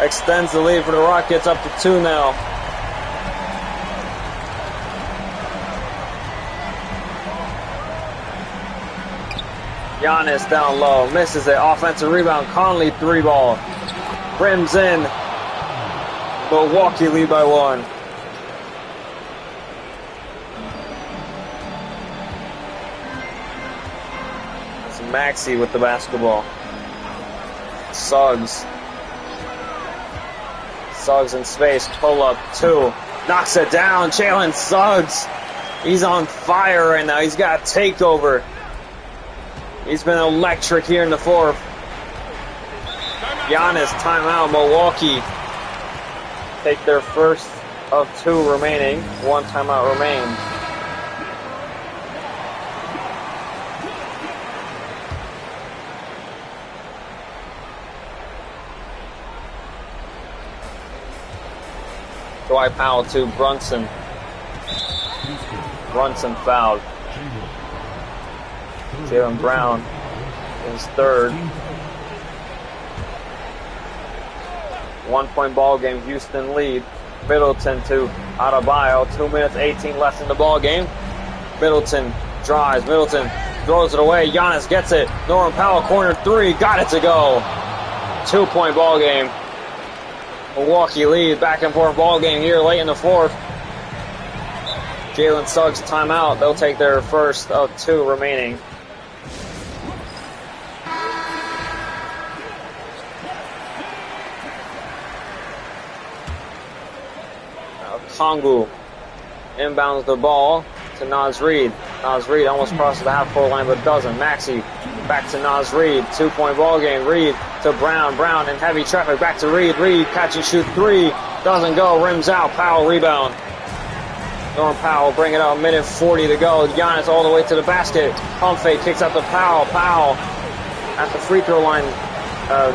extends the lead for the Rockets up to 2 now. Giannis down low, misses it. Offensive rebound. Conley 3-ball. Rims in. Milwaukee lead by 1. It's Maxey with the basketball. Suggs in space. Pull up 2. Knocks it down. Jalen Suggs. He's on fire right now. He's got a takeover. He's been electric here in the fourth. Giannis, timeout. Milwaukee take their first of 2 remaining. 1 timeout remains. Dwight Powell to Brunson. Brunson fouled. Jaylen Brown is third. 1-point ball game. Houston lead. Middleton to Adebayo. 2 minutes 18 left in the ball game. Middleton drives. Middleton throws it away. Giannis gets it. Norman Powell corner 3. Got it to go. 2-point ball game. Milwaukee lead. Back and forth ball game here late in the fourth. Jalen Suggs timeout. They'll take their first of 2 remaining. Kongu inbounds the ball to Naz Reid. Naz Reid almost crosses the half-court line, but doesn't. Maxey back to Naz Reid. 2-point ball game. Reid to Brown. Brown in heavy traffic. Back to Reid. Reid catch and shoot 3. Doesn't go. Rims out. Powell rebound. Norman Powell bring it up. 1:40 to go. Giannis all the way to the basket. Pump fake kicks out to Powell. Powell at the free throw line.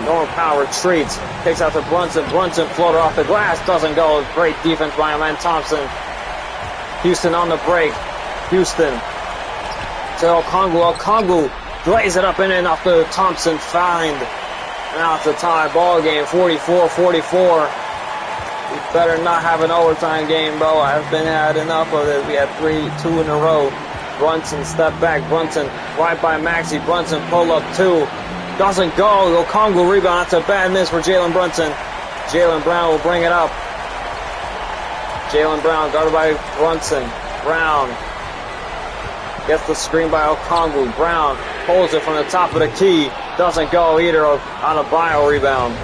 Norman Powell retreats. Kicks out to Brunson. Brunson floater off the glass. Doesn't go. Great defense by Amen Thompson. Houston on the break. Houston to Okongwu. Okongwu Lays it up and in off the Thompson find. Now it's a tie ball game, 44-44. We better not have an overtime game, bro. I've been had enough of this. We had 2 in a row. Brunson step back. Brunson right by Maxey. Brunson pull up 2. Doesn't go. Okongwu rebound. That's a bad miss for Jalen Brunson. Jalen Brown will bring it up. Jalen Brown guarded by Brunson. Brown gets the screen by Okongwu. Brown pulls it from the top of the key. Doesn't go either. Adebayo rebound.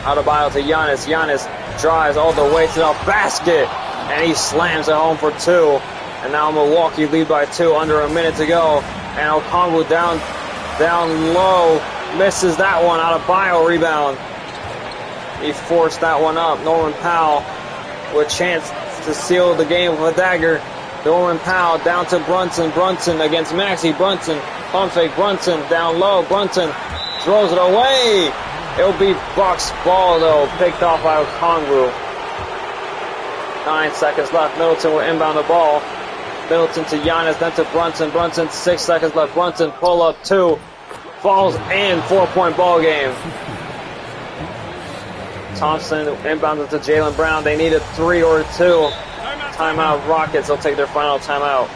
Adebayo to Giannis. Giannis drives all the way to the basket. And he slams it home for 2. And now Milwaukee lead by 2. Under a minute to go. And Okongwu down low. Misses that one. Adebayo rebound. He forced that one up. Norman Powell with a chance to seal the game with a dagger. Norman Powell down to Brunson. Brunson against Maxey. Brunson. Pump fake. Brunson down low. Brunson throws it away. It'll be Bucks ball though. Picked off by Okongwu. 9 seconds left. Middleton will inbound the ball. Middleton to Giannis. Then to Brunson. Brunson 6 seconds left. Brunson pull up 2. Falls in. 4-point ball game. Thompson inbounded to Jalen Brown. They need a 3 or a 2. Timeout Rockets. They'll take their final timeout.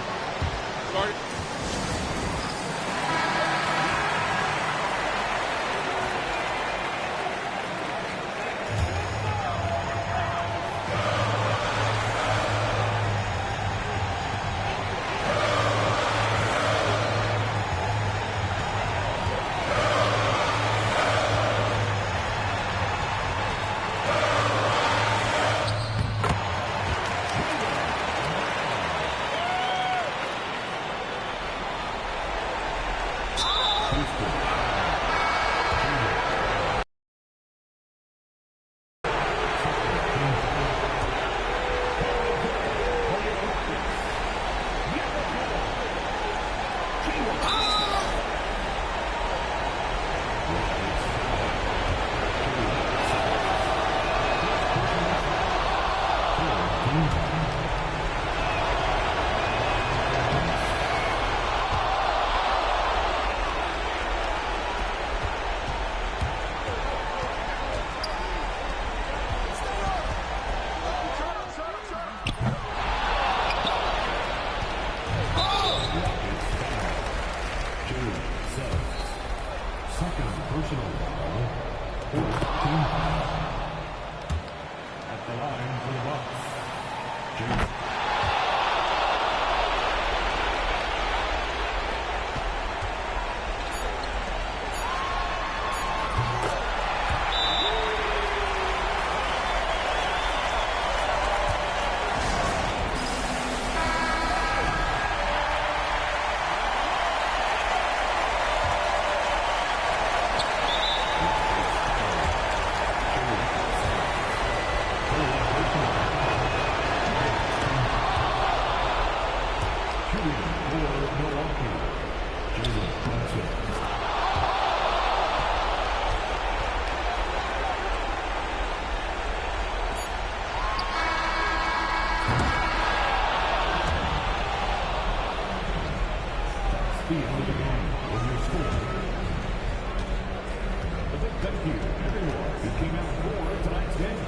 Thank you, everyone who came out for tonight's game.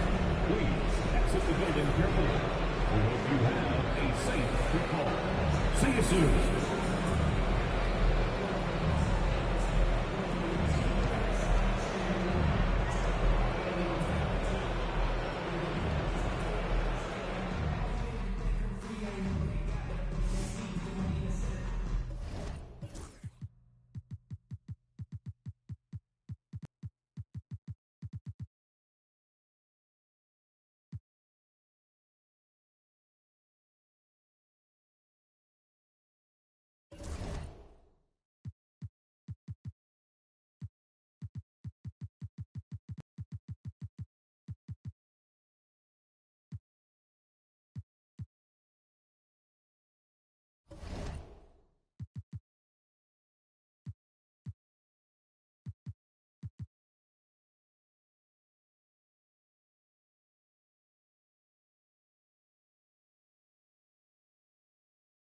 Please exit the building carefully. We hope you have a safe trip home. See you soon.